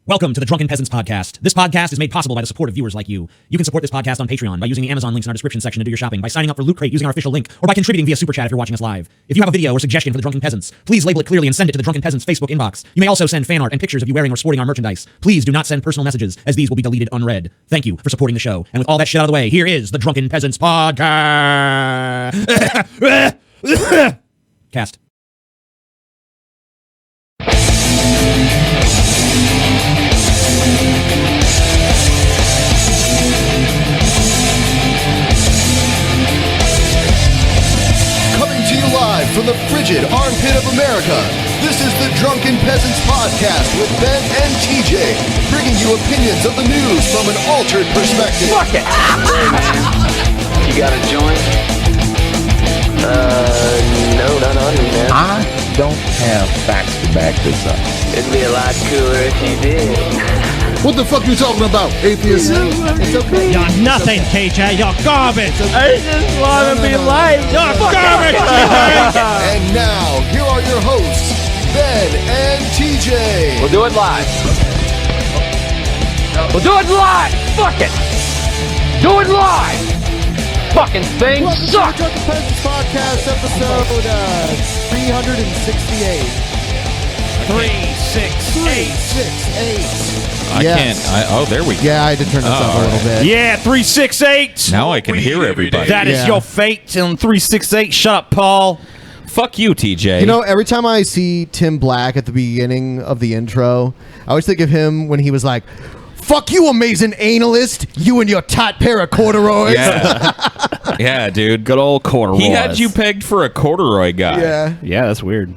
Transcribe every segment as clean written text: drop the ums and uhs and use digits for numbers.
Welcome to the Drunken Peasants podcast. This podcast is made possible by the support of viewers like you. You can support this podcast on Patreon by using the Amazon links in our description section to do your shopping, by signing up for Loot Crate using our official link, or by contributing via Super Chat if you're watching us live. If you have a video or suggestion for the Drunken Peasants, please label it clearly and send it to the Drunken Peasants Facebook inbox. You may also send fan art and pictures of you wearing or sporting our merchandise. Please do not send personal messages, as these will be deleted unread. Thank you for supporting the show. And with all that shit out of the way, here is the Drunken Peasants podcast. Cast. Live from the frigid armpit of America, this is the Drunken Peasants Podcast with Ben and TJ, bringing you opinions of the news from an altered perspective. Fuck it! You got a joint? No, not on me, man. I don't have facts to back this up. It'd be a lot cooler if you did. What the fuck you talking about, atheist? It's okay. You're nothing, TJ. You're garbage. I just want to be light. You're garbage. And now, here are your hosts, Ben and TJ. We'll do it live. We'll do it live. Fuck it. Do it live. Fucking thing Welcome sucks. to the Drunken Peasants Podcast, episode 368. 368. I can't. Oh, there we go. Yeah, I had to turn this up a little bit. Yeah, 368. Now I can hear everybody. That is your fate on 368. Shut up, Paul. Fuck you, TJ. You know, every time I see Tim Black at the beginning of the intro, I always think of him when he was like, "Fuck you, amazing analyst, you and your tight pair of corduroys." Yeah. Yeah, dude. Good old corduroys. He had you pegged for a corduroy guy. Yeah. Yeah, that's weird.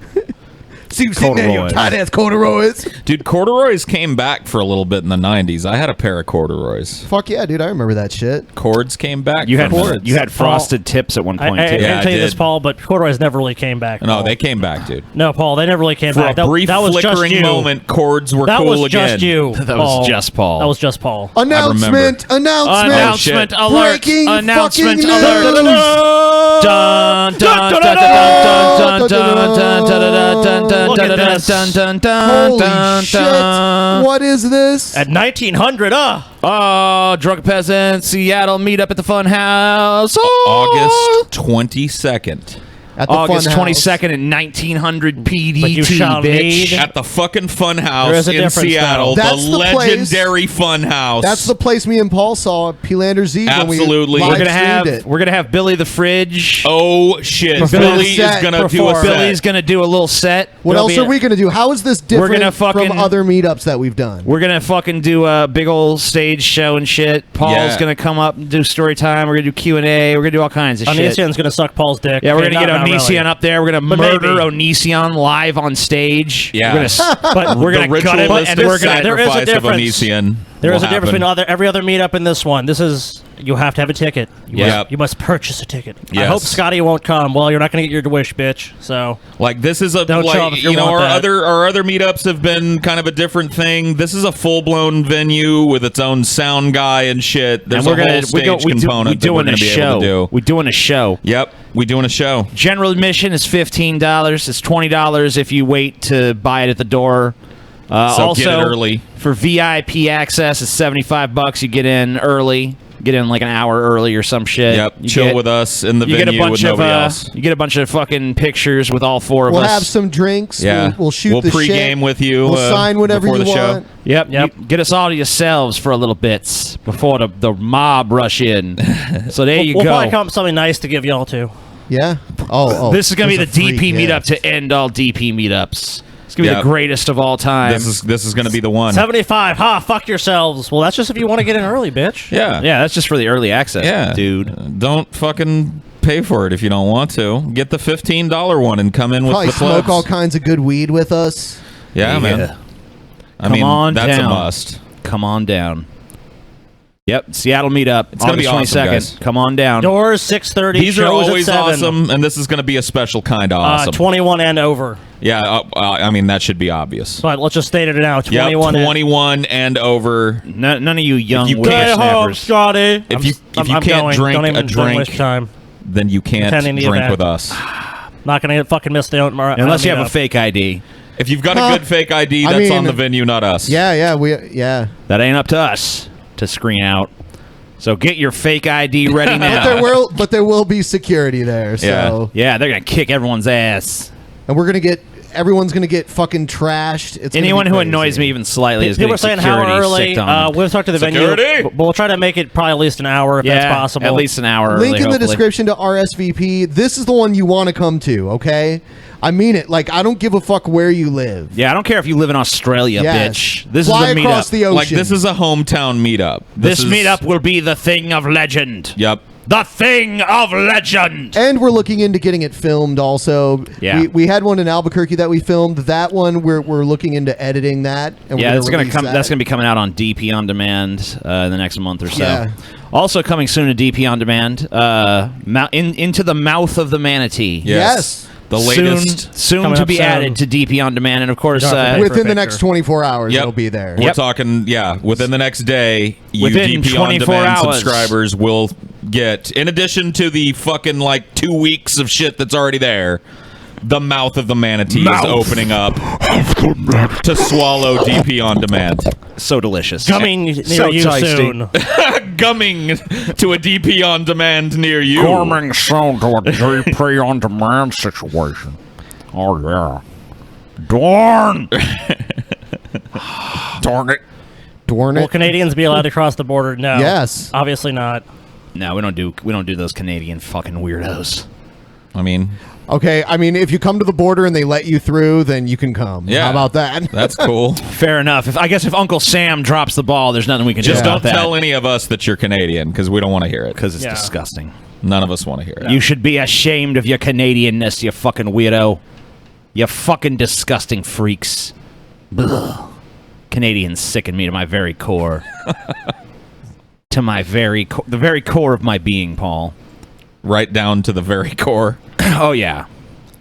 See you sitting there, your tight ass corduroys. Dude, corduroys came back for a little bit in the 90s. I had a pair of corduroys. Fuck yeah, dude, I remember that shit. Cords came back. You had for a minute. frosted tips at one point, I too. Yeah, tell you this, did. Paul, but corduroys never really came back. No, they came back, dude. No, Paul, they never really came For back. a brief that was just flickering you. moment, cords were That cool was again. just you. That was just Paul. That was just Paul. Announcement! Announcement alert! Breaking Announcement fucking alert! news! Dun, dun, dun, dun, Look at this. Holy shit! What is this? At 1900, Oh, Drunken Peasants, Seattle Meetup at the Fun House. August 22nd. At the August Fun House. 22nd at 1900 PDT, But you shall bitch. need- At the fucking Fun There House is a in difference, Seattle. though. That's The the place- legendary Fun House. That's the place me and Paul saw at Pelander's Eve Absolutely. when we We're gonna have live-streamed it. we're gonna have Billy the Fridge. Oh, shit. Perform Billy a is set. going to do a Perform. set. Billy's gonna do a little set. What There'll else be are we going to do? How is this different gonna fucking- from other meetups that we've done? We're gonna fucking do a big old stage show and shit. Paul's Yeah. gonna come up and do story time. We're gonna do Q&A. We're gonna do all kinds of shit. Onision's going to suck Paul's dick. Yeah, we're Okay, gonna get not Onision really. up there. We're gonna But murder maybe. Onision live on stage. Yeah. We're gonna, But we're gonna cut it, and we're gonna. There is a sacrifice of difference. Onision There is will a difference happen. between every other meetup and this one. This is, you have to have a ticket. Yep. You must purchase a ticket. I Yes. hope Scotty won't come. Well, you're not going to get your wish, bitch. So, Like, this is a Don't show up like, if you you know, want our that. other meetups have been kind of a different thing. This is a full blown venue with its own sound guy and shit. There's and we're a gonna whole stage component that we're doing going a to be able show. to do. We're doing a show. Yep, we doing a show. General admission is $15. It's $20 if you wait to buy it at the door. So also, get it early. For VIP access, it's $75. You get in early. Get in like an hour early or some shit. Yep, You chill get- with us in the You venue get a bunch with of nobody else. you get a bunch of fucking pictures with all four of We'll us. have some drinks. Yeah, We'll shoot the pregame shit. with you. We'll sign whatever before you the show. want. Yep. Yep. You get us all to yourselves for a little bit before the mob rush in. So there you we'll go. probably come up with something nice to give y'all too. Yeah. Oh. This is gonna be the there's a free DP gift. meetup to end all DP meetups. It's gonna be Yep. the greatest of all time. This is going to be the one. 75. Ha, fuck yourselves. Well, that's just if you want to get in early, bitch. Yeah, Yeah, that's just for the early access, yeah, dude. Don't fucking pay for it if you don't want to. Get the $15 one and come in with Probably the smoke plebs. all kinds of good weed with us. Yeah, man. I Come mean, on that's down. a must. Come on down. Yep, Seattle meetup. It's gonna be August awesome, 22nd. guys. Come on down. Doors 6:30. These are shows always at 7. awesome, and this is going to be a special kind of awesome. 21 and over. Yeah, I mean, that should be obvious. But let's just state it now. Yep, 21 and 21 and over. None of you young you Stay home, whippersnappers. Scotty. If you can't going. drink don't even, a don't waste drink, time. then you can't Attending the drink event. with us. Not going to fucking miss the Unless you have a meetup. fake ID. If you've got a good fake ID, that's on the venue, not us. Yeah. That ain't up to us to screen out. So get your fake ID ready now. But there will be security there. So yeah, they're gonna kick everyone's ass, and everyone's gonna get fucking trashed. It's anyone who annoys me even slightly is People getting are saying security how early. sicked on. We'll talk to the Security? venue. But we'll try to make it probably at least an hour if that's possible. At least an hour. Link early, in the hopefully. description to RSVP. This is the one you want to come to. Okay, I mean it. Like, I don't give a fuck where you live. Yeah, I don't care if you live in Australia, Yes. bitch. This Fly is a across meetup. the ocean. Like, this is a hometown meetup. This meetup will be the thing of legend. Yep. The thing of legend. And we're looking into getting it filmed also. Yeah. We had one in Albuquerque that we filmed. That one we're looking into editing that. And Yeah, we're it's gonna release come. that. That's gonna be coming out on DP on demand in the next month or so. Yeah. Also coming soon to DP on demand. Into the mouth of the manatee. Yes. The latest. Soon Coming to up be soon. added to DP on demand, and of course, Within Within the picture. next 24 hours, Yep. it'll be there. We're talking, within the next day, you Within DP on 24 demand hours. subscribers will get, in addition to the fucking 2 weeks of shit that's already there, the mouth of the manatee is opening up to swallow DP on demand. so delicious. Coming near So you tasty. soon. Gumming to a DP on demand near you. Coming soon to a DP on demand situation. Oh yeah. Darn. Darn it. Darn Will it. Canadians be allowed to cross the border? No. Yes. Obviously not. No, we don't do those Canadian fucking weirdos. I mean, Okay, I mean, if you come to the border and they let you through, then you can come. Yeah. How about that? that's cool. Fair enough. I guess if Uncle Sam drops the ball, there's nothing we can Just do don't about that. tell any of us that you're Canadian, because we don't want to hear it. Because it's Yeah. disgusting. None of us want to hear it. You should be ashamed of your Canadianness, you fucking weirdo. You fucking disgusting freaks. Ugh. Canadians sicken me to my very core. To my very the very core of my being, Paul. Right down to the very core. Oh yeah,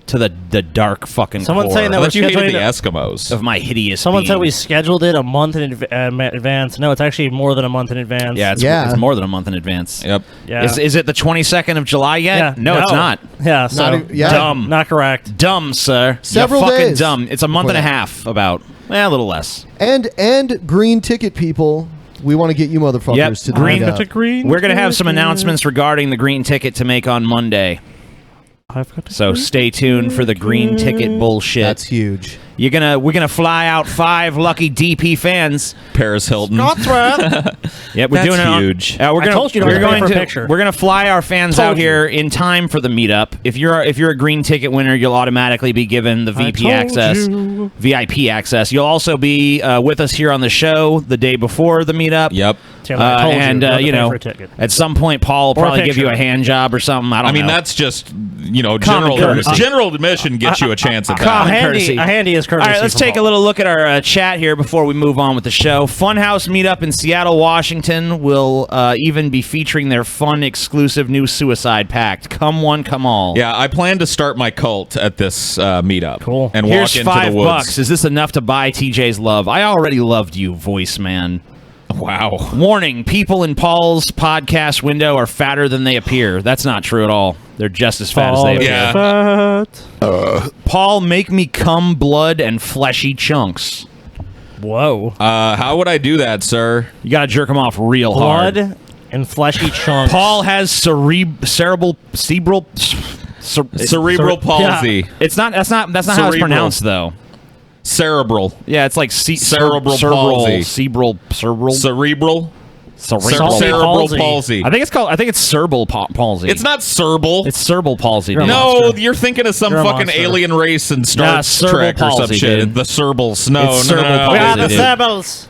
to the dark fucking Someone's core saying that I we're thought you hated the scheduling Eskimos. of my hideous. Someone said being. we scheduled it a month in advance. No, it's actually more than a month in advance. Yeah, it's more than a month in advance. Yep. Yeah. Is it the 22nd of July yet? Yeah. No, it's not. Yeah, so Dumb. not correct. Dumb, sir. Several You're fucking days dumb. It's a month and a before that. half, about. A little less. And green ticket people, we want to get you motherfuckers Yep. to the Green- meetup. We're going to have some announcements regarding the green ticket to make on Monday. So stay tuned for the green ticket bullshit. That's huge. We're gonna fly out 5 lucky DP fans. Paris Hilton. Yep, we're That's doing it. huge. We're I gonna, told you to we're pay going for a to picture. we're gonna fly our fans Told out here in time for the meetup. If you're a green ticket winner, you'll automatically be given the VIP access. You'll also be with us here on the show the day before the meetup. Yep. Tim, I told and you, have to you pay know, for a ticket. at some point, Paul will Or a probably give you a picture. hand job or something. I don't I mean, know. that's just, Common general courtesy. general admission gets you a chance at A that. courtesy. handy is All courtesy. right, let's from take a Paul. little look at our chat here before we move on with the show. Funhouse Meetup in Seattle, Washington will even be featuring their fun, exclusive new Suicide Pact. Come one, come all. Yeah, I plan to start my cult at this meetup. Cool. And Here's walk into $5. the woods. Is this enough to buy TJ's love? I already loved you, voice man. Wow. Warning, people in Paul's podcast window are fatter than they appear. That's not true at all. They're just as fat as they appear. Yeah. Paul, make me cum, blood, and fleshy chunks. Whoa. How would I do that, sir? You gotta jerk them off real hard. Blood and fleshy chunks. Paul has cerebral Palsy. It's not. That's not how it's Cerebral. pronounced, though. Cerebral. Yeah, it's like Cerebral palsy. cerebral. Cerebral. Cerebral palsy. I think it's cerebral palsy. It's not cerebral. It's cerebral palsy. You're a dude. No, monster. you're thinking of some You're a fucking monster. alien race in Star cerebral Trek or some palsy, shit. dude. The Cerebrals. No, It's no, no, cerebral no. We palsy, are the dude. Sebels.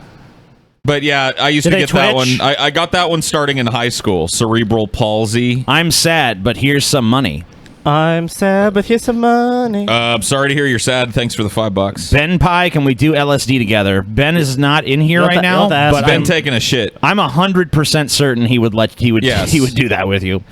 But yeah, I used Do to they get that twitch? one. I got that one starting in high school. Cerebral palsy. I'm sad, but here's some money. I'm sad, but here's some money. I'm sorry to hear you're sad. Thanks for the $5. Ben Pie, can we do LSD together? Ben is not in here You'll right have to- now, you'll have to ask but Ben I'm taking a shit. 100% certain he would Yes. he would do that with you.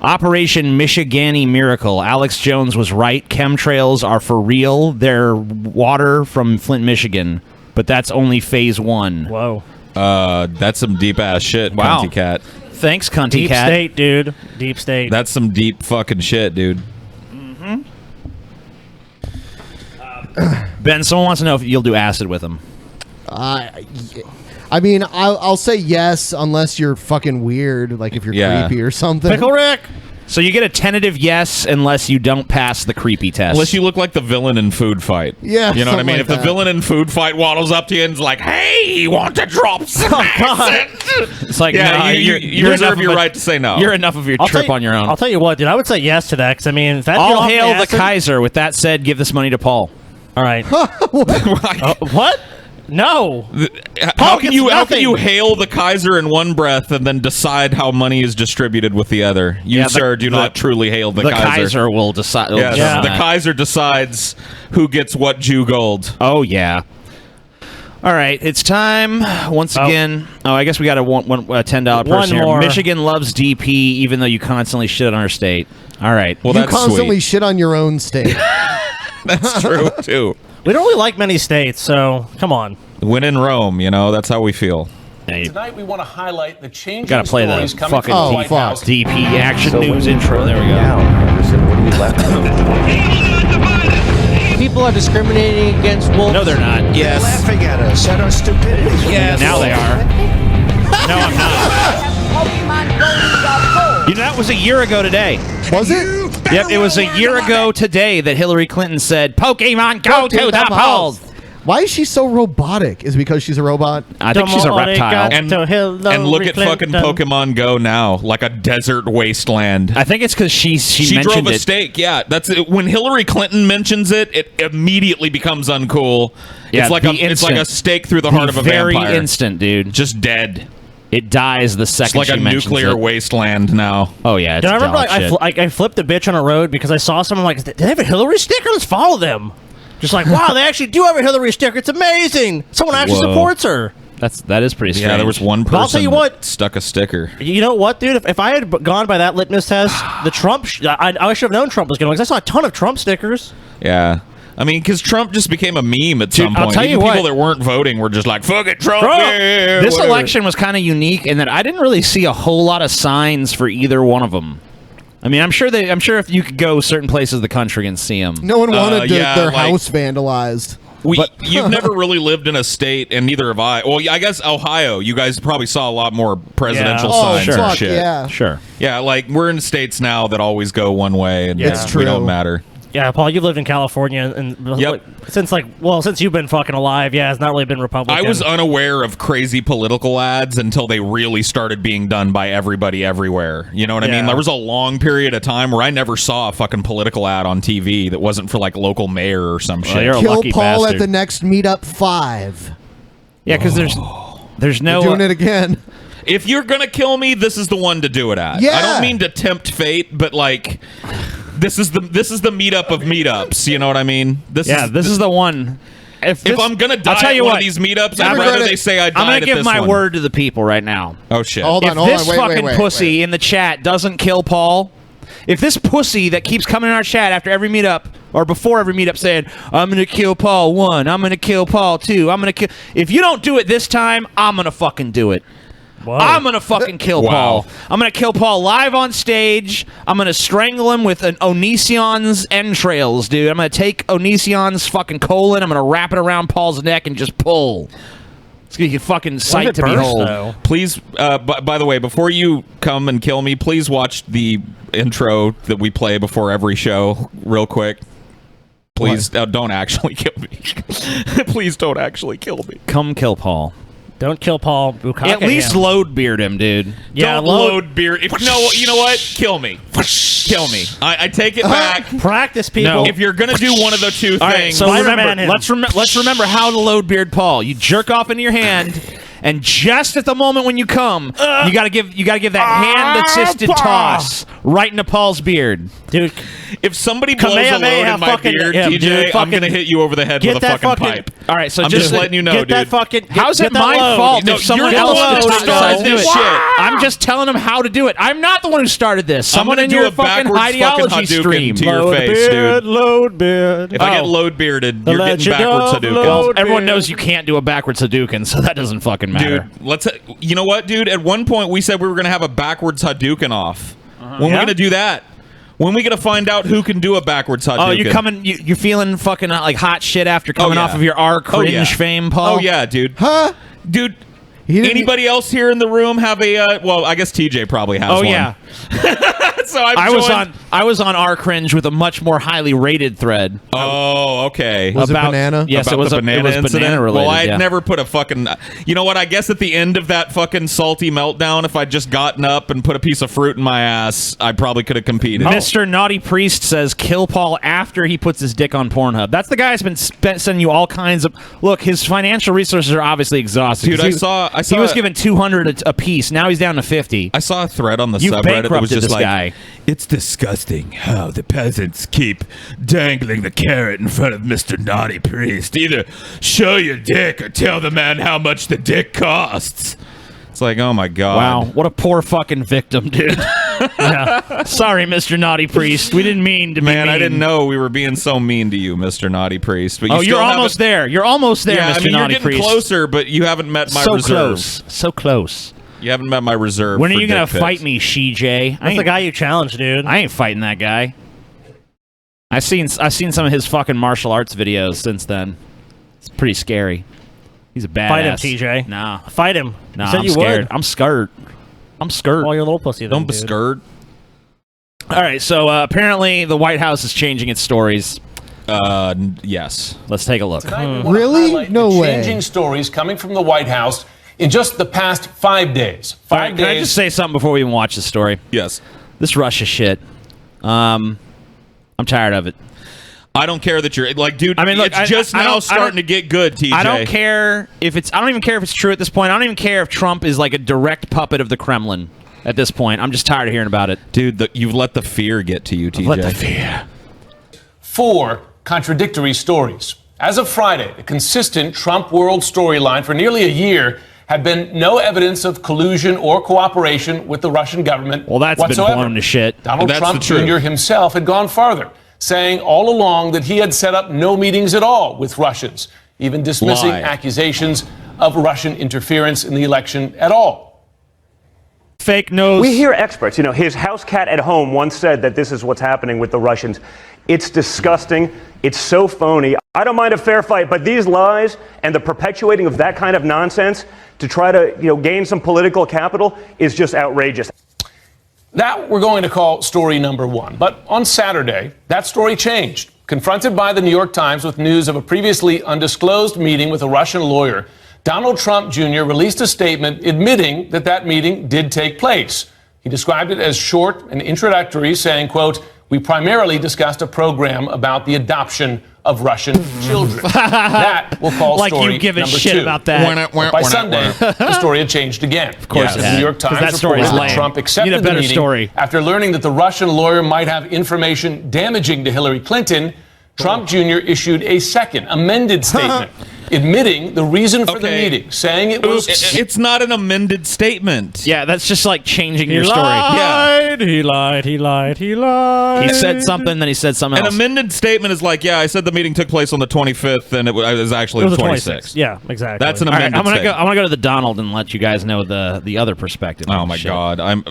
Operation Michigani Miracle. Alex Jones was right. Chemtrails are for real. They're water from Flint, Michigan, but that's only phase 1. Whoa. That's some deep ass shit, Wow. Cunty Cat. Thanks, Cunty Deep Cat. state, dude. Deep state. That's some deep fucking shit, dude. Ben, someone wants to know if you'll do acid with him. I mean, I'll say yes unless you're fucking weird, like if you're creepy or something. Pickle Rick. So you get a tentative yes unless you don't pass the creepy test. Unless you look like the villain in Food Fight. Yeah, You know what I mean? something If like the that. villain in Food Fight waddles up to you and is like, hey, you want to drop some acid? It's like, Yeah, no, you you're reserve enough your of a- right to say no. You're enough of your trip on your own. I'll tell you what, dude. I would say yes to that because I mean, if that All off hail the acid- Kaiser. With that said, give this money to Paul. All right. What? No. How can gets you nothing. hail the Kaiser in one breath and then decide how money is distributed with the other? You, Yeah, sir, do not truly hail the The Kaiser. Kaiser will decide. Yes, Yeah. the Kaiser decides who gets what Jew gold. Oh, yeah. All right, it's time once again. Oh, I guess we got a $10 person One here. more. Michigan loves DP, even though you constantly shit on our state. All right. Well, You that's constantly sweet. shit on your own state. That's true, too. We don't really like many states, so come on. When in Rome, you know, that's how we feel. Tonight we want to highlight the changing Gotta play the stories coming fucking from the White fuck. House. DP action news intro. There we go. People are discriminating against wolves. No, they're not. Yes. Laughing at us at our stupidity. Yes. Now they are. No, I'm not. You know, that was a year ago today. Was it? Yep, it was a year ago today that Hillary Clinton said, Pokemon, go to the polls. Why is she so robotic? Is it because she's a robot? I think she's a reptile. And look at fucking Pokemon Go now, like a desert wasteland. I think it's because she She mentioned drove a it. stake. Yeah, that's it. When Hillary Clinton mentions it, it immediately becomes uncool. Yeah, it's like the it's like a instant. stake through the heart of a very vampire. instant, dude. Just dead. It dies the It's second like she a mentions nuclear it. wasteland now. Oh yeah, it's Dude, I remember dog shit. I flipped a bitch on a road because I saw someone like, do they have a Hillary sticker? Let's follow them. Just like, wow, they actually do have a Hillary sticker. It's amazing. Someone actually Whoa. supports her. That is pretty strange. Yeah, there was one person I'll tell you what. that stuck a sticker. You know what, dude? If I had gone by that litmus test, the Trump, I should have known Trump was going to, because I saw a ton of Trump stickers. Yeah. I mean, because Trump just became a meme at some I'll point. tell you Even people what. that weren't voting were just like, fuck it, Trump. Trump. Yeah, This whatever. election was kind of unique in that I didn't really see a whole lot of signs for either one of them. I mean, I'm sure if you could go certain places of the country and see them. No one wanted yeah, their like- house vandalized. You've never really lived in a state, and neither have I. Well, I guess Ohio, you guys probably saw a lot more presidential Yeah. Oh, signs sure. and fuck, shit. yeah. Sure. Yeah, like we're in states now that always go one way, and It's we true. don't matter. Yeah, Paul, you've lived in California and Yep. since you've been fucking alive. Yeah, it's not really been Republican. I was unaware of crazy political ads until they really started being done by everybody everywhere. You know what I mean? Yeah. There was a long period of time where I never saw a fucking political ad on TV that wasn't for like local mayor or some shit. you're a Kill lucky Paul bastard. at the next Meetup 5. Yeah, because there's no Doing it again. If you're gonna kill me, this is the one to do it at. Yeah. I don't mean to tempt fate, but like this is the meetup of meetups. You know what I mean? This is the one. If I'm gonna die I'll tell at you one what, of these meetups, I I'd regret rather it. they say I died I'm gonna at give this my one. word to the people right now. Oh shit! Hold on, If hold this on. fucking Wait. pussy in the chat doesn't kill Paul, if this pussy that keeps coming in our chat after every meetup or before every meetup saying, I'm going to kill Paul 1, I'm going to kill Paul 2, I'm going to kill... If you don't do it this time, I'm going to fucking do it. Whoa. I'm going to fucking kill Wow. Paul. I'm going to kill Paul live on stage. I'm going to strangle him with an Onision's entrails, dude. I'm going to take Onision's fucking colon, I'm going to wrap it around Paul's neck and just pull. It's going to be a fucking sight if it to bursts, behold. though? Please, by the way, before you come and kill me, please watch the intro that we play before every show real quick. Please don't actually kill me. Please don't actually kill me. Come kill Paul. Don't kill Paul Bukake. At least load beard him, dude. Yeah, Don't load beer. If, no, you know what? Kill me. Kill me. I take it back. practice, people. No. If you're gonna do one of the two All right, things, so Spider-Man remember, him. let's remember how to load beard Paul. You jerk off into your hand, and just at the moment when you come, you gotta give that hand-assisted toss right into Paul's beard. dude, if somebody blows a Kamehameha load in my fucking beard, him, TJ, dude, I'm fucking- gonna hit you over the head get with a that fucking fucking- pipe. All right, so I'm just letting you know, get that dude. fucking. How's get it that my load. fault No, if someone you're the else one who decides started to do this it? shit. I'm just telling him how to do it. I'm not the one who started this. Someone gonna in do your a fucking backwards fucking ideology Hadouken stream. to your Load face, beard, dude. load beard. If I get Oh. load bearded, you're getting Legend backwards of Hadouken. load Everyone beard. knows you can't do a backwards Hadouken, so that doesn't fucking matter. Dude, you know what, dude? At one point, we said we were going to have a backwards Hadouken off. When we're Yeah. going to do that? When we gonna find out who can do a backwards Hadouken? Oh, you're coming. You're feeling fucking like hot shit after coming off of your R cringe fame, Paul. Oh yeah, dude. Huh? Dude. Anybody else here in the room have a? Well, I guess TJ probably has one. Oh yeah. So I was on R cringe with a much more highly rated thread. Oh, okay. Was it banana? Yes, about it was the a banana incident. banana related. Well, I'd yeah. never put a fucking. You know what? I guess at the end of that fucking salty meltdown, if I'd just gotten up and put a piece of fruit in my ass, I probably could have competed. Mr. Naughty Priest says kill Paul after he puts his dick on Pornhub. That's the guy who's been sending you all kinds of. Look, his financial resources are obviously exhausted. Dude, I saw he was given 200 a piece. Now he's down to 50. I saw a thread on the You subreddit that was bankrupted just this like, guy. It's disgusting how the peasants keep dangling the carrot in front of Mr. Naughty Priest. Either show your dick or tell the man how much the dick costs. It's like, oh my god. Wow, what a poor fucking victim, dude. Yeah. Sorry, Mr. Naughty Priest. We didn't mean to be Man, I mean. didn't know we were being so mean to you, Mr. Naughty Priest. But you you're almost there. You're almost there, Yeah, Mr. I mean, Naughty you're getting Priest. closer, but you haven't met my So reserve. close. So close. You haven't met my reserve. When are for you gonna dick pics. fight me, CJ? That's the guy you challenged, dude. I ain't fighting that guy. I've seen some of his fucking martial arts videos since then. It's pretty scary. He's a badass. Fight him, TJ. Nah. Fight him. Nah, You said I'm you scared. would. I'm scared. I'm scared. Well, you're a little pussy. Don't be dude. scared. All right, so apparently the White House is changing its stories. Yes. Let's take a look. Tonight we want to Really? highlight No the way. changing stories coming from the White House in just the past 5 days. All 5 right, can I days. just say something before we even watch the story? Yes. This Russia shit. I'm tired of it. I don't care that you're like, dude. I mean, look, it's just now starting to to get good, TJ. I don't care if it's. I don't even care if it's true at this point. I don't even care if Trump is like a direct puppet of the Kremlin at this point. I'm just tired of hearing about it, dude. You've let the fear get to you, TJ. Let the fear. 4 contradictory stories. As of Friday, the consistent Trump world storyline for nearly a year had been no evidence of collusion or cooperation with the Russian government Well, that's whatsoever. been blown to shit. Donald That's Trump the truth. Jr. himself had gone farther, saying all along that he had set up no meetings at all with Russians, even dismissing Lie. accusations of Russian interference in the election at all. Fake news. We hear experts. You know, his house cat at home once said that this is what's happening with the Russians. It's disgusting. It's so phony. I don't mind a fair fight, but these lies and the perpetuating of that kind of nonsense to try to, gain some political capital is just outrageous. That we're going to call story number 1. But on Saturday, that story changed. Confronted by the New York Times with news of a previously undisclosed meeting with a Russian lawyer, Donald Trump Jr. released a statement admitting that that meeting did take place. He described it as short and introductory, saying, quote, "We primarily discussed a program about the adoption of Russian children." That we'll call Like story you give a number shit 2. about that. But by Sunday, the story had changed again. Of course it the had. New York 'Cause Times that story is reported that lame. Trump Need accepted a the better meeting story. after learning that the Russian lawyer might have information damaging to Hillary Clinton. Trump Jr. issued a second amended statement admitting the reason for the Okay. meeting, saying it was It's not an amended statement. Yeah, that's just like changing He your story. lied, he lied, he lied, he lied. He said something, then he said something An else. amended statement is like, yeah, I said the meeting took place on the 25th, and it was actually It was the the 26th. 26th. Yeah, exactly. That's an All right, amended I'm gonna go. statement. I'm gonna go to the Donald and let you guys know the other perspective. Oh on my the shit. God!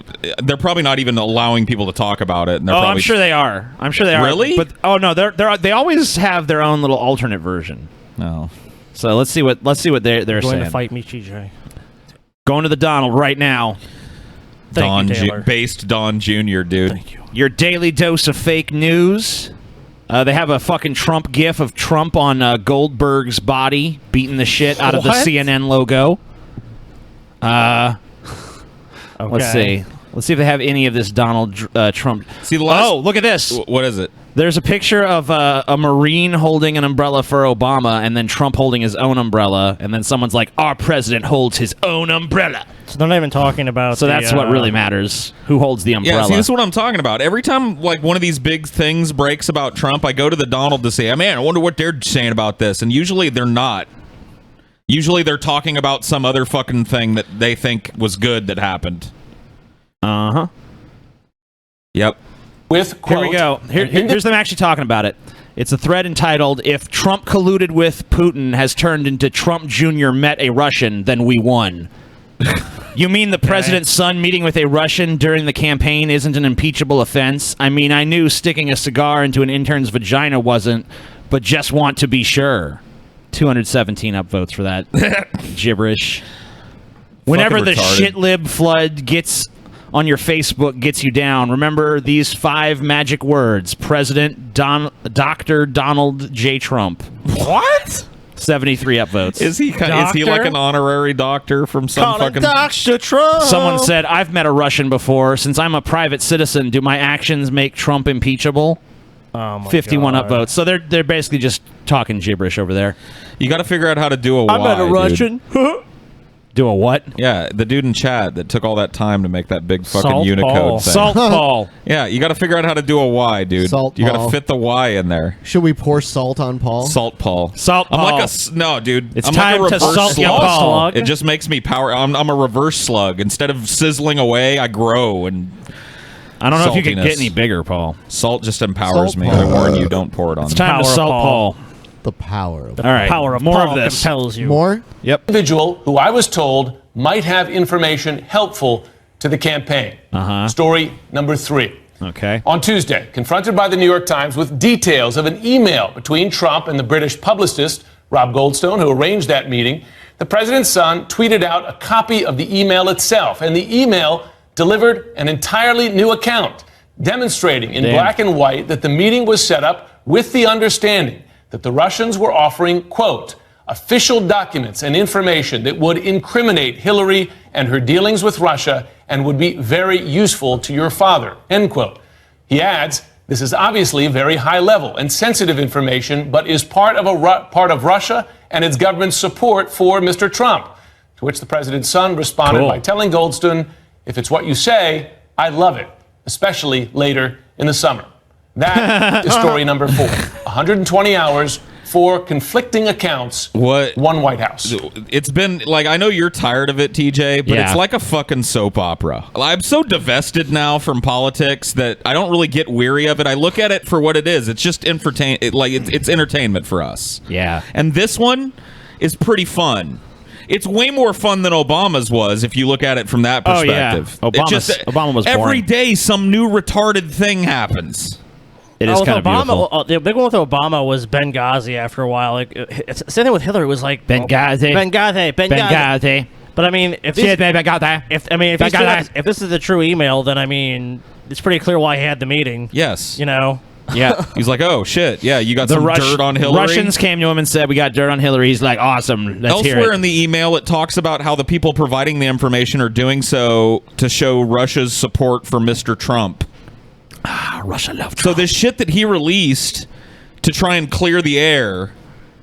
They're probably not even allowing people to talk about it. And they're Oh, I'm probably sure they are. I'm sure they are. Really? But no, they always have their own little alternate version. No. So let's see what they're going saying. to fight me, TJ. Going to the Donald right now. Thank you, Taylor. Based Don Jr., dude. Thank you. Your daily dose of fake news. They have a fucking Trump gif of Trump on Goldberg's body beating the shit out of the What? CNN logo. Let's Okay. see. Let's see if they have any of this Donald Trump. See the last. Oh, look at this. What is it? There's a picture of a Marine holding an umbrella for Obama, and then Trump holding his own umbrella, and then someone's like, "Our president holds his own umbrella." So they're not even talking about. So the, that's what really matters. Who holds the umbrella? Yeah, see, this is what I'm talking about. Every time like one of these big things breaks about Trump, I go to the Donald to say, "Oh, man, I wonder what they're saying about this." And usually they're not. Usually they're talking about some other fucking thing that they think was good that happened. Uh-huh. Yep. with, quote, Here we go. Here's them actually talking about it. It's a thread entitled, "If Trump colluded with Putin has turned into Trump Jr. met a Russian, then we won." You mean the president's son meeting with a Russian during the campaign isn't an impeachable offense? I mean, I knew sticking a cigar into an intern's vagina wasn't, but just want to be sure. 217 upvotes for that gibberish. Whenever the shit lib flood gets on your Facebook gets you down, remember these 5 magic words. President Dr. Donald J. Trump. What? 73 upvotes. Is he like an honorary doctor from some fucking... Dr. Trump! Someone said, I've met a Russian before. Since I'm a private citizen, do my actions make Trump impeachable? Oh my 51 God. upvotes. So they're basically just talking gibberish over there. You got to figure out how to do a I Y, met a Russian. Do a what? Yeah, the dude in chat that took all that time to make that big fucking Salt Unicode Paul. thing. Salt Paul. Yeah, you got to figure out how to do a Y, dude. Salt you got Paul. to fit the Y in there. Should we pour salt on Paul? Salt Paul. Salt I'm Paul. like no, dude. It's I'm time like a to reverse salt your slug. Paul. It just makes me power. I'm a reverse slug. Instead of sizzling away, I grow and. I don't know if you can saltiness. get any bigger, Paul. Salt just empowers Salt me. Paul. I warn you, don't pour it on It's me. time to Power of salt Paul. Paul. The power of All right. Power of more Paul of this. compels you. More? Yep. Individual who I was told might have information helpful to the campaign. Story number 3. Okay. On Tuesday, confronted by the New York Times with details of an email between Trump and the British publicist Rob Goldstone, who arranged that meeting, the president's son tweeted out a copy of the email itself, and the email delivered an entirely new account, demonstrating in black and white that the meeting was set up with the understanding that the Russians were offering, quote, official documents and information that would incriminate Hillary and her dealings with Russia and would be very useful to your father, end quote. He adds, this is obviously very high level and sensitive information, but is part of Russia and its government's support for Mr. Trump. To which the president's son responded by telling Goldstone, if it's what you say, I love it, especially later in the summer. That is story number 4. 120 hours, 4 conflicting accounts, What? 1 White House. It's been like, I know you're tired of it, TJ, but Yeah. it's like a fucking soap opera. I'm so divested now from politics that I don't really get weary of it. I look at it for what it is. It's just it's entertainment for us. Yeah. And this one is pretty fun. It's way more fun than Obama's was if you look at it from that Oh, yeah. perspective. Obama was every boring. day some new retarded thing happens. It is with kind of beautiful. Obama, the big one with Obama was Benghazi after a while. Like, it's same thing with Hillary. It was like Benghazi. Benghazi. But I mean, if this, if this is the true email, then I mean, it's pretty clear why he had the meeting. Yes. You know. Yeah. He's like, oh shit, yeah, you got some dirt on Hillary. Russians came to him and said, we got dirt on Hillary. He's like, awesome. Let's hear Elsewhere it. in the email, it talks about how the people providing the information are doing so to show Russia's support for Mr. Trump. Russia loved So this shit that he released to try and clear the air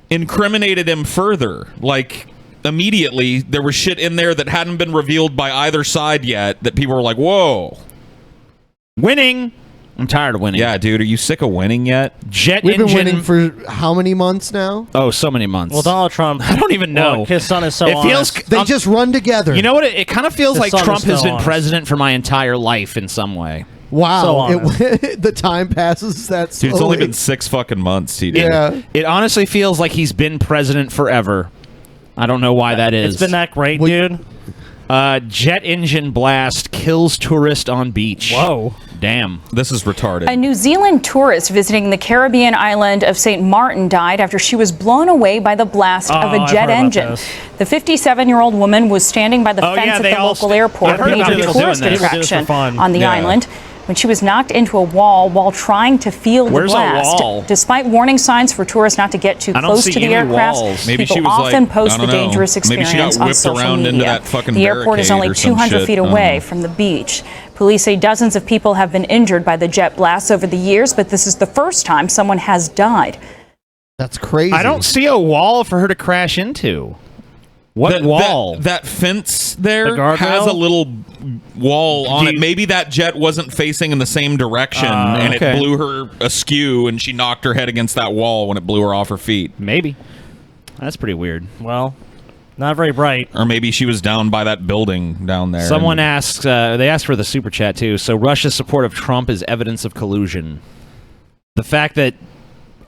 incriminated him further. Like, immediately, there was shit in there that hadn't been revealed by either side yet that people were like, whoa. Winning. I'm tired of winning. Yeah, dude, are you sick of winning yet? Jet We've engine. been winning for how many months now? Oh, so many months. Well, Donald Trump. I don't even know. Look, his son is so It feels- honest. They just run together. You know what? It kind of feels His like son is Trump has so been honest. president for my entire life in some way. Wow. So honest. The time passes that slowly. Dude, it's only been 6 fucking months, TJ. Yeah. It honestly feels like he's been president forever. I don't know why that is. It's been that great, dude. Jet engine blast kills tourist on beach. Whoa. Damn. This is retarded. A New Zealand tourist visiting the Caribbean island of St. Martin died after she was blown away by the blast of a I've jet heard about engine. this. The 57-year-old woman was standing by the Oh, fence yeah, at they the all local st- airport, I've a heard about major people tourist doing that. attraction Fun. on the Yeah. island, when she was knocked into a wall while trying to feel the Where's a blast. wall? Despite warning signs for tourists not to get too I don't close see to the any aircraft, walls. Maybe people she was often like, post I the don't know. dangerous Maybe she got experience on whipped social around media. into that fucking The airport is barricade only or some 200 shit. feet I don't away know. from the beach. Police say dozens of people have been injured by the jet blasts over the years, but this is the first time someone has died. That's crazy. I don't see a wall for her to crash into. What wall? That fence there The guardrail? has a little wall on Do it. you- Maybe that jet wasn't facing in the same direction, and okay. it blew her askew, and she knocked her head against that wall when it blew her off her feet. Maybe. That's pretty weird. Well, not very bright. Or maybe she was down by that building down there. Someone and- asks, they asked for the super chat too. So Russia's support of Trump is evidence of collusion. The fact that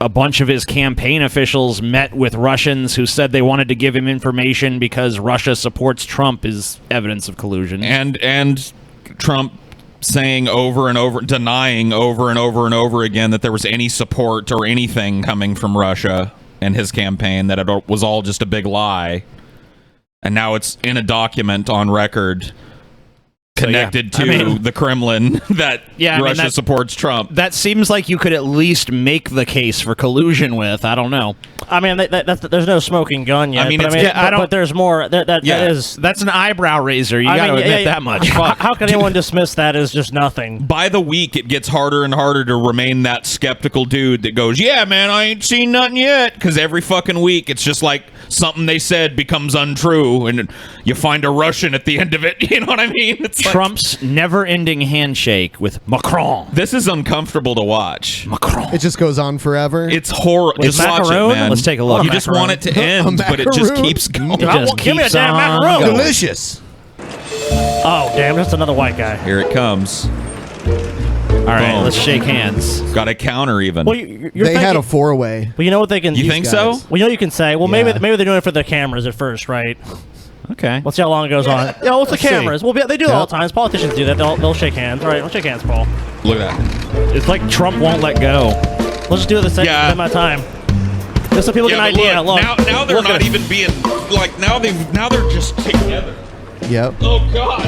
a bunch of his campaign officials met with Russians who said they wanted to give him information because Russia supports Trump is evidence of collusion. And Trump saying over and over, denying over and over and over again that there was any support or anything coming from Russia and his campaign, that it was all just a big lie. And now it's in a document on record connected to the Kremlin that Russia supports Trump. That seems like you could at least make the case for collusion with. I don't know. I mean, there's no smoking gun yet. I mean, but there's more. That's an eyebrow raiser. You got to admit that much. Fuck. How can anyone dismiss that as just nothing? By the week, it gets harder and harder to remain that skeptical dude that goes, yeah, man, I ain't seen nothing yet. Because every fucking week, it's just like something they said becomes untrue, and you find a Russian at the end of it. You know what I mean? It's Trump's never-ending handshake with Macron. This is uncomfortable to watch. Macron. It just goes on forever. It's horrible. Just watch it, man. Let's take a look. You just want it to end, but it just keeps going. Give me a damn macaroon. Delicious. Oh, damn, that's another white guy. Here it comes. All right, let's shake hands. Got a counter even. Well, they had a four-way. Well, you know what they can... You think so? Well, you know what you can say? Well, maybe they're doing it for the cameras at first, right? Okay. Let's see how long it goes on. Yeah, what's the cameras? Well, they do it all the times. Politicians do that. They'll shake hands. All right, let's shake hands, Paul. Look at that. It's like Trump won't let go. Let's just do it the same amount of time. Just so people get an idea. Look, now they're not even being like now they're just together. Yep. Oh God.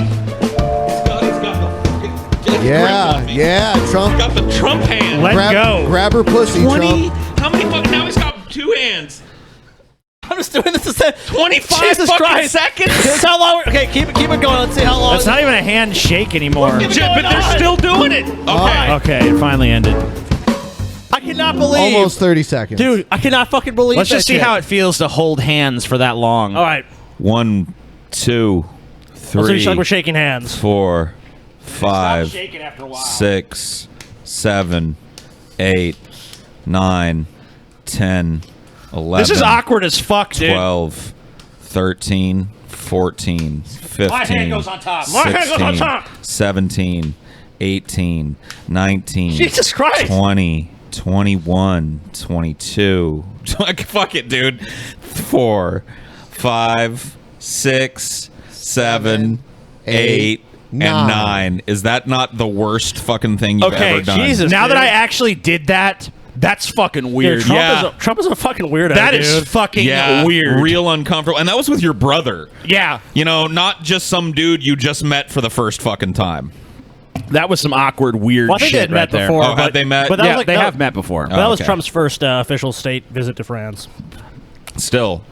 Scotty's got the fucking Trump. He's got the Trump hand. Grab her pussy, 20? Trump. How many fucking? Now he's got two hands. I'm just doing this to 25 Jesus fucking Christ. seconds. That's how long. Okay, keep it going. Let's see how long. It's not even a handshake anymore. But they're still doing it. Okay. Okay, it finally ended. I cannot believe. Almost 30 seconds. Dude, I cannot fucking believe Let's just see shit. how it feels to hold hands for that long. All right. 1, 2, 3. We're shaking hands. 4, 5, 6, 7, 8, 9, 10, 11. This is awkward as fuck, dude. 12, 13, 14, 15, My hand goes on top. My hand goes on top. 17, 18, 19, Jesus Christ. 20, 21, 22. Fuck it, dude. 4, 5, 6, 7, 8, and 9. Is that not the worst fucking thing you've ever done? Jesus. Now that I actually did that, that's fucking weird. Dude, Trump is a fucking weirdo. That is fucking weird. Real uncomfortable. And that was with your brother. Yeah. You know, not just some dude you just met for the first fucking time. That was some awkward, weird Well, I think shit they had right met there. before. Oh, had they met? But that was like, they have met before. That was okay. Trump's first official state visit to France. Still,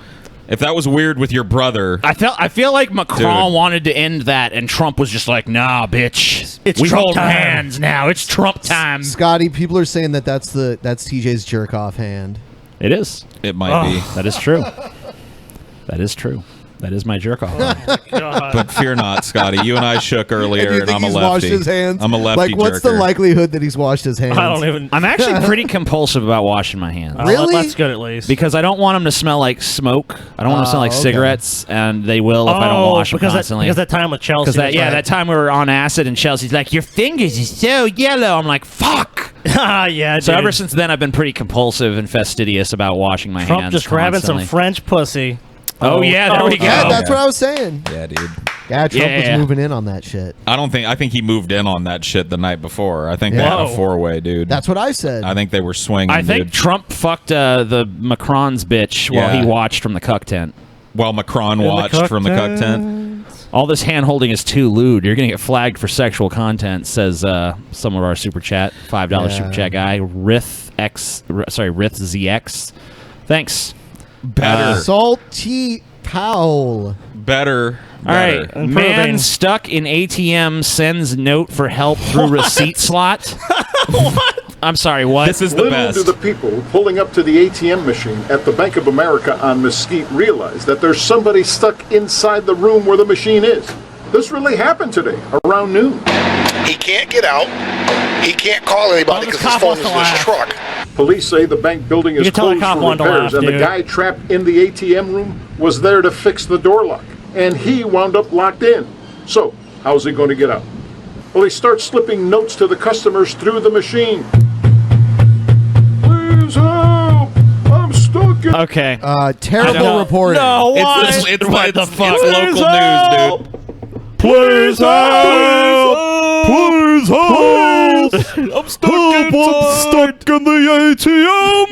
if that was weird with your brother, I feel like Macron Dude. wanted to end that, and Trump was just like, "Nah, bitch, It's we Trump hold time. hands now. It's Trump time." Scotty, people are saying that's TJ's jerk off hand. It is. it might be. That is true. That is true. That is my jerk off. But fear not, Scotty. You and I shook earlier, Do you and think I'm a he's lefty. washed his hands? I'm a lefty Like, what's the jerker. likelihood that he's washed his hands? I don't even. I'm actually pretty compulsive about washing my hands. Really? That's good at least. Because I don't want them to smell like smoke. I don't want them to smell like okay. cigarettes, and they will if I don't wash them constantly. Because that time with Chelsea. That time we were on acid, and Chelsea's like, "Your fingers is so yellow." I'm like, "Fuck." Yeah. So dude. ever since then, I've been pretty compulsive and fastidious about washing my Trump hands. just grabbing some constantly. French pussy. Oh yeah, there we go. Yeah, that's what I was saying. Yeah, dude. Yeah, Trump Yeah. was moving in on that shit. I think he moved in on that shit the night before. I think they had a Whoa. four-way, dude. That's what I said. I think they were swinging, I think dude. Trump fucked the Macron's bitch while he watched from the cuck tent. While Macron watched from the cuck tent. All this hand holding is too lewd. You're gonna get flagged for sexual content, says some of our super chat, $5 super chat guy, RithZX. Thanks. Better. Salty Powell. Better. All right, man stuck in ATM sends note for help through receipt slot. What? I'm sorry, what? This is the best. Little do the people pulling up to the ATM machine at the Bank of America on Mesquite realize that there's somebody stuck inside the room where the machine is. This really happened today, around noon. He can't get out. He can't call anybody because his phone is in his truck. Police say the bank building is can tell a closed cop for wanted to repairs, laugh, and the dude. guy trapped in the ATM room was there to fix the door lock, and he wound up locked in. So, how's he going to get out? Well, he starts slipping notes to the customers through the machine. Please Please help! I'm stuck in... Okay. Terrible reporting. No, why? It's What the fuck? It's local news, dude. Please help! Please help! I'm stuck I'm stuck in the ATM!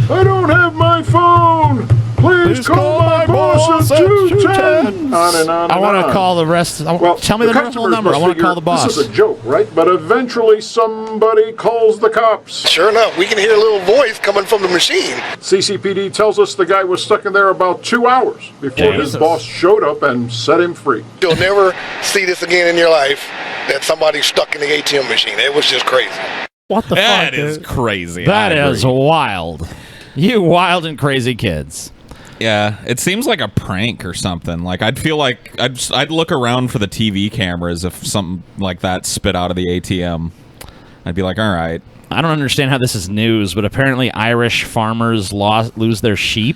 I don't have my phone! Please call my boss at 210! On and on. I want and to on. call the rest. Tell me the whole customers number. I must want to call the figure, boss. This is a joke, right? But eventually somebody calls the cops. Sure enough, we can hear a little voice coming from the machine. CCPD tells us the guy was stuck in there about 2 hours before his boss showed up and set him free. You'll never see this again in your life, that somebody's stuck in the ATM machine. It was just crazy. What the That fuck? is Dude? crazy. That I is agree. wild. You wild and crazy kids. Yeah, it seems like a prank or something. Like I'd feel like I'd look around for the TV cameras if something like that spit out of the ATM. I'd be like, all right. I don't understand how this is news, but apparently Irish farmers lose their sheep.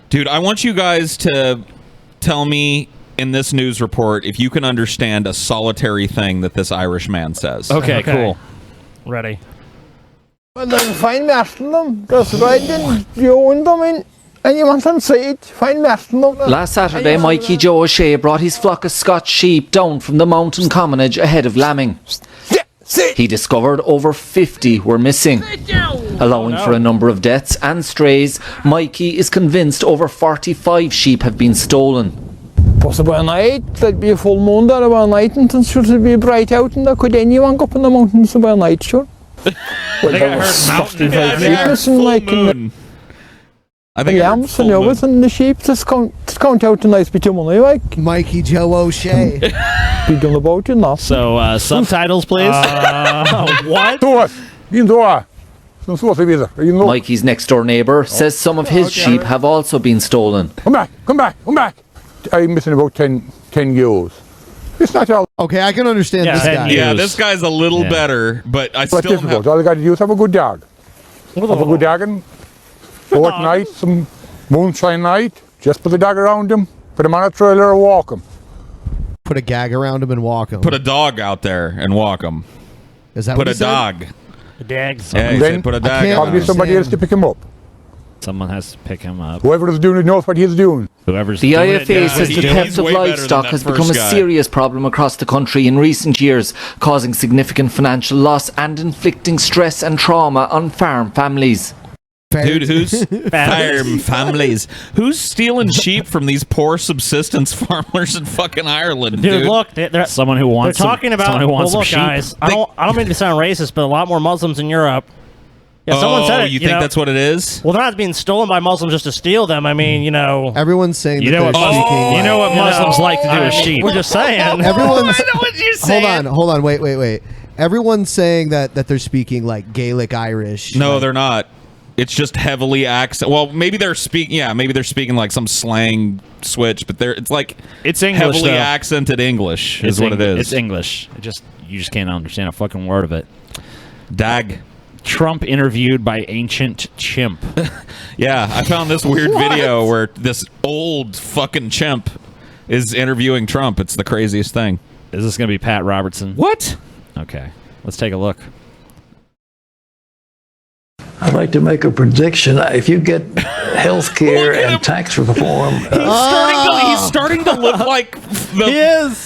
Dude, I want you guys to tell me in this news report if you can understand a solitary thing that this Irish man says. Okay. Cool. Ready. Well, then find them. Just riding, doing them in. Anyone can see it. Find them. Last Saturday, Mikey Joe O'Shea brought his flock of Scotch sheep down from the mountain commonage ahead of lambing. He discovered over 50 were missing. Allowing for a number of deaths and strays, Mikey is convinced over 45 sheep have been stolen. Possibly a night, there'd be a full moon there about night, and it should be bright out, and there could anyone go up in the mountains about night, sure. Well, there was 45 sheep missing, like in the... I think lambs and everything, the sheep just count out a nice bit of money, like. Mikey Joe O'Shea. Be done about it now. So, subtitles, please. What? Mikey's next door neighbour says some of his sheep have also been stolen. Come back. I'm missing about 10 ewes. It's not all. Okay, I can understand this guy. Yeah, this guy's a little better, but I still difficult. All you got to do is have a good dog. Have a good dog and go at night, some moonshine night. Just put the dog around him, put him on a trailer or walk him. Put a gag around him and walk him. Put a dog out there and walk him. Is that put what he a said? dog? The dags. Yeah, he then said put a dog. probably somebody else to pick him up. Someone has to pick him up. Whoever is doing it knows what he's doing. Whoever's The doing it, IFA says the theft He's of way better than livestock that has first become a guy. serious problem across the country in recent years, causing significant financial loss and inflicting stress and trauma on farm families. Dude, who's farm families? Who's stealing sheep from these poor subsistence farmers in fucking Ireland, dude? Look, they're Someone who wants they're talking about. someone who wants well, look, some sheep. guys, I don't mean to sound racist, but a lot more Muslims in Europe. Yeah, Oh, someone said it. you think know, that's what it is? Well, they're not being stolen by Muslims just to steal them. I mean, you know. Everyone's saying You that know they're what? speaking. You know what Muslims like to do with sheep. We're just saying. Everyone's. I know what you're saying. Hold on. Wait. Everyone's saying that they're speaking like Gaelic Irish. No, like, they're not. It's just heavily accent. Well, maybe they're speaking. Yeah, maybe they're speaking like some slang switch, but it's like It's English, heavily though. accented English is It's what it is. It's English. You just can't understand a fucking word of it. Dag. Trump interviewed by ancient chimp. Yeah, I found this weird video where this old fucking chimp is interviewing Trump. It's the craziest thing. Is this going to be Pat Robertson? What? Okay, let's take a look. I'd like to make a prediction. If you get health care and tax reform, He's starting to look like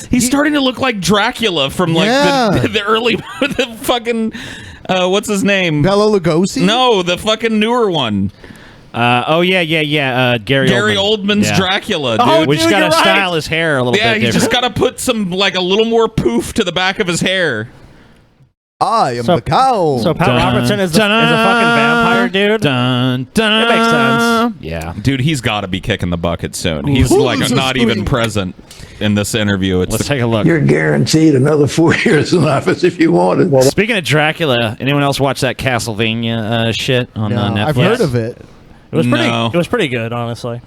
He's starting to look like Dracula from like the early the fucking what's his name? Bela Lugosi? No, the fucking newer one. Gary Oldman's Yeah. Dracula, dude. Oh, we just gotta style his hair a little Yeah, bit. he's just gotta put some like a little more poof to the back of his hair. I am the cow. So Pat Robertson is a fucking vampire dude? Dun, It makes sense. Yeah. Dude, he's got to be kicking the bucket soon. He's like not even present in this interview. Let's take a look. you're guaranteed another 4 years in office if you want it. Speaking of Dracula, anyone else watch that Castlevania shit on Netflix? I've heard of it. It was pretty. No. It was pretty good, honestly.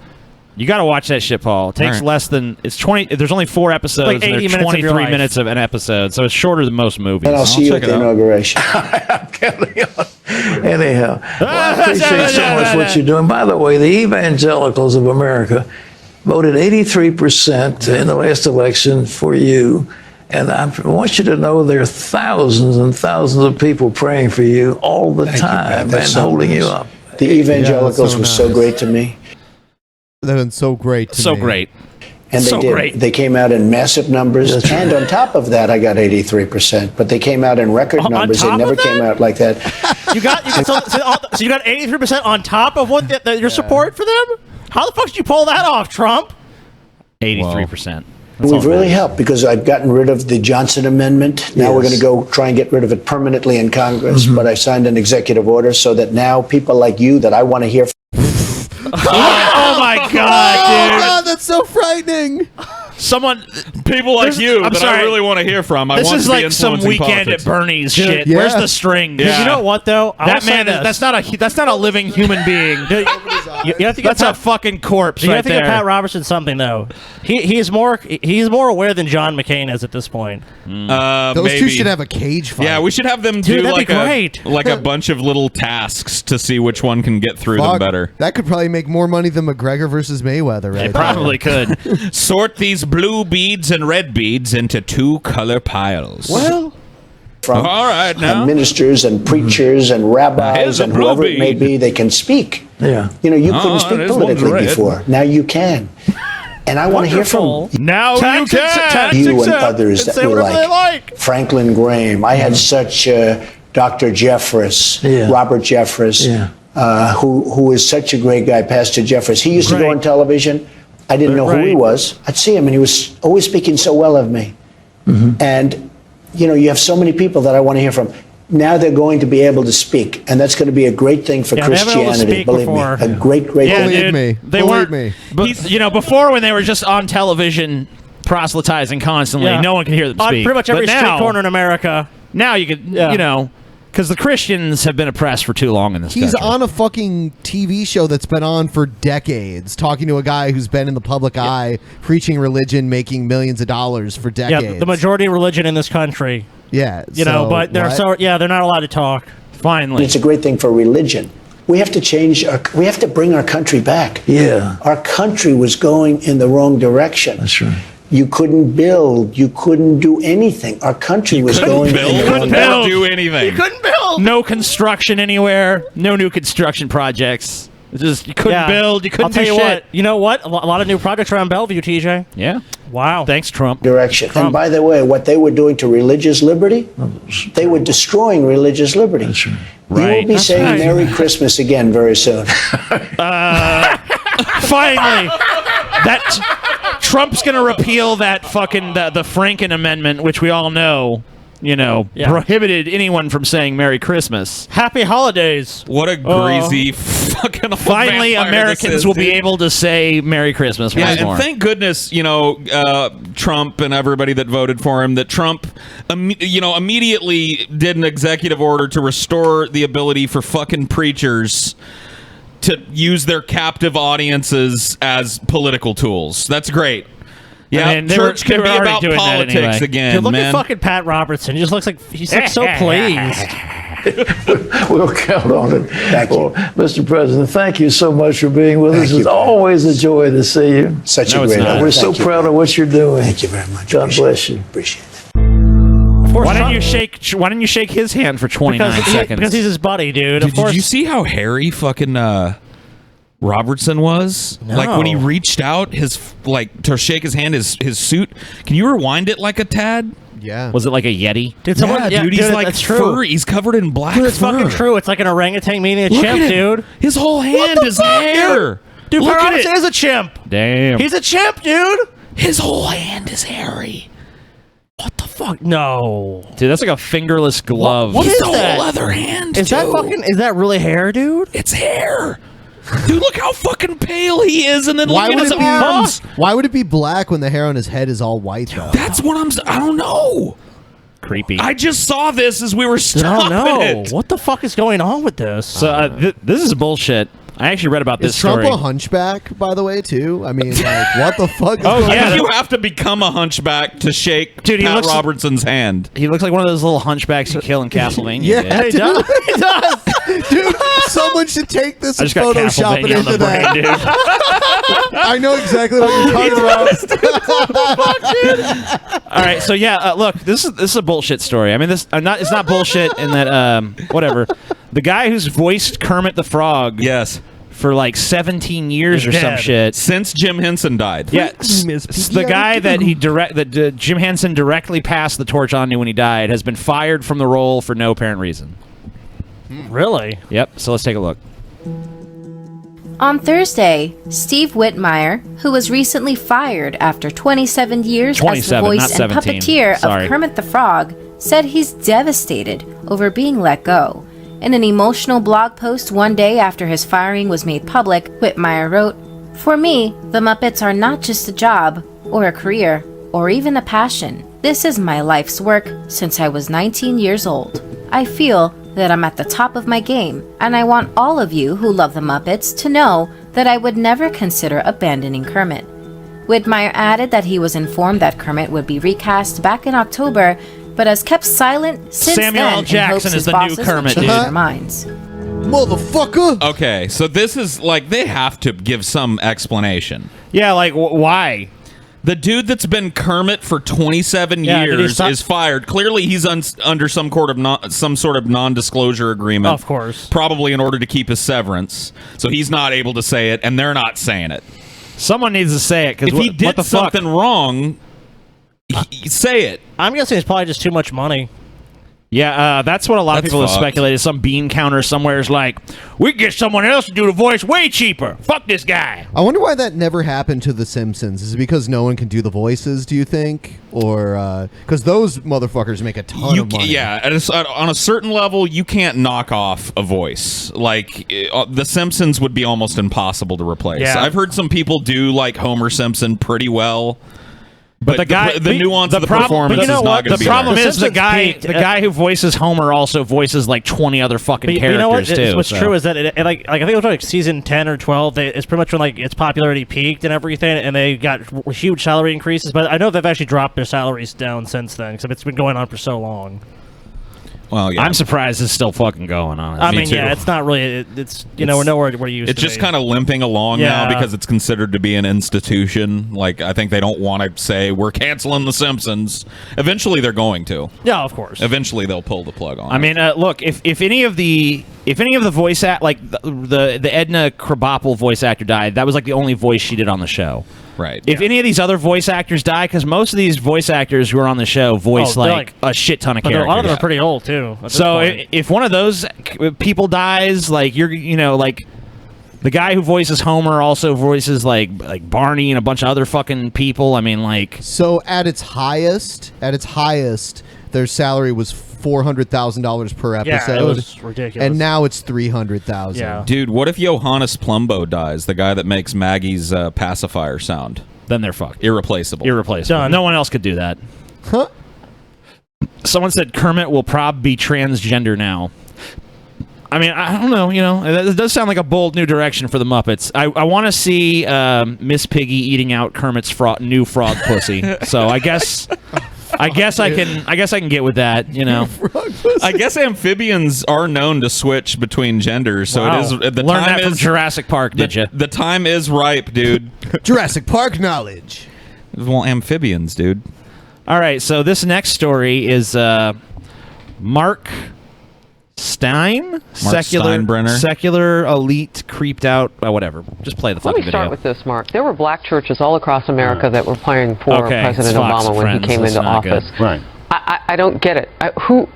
You got to watch that shit, Paul. It takes All right. less than it's 20. There's only 4 episodes. Like and 80 they're minutes of your 23 life. minutes of an episode, so it's shorter than most movies. And I'll see you at check the it out. inauguration. I'm counting on. Anyhow, well, I appreciate so much what you're doing. By the way, the evangelicals of America voted 83% in the last election for you, And I want you to know there are thousands and thousands of people praying for you all the time and holding you up. The evangelicals were so great to me. They've been so great to me. great. And they did. They came out in massive numbers. And on top of that, I got 83%. But they came out in record numbers. They never came out like that. So you got 83% on top of what your support for them? How the fuck did you pull that off, Trump? 83%. We've really helped because I've gotten rid of the Johnson Amendment. Now we're going to go try and get rid of it permanently in Congress. But I signed an executive order so that now people like you that I want to hear from. Oh my God, dude! Oh God, that's so frightening. People like you that I really want to hear from. This is like some influencing weekend politics. at Bernie's Dude, shit. yeah. Where's the string? You know what though? That man that's not a living human being. You have to get That's a fucking corpse You right have to there. get Pat Robertson something though. He's more aware than John McCain is at this point. Those two maybe. should have a cage fight. Yeah, we should have them Dude, do that'd like be great. a bunch of little tasks to see which one can get through them Fuck, better. That could probably make more money than McGregor versus Mayweather, right? It probably could. Sort these blue beads and red beads into 2 color piles. Well, from all right now. ministers and preachers and Here's rabbis a and blue whoever it may bead. be, they can speak. Yeah. You know, you couldn't speak this one's politically red. before. Now you can. And I want to hear from Now you can. you and others that we like. Franklin Graham. I had such Dr. Jeffress, Robert Jeffress, who is such a great guy, Pastor Jeffress. He used to go on television. I didn't know who he was. I'd see him, and he was always speaking so well of me. And, you know, you have so many people that I want to hear from. Now they're going to be able to speak, and that's going to be a great thing for Christianity. Believe me, a great Yeah, thing. dude, They weren't. But, you know, before when they were just on television proselytizing constantly, no one could hear them On speak. pretty much every But street now, corner in America. Now you could, you know, because the Christians have been oppressed for too long in this He's country. on a fucking TV show that's been on for decades, talking to a guy who's been in the public eye, preaching religion, making millions of dollars for decades. Yeah, the majority of religion in this country. Yeah, You know, but they're they're not allowed to talk. Finally. It's a great thing for religion. We have to change. We have to bring our country back. Yeah. Our country was going in the wrong direction. That's right. You couldn't build. You couldn't do anything. Our country was going in the wrong direction. do anything. You couldn't build. No construction anywhere. No new construction projects. It's just you couldn't build. You couldn't I'll tell do you shit. what. You know what? A lot of new projects around Bellevue, TJ. Yeah. Wow. Thanks, Trump. Direction. And by the way, what they were doing to religious liberty, they were destroying religious liberty. That's right. You will Right. be That's saying right. Merry Christmas again very soon. Finally, that Trump's gonna repeal that fucking the Franken Amendment, which we all know, you know, prohibited anyone from saying Merry Christmas. Happy holidays. What a greasy fucking Finally, vampire Americans this is, will be dude. able to say Merry Christmas Yeah, once and more. thank goodness, you know, Trump and everybody that voted for him, that Trump, immediately did an executive order to restore the ability for fucking preachers to use their captive audiences as political tools. That's great. Yeah, I mean, church they can were be already about doing that politics anyway. again, Dude, look man. at fucking Pat Robertson. He just looks like so pleased. We'll count on it. Thank you. Mr. President, thank you so much for being with us. It's always a joy to see you. Such a great honor. We're so Thank you. proud of what you're doing. Thank you very much. God bless you. Appreciate it. Why don't you shake his hand for 29 seconds? Because he's his buddy, dude. Dude, did you see how hairy fucking Robertson was? No. Like when he reached out to shake his hand, his suit. Can you rewind it like a tad? Yeah. Was it like a Yeti? Dude, someone, dude, he's like that's true. furry. He's covered in black Dude, it's fur. fucking true. It's like an orangutan meeting a Look chimp, at him. dude. His whole hand What the is fuck, hair. Dude, Look Pat at Robertson it. is a chimp. Damn. He's a chimp, dude. His whole hand is hairy. What the fuck? No. Dude, that's like a fingerless glove. What He's is the that? whole other hand. Is that too. fucking? Is that really hair, dude? It's hair. Dude, look how fucking pale he is, and then Why look at would his it be? arms. Why would it be black when the hair on his head is all white though? That's what I don't know. Creepy. I just saw this as we were I stopping don't know. it. What the fuck is going on with this? So this is bullshit. I actually read about this Is Trump story. a hunchback, by the way, too? I mean, like, what the fuck is Oh going yeah, on? you have to become a hunchback to shake Dude, he Pat looks- Robertson's hand. He looks like one of those little hunchbacks you kill in Castlevania. Yeah, dude. he does. He does. Dude, someone should take this I and just got Photoshop it Castlevania on the into brain, that. dude. I know exactly what you're talking about. All right, so yeah, look, this is a bullshit story. I mean, it's not bullshit in that whatever. The guy who's voiced Kermit the Frog, yes, for like 17 years or some shit since Jim Henson died. Yeah, the guy that Jim Henson directly passed the torch on to when he died has been fired from the role for no apparent reason. Really? Yep. So let's take a look. On Thursday, Steve Whitmire, who was recently fired after 27 years as the voice and 17. puppeteer Sorry. of Kermit the Frog, said he's devastated over being let go. In an emotional blog post one day after his firing was made public, Whitmire wrote, "For me, the Muppets are not just a job, or a career, or even a passion. This is my life's work since I was 19 years old. I feel that I'm at the top of my game, and I want all of you who love the Muppets to know that I would never consider abandoning Kermit." Whitmire added that he was informed that Kermit would be recast back in October, but has kept silent since Samuel then L. in hopes Jackson his is the new bosses would Kermit, change dude. their minds. Motherfucker! Okay, so this is like they have to give some explanation. Yeah, like why? The dude that's been Kermit for 27 Yeah, did he years stop- is fired. Clearly, he's under some sort of non-disclosure agreement. Of course. Probably in order to keep his severance. So he's not able to say it, and they're not saying it. Someone needs to say it, because if he what did the fuck? something wrong, say it. I'm guessing it's probably just too much money. Yeah, that's what a lot of That's people have fucked. speculated. Some bean counter somewhere is like, we can get someone else to do the voice way cheaper. Fuck this guy. I wonder why that never happened to The Simpsons. Is it because no one can do the voices, do you think? Or because those motherfuckers make a ton of money? Yeah, on a certain level, you can't knock off a voice. Like, The Simpsons would be almost impossible to replace. Yeah. I've heard some people do, like, Homer Simpson pretty well. But the guy, the nuance of the performance but you know is not what? going to be The problem there. is the guy who voices Homer also voices like 20 other fucking But characters you know what? too. What's so. true is that like I think it was like season 10 or 12. It's pretty much when like its popularity peaked and everything, and they got huge salary increases. But I know they've actually dropped their salaries down since then because it's been going on for so long. Well, yeah. I'm surprised it's still fucking going on. I mean, yeah, it's not really. It's we're nowhere where you used It's to just be. kind of limping along Yeah. now because it's considered to be an institution. Like, I think they don't want to say we're canceling The Simpsons. Eventually, they're going to. Yeah, of course. Eventually, they'll pull the plug on. I mean, look, if any of the voice like the Edna Krabappel voice actor died, that was like the only voice she did on the show. Right. If any of these other voice actors die, because most of these voice actors who are on the show voice they're like a shit ton of But characters. a lot of them are pretty old too. at this So point. if one of those people dies, like like the guy who voices Homer also voices like Barney and a bunch of other fucking people. I mean, like, So at its highest, their salary was $400,000 per Yeah, it episode. was ridiculous. And now it's $300,000. Yeah. Dude, what if Johannes Plumbo dies, the guy that makes Maggie's pacifier sound? Then they're fucked. Irreplaceable. No one else could do that. Huh? Someone said Kermit will be transgender now. I mean, I don't know. It does sound like a bold new direction for the Muppets. I want to see Miss Piggy eating out Kermit's new frog pussy. So I guess I can get with that. I guess amphibians are known to switch between genders, so Wow. it is. The Learned time that from is, Jurassic Park, did you? The time is ripe, dude. Jurassic Park knowledge. Well, amphibians, dude. All right, so this next story is Mark Stein, Steinbrenner. secular elite, creeped out, whatever. Just play the Let fucking me start video. with this, Mark. There were black churches all across America that were praying for Okay, President it's Fox Obama when Friends. he came That's into not good. office. Right. I don't get it. Who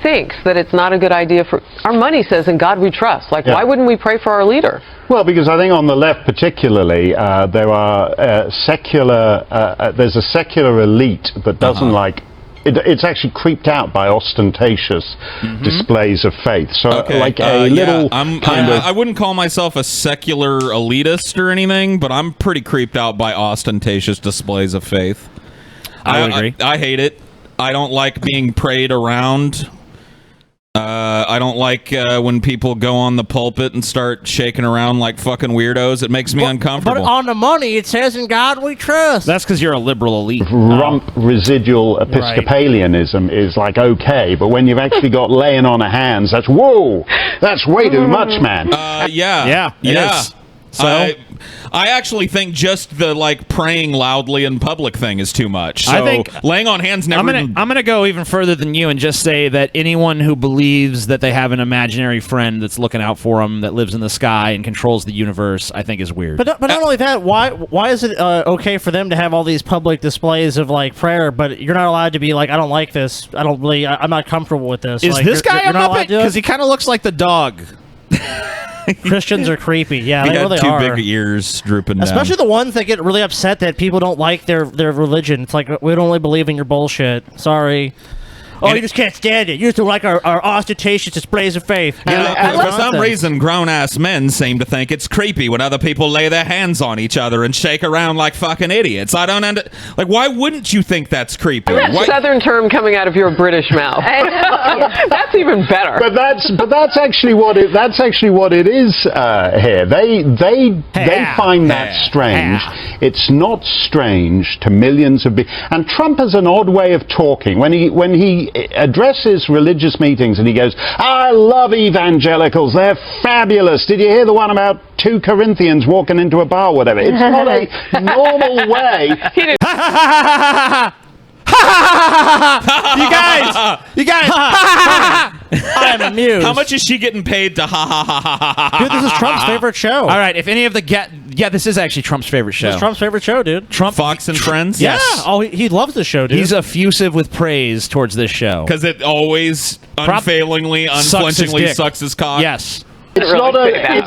thinks that it's not a good idea for our money says in God we trust? Like, Yeah. why wouldn't we pray for our leader? Well, because I think on the left particularly, there are there's a secular elite that doesn't like. It's actually creeped out by ostentatious displays of faith. So, like a little kind of. I wouldn't call myself a secular elitist or anything, but I'm pretty creeped out by ostentatious displays of faith. I would agree. I hate it. I don't like being prayed around. I don't like when people go on the pulpit and start shaking around like fucking weirdos. It makes me But uncomfortable. on the money, it says in God we trust. That's because you're a liberal elite. Rump residual Episcopalianism is like okay, but when you've actually got laying on of hands, that's whoa. That's way too much, man. Yeah. It is. So I actually think just the praying loudly in public thing is too much. So I think laying on hands never. I'm gonna go even further than you and just say that anyone who believes that they have an imaginary friend that's looking out for them, that lives in the sky and controls the universe, I think is weird. But not only that, why is it okay for them to have all these public displays of prayer, but you're not allowed to be I don't like this. I'm not comfortable with this. Is this guy a Muppet? Because he kind of looks like the dog. Christians are creepy. Yeah, he they had really two are. big ears drooping down. Especially the ones that get really upset that people don't like their religion. It's like, we don't really believe in your bullshit. Sorry. Oh, you just can't stand it. You just don't like our ostentatious displays of faith. For some reason, grown-ass men seem to think it's creepy when other people lay their hands on each other and shake around like fucking idiots. I don't why wouldn't you think that's creepy? That southern term coming out of your British mouth. That's even better. But that's actually what it is here. They find that strange. It's not strange to millions of people. And Trump has an odd way of talking. When he addresses religious meetings and he goes, I love evangelicals, they're fabulous. Did you hear the one about 2 Corinthians walking into a bar or whatever? It's not a normal way. You guys! I am amused. How much is she getting paid to Dude, this is Trump's favorite show. All right, if any of the this is actually Trump's favorite show. This is Trump's favorite show, dude. Fox and Friends? Yeah. Oh, he loves the show, dude. He's effusive with praise towards this show. Because it always unfailingly, unflinchingly sucks his cock? Yes. It's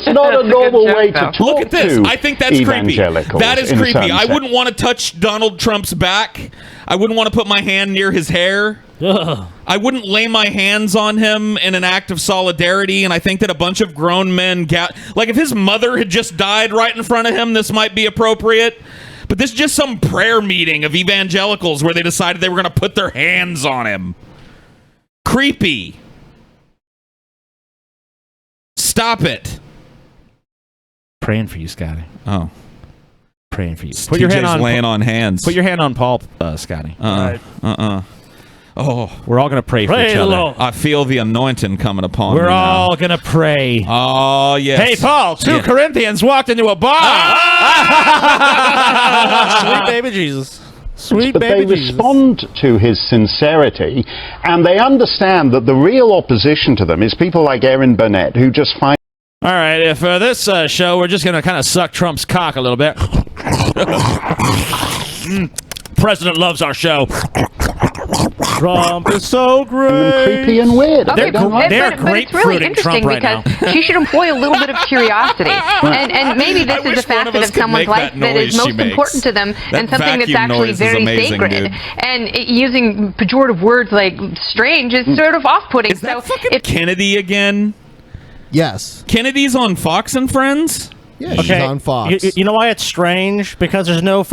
not a normal way to talk. Look at this. I think that's creepy. That is creepy. I sense. wouldn't want to touch Donald Trump's back. I wouldn't want to put my hand near his hair. Ugh. I wouldn't lay my hands on him in an act of solidarity, and I think that a bunch of grown men if his mother had just died right in front of him, this might be appropriate. But this is just some prayer meeting of evangelicals where they decided they were going to put their hands on him. Creepy. Stop it. Praying for you, Scotty. Oh. Praying for you. Put your hand on laying on hands. Put your hand on Paul, Scotty. Oh, we're all gonna pray for each other. Lord. I feel the anointing coming upon me. We're now. all gonna pray. Oh yes. Hey, Paul. 2 Corinthians walked into a bar. Sweet baby Jesus. Sweet but baby they respond to his sincerity, and they understand that the real opposition to them is people like Erin Burnett, who just find. All right, if this show, we're just going to kind of suck Trump's cock a little bit. President loves our show. Trump is so great. Creepy and weird. Okay, they're but it's really interesting Trump right because now. she should employ a little bit of curiosity. And maybe this is a facet of someone's life that is most important to them and something that's actually very sacred. Dude. And using pejorative words like strange is sort of off-putting. Is that fucking Kennedy again? Yes. Kennedy's on Fox and Friends? Yeah, she's on Fox. You know why it's strange? Because there's no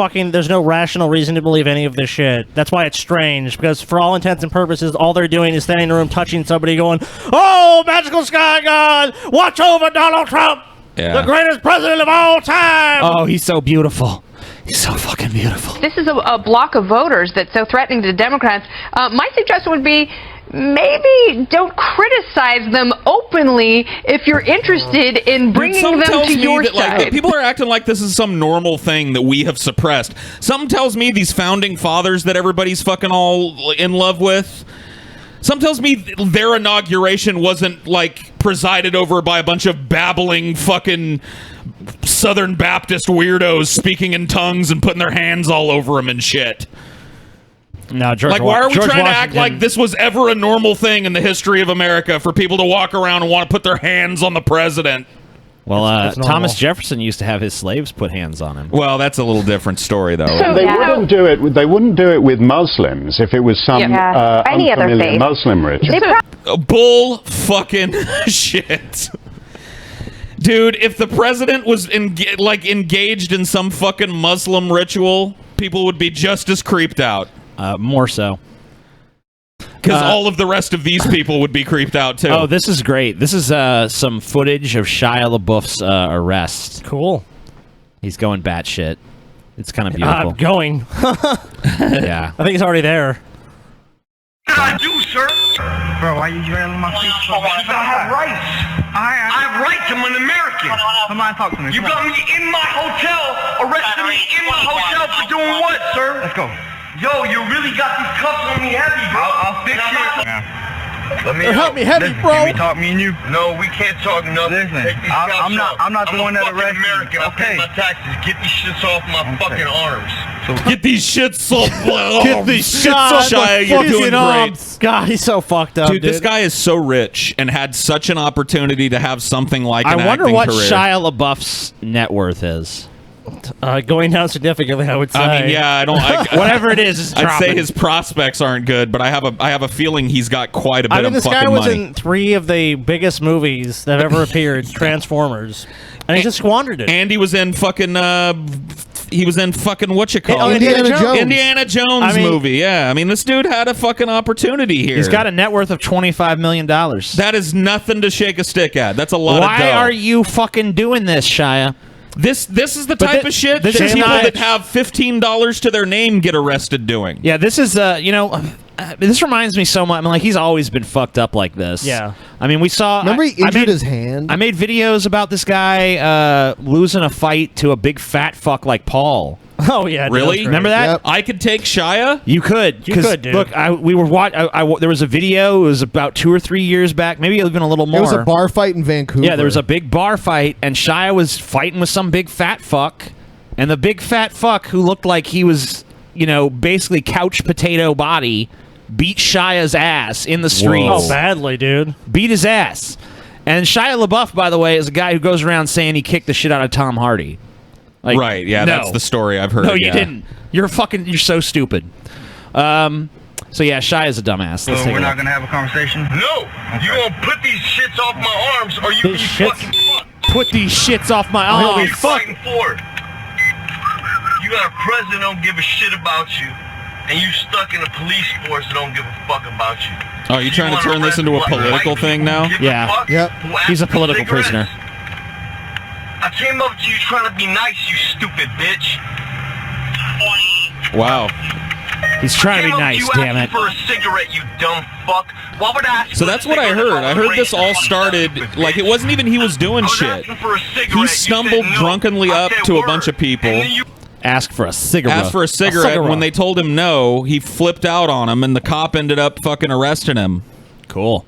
rational reason to believe any of this shit. That's why it's strange. Because for all intents and purposes, all they're doing is standing in the room touching somebody going, oh, magical sky god, watch over Donald Trump, the greatest president of all time. Oh, he's so beautiful. He's so fucking beautiful. This is a block of voters that's so threatening to the Democrats. My suggestion would be maybe don't criticize them openly if you're interested in bringing them to your side. People are acting like this is some normal thing that we have suppressed. Something tells me these founding fathers that everybody's fucking all in love with, something tells me their inauguration wasn't presided over by a bunch of babbling fucking Southern Baptist weirdos speaking in tongues and putting their hands all over them and shit. No, why are we trying to act like this was ever a normal thing in the history of America for people to walk around and want to put their hands on the president? Well, Thomas Jefferson used to have his slaves put hands on him. Well, that's a little different story, though. They wouldn't do it. They wouldn't do it with Muslims if it was some any other unfamiliar faith. Muslim ritual. Bull fucking shit. Dude, if the president was engaged in some fucking Muslim ritual, people would be just as creeped out. More so. Because all of the rest of these people would be creeped out, too. Oh, this is great. This is some footage of Shia LaBeouf's arrest. Cool. He's going batshit. It's kind of beautiful. Going. Yeah. I think he's already there. What did I do, sir? Bro, why you drilling my feet so bad? I have rice. I have rights. I'm an American. Come on, talk to me. You got me in my hotel, arrested me in my hotel for doing what, sir? Let's go. Yo, you really got these cuffs on me heavy, bro. I'll fix you. Let me help me heavy, bro. Can we talk, me and you? No, we can't talk nothing. Listen, I'm not the one that arrested you. American. I pay my taxes. Get these shits off my fucking arms. Get these shits off my Get these shits off my You're doing great. God, he's so fucked up, Dude, this guy is so rich and had such an opportunity to have something like an I wonder acting what career. Shia LaBeouf's net worth is. Going down significantly, I would say. I mean, yeah, I don't. Whatever it is, I'd say his prospects aren't good, but I have a feeling he's got quite a bit of this fucking guy was money. in 3 of the biggest movies that ever appeared, Transformers, and he just squandered it. And he was in fucking. He was in fucking what you call it? Indiana Jones. Indiana Jones movie. Yeah, I mean, this dude had a fucking opportunity here. He's got a net worth of $25 million. That is nothing to shake a stick at. That's a lot of dough. Why are you fucking doing this, Shia? This is the type of shit that people that have $15 to their name get arrested doing. Yeah, this is this reminds me so much. I mean, like, he's always been fucked up like this. Yeah. I mean, we saw. Remember he injured his hand? I made videos about this guy losing a fight to a big fat fuck like Paul. Oh yeah, really? Remember that? Yep. I could take Shia. You could. You could, dude. Look, we were there was a video. It was about 2 or 3 years back, maybe even a little more. It was a bar fight in Vancouver. Yeah, there was a big bar fight, and Shia was fighting with some big fat fuck, and the big fat fuck who looked like he was, basically couch potato body, beat Shia's ass in the streets. Oh, badly, dude. Beat his ass. And Shia LaBeouf, by the way, is a guy who goes around saying he kicked the shit out of Tom Hardy. Like, right, yeah, no. that's the story I've heard. No, you yeah. didn't. You're so stupid. So yeah, Shia's a dumbass. So we're not gonna have a conversation? No, you gonna put these shits off my arms, or you be fucking fucked. Put these shits off my What are arms. you fighting for? You got a president that don't give a shit about you, and you stuck in a police force that don't give a fuck about you. Oh, are you trying to turn this into a political thing now? Yeah. Yep. He's a political prisoner. I came up to you trying to be nice, you stupid bitch. Wow. He's trying to be nice, damn it. For a cigarette, you dumb fuck. Why would I ask So that's what I heard. I heard this all started, like, it wasn't even he was doing shit. He stumbled drunkenly up to a bunch of people. Asked for a cigarette. Asked for a cigarette, and when they told him no, he flipped out on him, and the cop ended up fucking arresting him. Cool.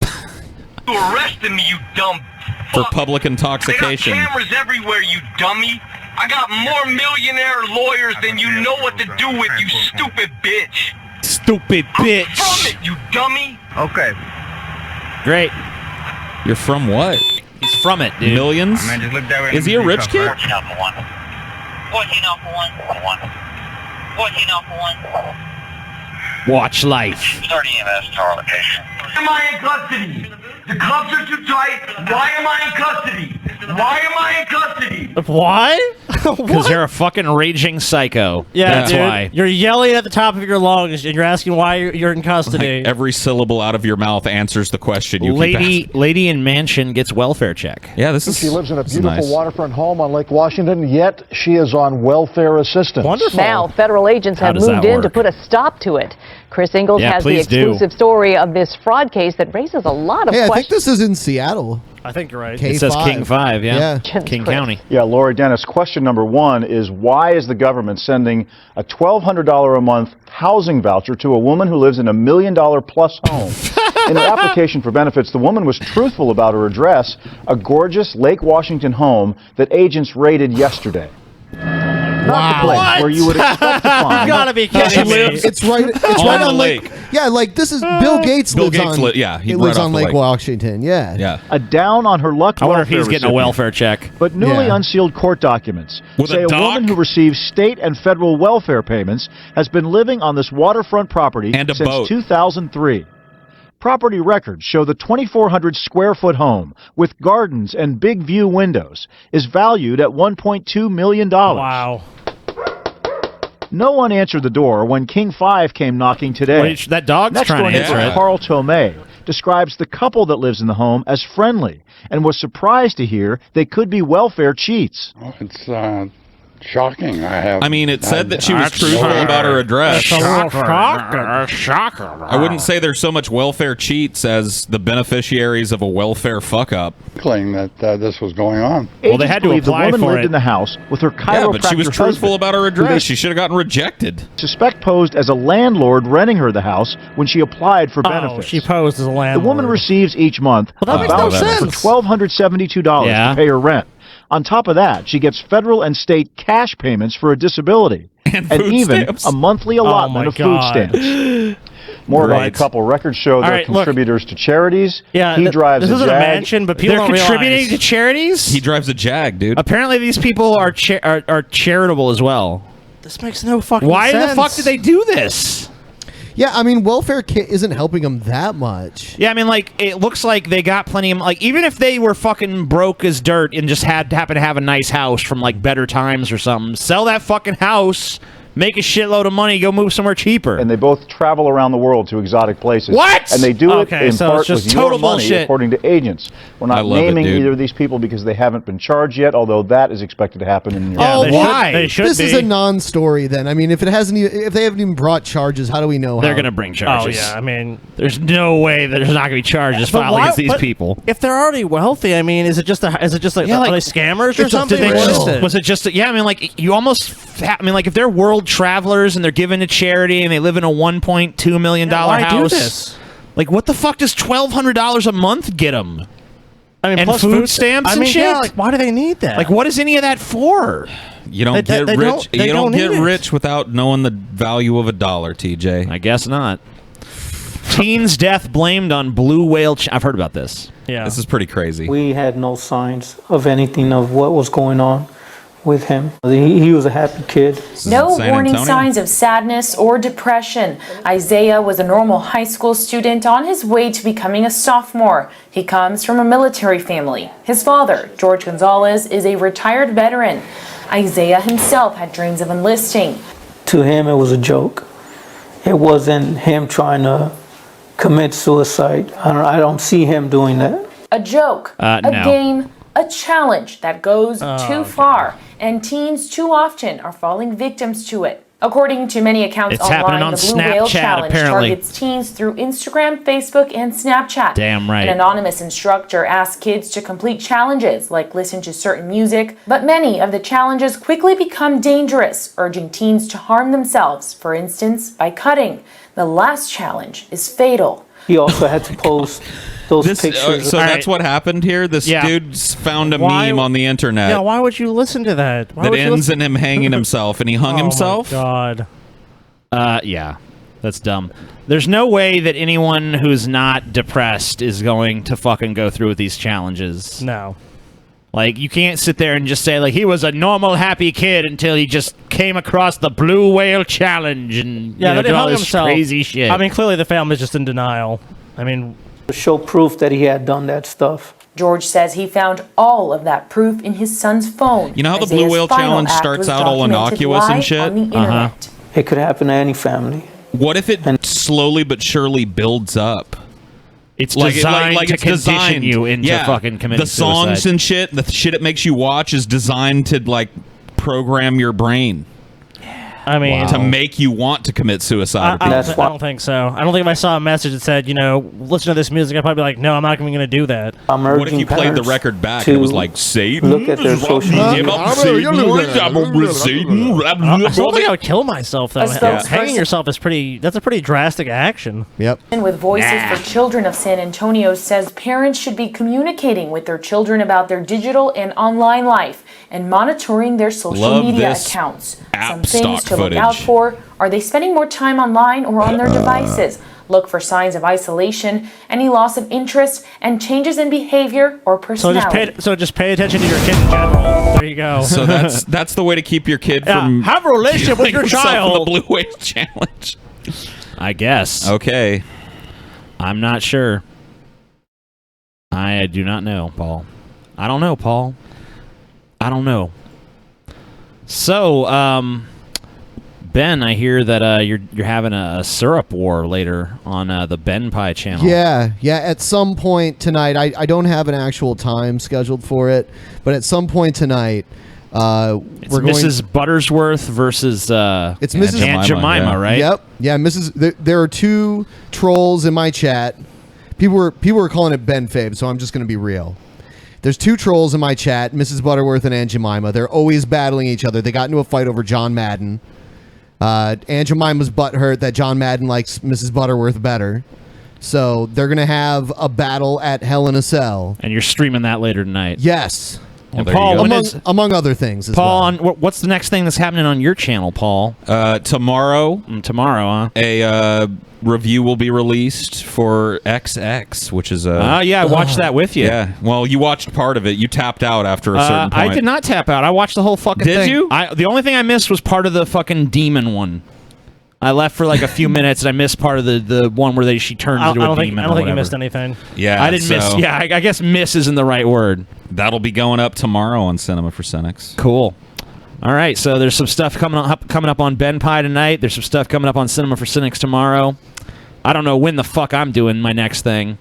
You arrested me, you dumb For public intoxication. They got cameras everywhere, you dummy. I got more millionaire lawyers than you know what to do with, you stupid bitch. Stupid bitch. I'm from it, you dummy. Okay. Great. You're from what? He's from it, dude. Millions? Man, just look that way. Is he a rich kid? 14 off for 1. 14 off for 1. 14 off for 1. Watch life. 30 EMS to our location. Why am I in custody? The cuffs are too tight. Why am I in custody? Why am I in custody? Why? Because you're a fucking raging psycho. Yeah, that's dude. why. You're yelling at the top of your lungs, and you're asking why you're in custody. Like every syllable out of your mouth answers the question you keep asking. Lady in mansion gets welfare check. Yeah, this is. She lives in a this is beautiful nice. waterfront home on Lake Washington, yet she is on welfare assistance. Wonderful. Now, federal agents How have does that moved in to work? put a stop to it. Chris Ingalls Yeah, has the please do. exclusive story of this fraud case that raises a lot of Hey, I think questions. this is in Seattle. I think you're right. It says King 5, yeah. King County. Yeah, Lori Dennis, question number 1 is why is the government sending a $1,200 a month housing voucher to a woman who lives in $1 million plus home? In her application for benefits, the woman was truthful about her address, a gorgeous Lake Washington home that agents raided yesterday. Not the place where you would expect to find. You gotta be Yeah, kidding me. it's right. It's right the on lake. Yeah, like this is Bill Gates Bill lives Gates on. yeah, he lives right on off the Lake lake. Washington. Yeah. Yeah. A down on her luck I wonder if welfare he's getting a recipient. welfare check. But newly Yeah. unsealed court documents With say a a doc? woman who receives state and federal welfare payments has been living on this waterfront property And a since boat. 2003. Property records show the 2,400 square foot home with gardens and big view windows is valued at $1.2 million. Wow. No one answered the door when King 5 came knocking today. Wait, that dog's Next trying door to neighbor answer it. Carl Tomei describes the couple that lives in the home as friendly and was surprised to hear they could be welfare cheats. It's Shocking. I mean, it said that she was truthful about her address. Shocker. I wouldn't say there's so much welfare cheats as the beneficiaries of a welfare fuck-up. Claim that this was going on. Well, they had to apply the woman for lived it. in the house with her chiropractor Yeah, but she was truthful husband, about her who address. they She should have gotten rejected. suspect posed as a landlord renting her the house when she applied for benefits. She posed as a landlord. The woman receives each month Well, that makes no for sense. $1,272 Yeah. to pay her rent. On top of that, she gets federal and state cash payments for a disability and food even stamps. a monthly allotment of food stamps. More about the couple. Records show they're right, look. contributors to charities. Yeah, he drives this a isn't Jag. a mansion, but people They're don't contributing realize. to charities? He drives a Jag, dude. Apparently these people are charitable as well. This makes no fucking Why sense. the fuck did they do this? Yeah, I mean, welfare kit isn't helping them that much. Yeah, I mean, like, it looks like they got plenty of, like, even if they were fucking broke as dirt and just happen to have a nice house from, like, better times or something, sell that fucking house, make a shitload of money, go move somewhere cheaper. And they both travel around the world to exotic places. What? And they do Okay, it in so part it's just with total your money, bullshit. according to agents. We're I not love it, naming dude. either of these people because they haven't been charged yet, although that is expected to happen in the Yeah, Oh, they why? Should, they should This be. is a non-story then. I mean, if it hasn't, if they haven't even brought charges, how do we know? They're how? going to bring Oh charges. yeah, I mean, There's no way that there's not going to be charges But filed why- against these but people. if they're already wealthy, I mean, is it just like are they scammers or Did something? they What just- is it? was it just? Yeah, I mean, like you almost. I mean, like if they're world travelers and they're given to charity and they live in a $1.2 million why do house, this? like what the fuck does $1,200 a month get them? I mean, and plus food stamps I and mean, shit. yeah, like why do they need that? Like, what is any of that for? You don't They- get they rich. don't- they You don't don't get need it. rich without knowing the value of a dollar, TJ. I guess not. Teen's death blamed on blue whale. I've heard about this. Yeah, This is pretty crazy. We had no signs of anything of what was going on with him. He was a happy kid. No San warning Antonio? signs of sadness or depression. Isaiah was a normal high school student on his way to becoming a sophomore. He comes from a military family. His father, George Gonzalez, is a retired veteran. Isaiah himself had dreams of enlisting. To him, it was a joke. It wasn't him trying to commit suicide. I don't see him doing that. A joke, a No. game, a challenge that goes too far, and teens too often are falling victims to it. According to many accounts It's happening online, on the Blue Whale Snapchat, Challenge apparently. targets teens through Instagram, Facebook, and Snapchat. Damn right. An anonymous instructor asks kids to complete challenges, like listen to certain music, but many of the challenges quickly become dangerous, urging teens to harm themselves, for instance, by cutting. The last challenge is fatal. He also had to post those This, pictures. so that's what happened here. This Yeah. dude found a Why- meme on the internet yeah, why would you listen to that? Why that would you ends listen- in him hanging himself, and he hung himself. Oh my God. Yeah, that's dumb. There's no way that anyone who's not depressed is going to fucking go through with these challenges. No. Like, you can't sit there and just say, like, he was a normal, happy kid until he just came across the Blue Whale Challenge and Yeah, you know, but did he all hung this himself. crazy shit. I mean, clearly the family's just in denial. I mean, to show proof that he had done that stuff. George says he found all of that proof in his son's phone. You know how the Isaiah's Blue Whale final Challenge act starts was out all documented innocuous and live shit? on the internet. It could happen to any family. What if it slowly but surely builds up? It's designed to it's condition designed. you into Yeah. fucking committing The songs suicide. and shit, the shit it makes you watch is designed to like program your brain. I mean, to make you want to commit suicide. I don't think so. I don't think if I saw a message that said, you know, listen to this music, I'd probably be like, no, I'm not even going to do that. What if you played the record back and it was like Satan? Look at their social I media. don't think I would kill myself though. A spokesperson- Hanging yourself is that's a pretty drastic action. Yep. And with Voices for Children of San Antonio says parents should be communicating with their children about their digital and online life and monitoring their social Love media this accounts. app Some things stock to look out footage. for. Are they spending more time online or on their devices? Look for signs of isolation, any loss of interest, and changes in behavior or So personality. just pay attention to your kid in general. There you go. So that's the way to keep your kid Yeah, from have a relationship with killing your himself in child. the Blue Whale Challenge. I guess. Okay. I'm not sure. I do not know, Paul. I don't know, Paul. I don't know. So, Ben, I hear that you're having a syrup war later on the Ben Pie channel. Yeah. At some point tonight, I don't have an actual time scheduled for it, but at some point tonight, It's Mrs. Buttersworth versus It's Mrs. Aunt Jemima, right? Yep. Yeah, There are two trolls in my chat. People were calling it Ben Fabe, so I'm just going to be real. There's two trolls in my chat, Mrs. Butterworth and Aunt Jemima. They're always battling each other. They got into a fight over John Madden. Aunt Jemima's butthurt that John Madden likes Mrs. Butterworth better. So they're going to have a battle at Hell in a Cell. And you're streaming that later tonight. Yes. And Paul, among other things as Paul, well. what's the next thing that's happening on your channel, Paul? Tomorrow. Tomorrow, huh? A review will be released for XX, which is a... yeah, I watched that with you. Yeah. Well, you watched part of it. You tapped out after a certain point. I did not tap out. I watched the whole fucking thing. Did you? The only thing I missed was part of the fucking demon one. I left for like a few minutes, and I missed part of the one where she turns into a demon. I don't think you missed anything. Yeah, I didn't miss. Yeah, I guess miss isn't the right word. That'll be going up tomorrow on Cinema for Cynics. Cool. All right, so there's some stuff coming up on Ben Pie tonight. There's some stuff coming up on Cinema for Cynics tomorrow. I don't know when the fuck I'm doing my next thing,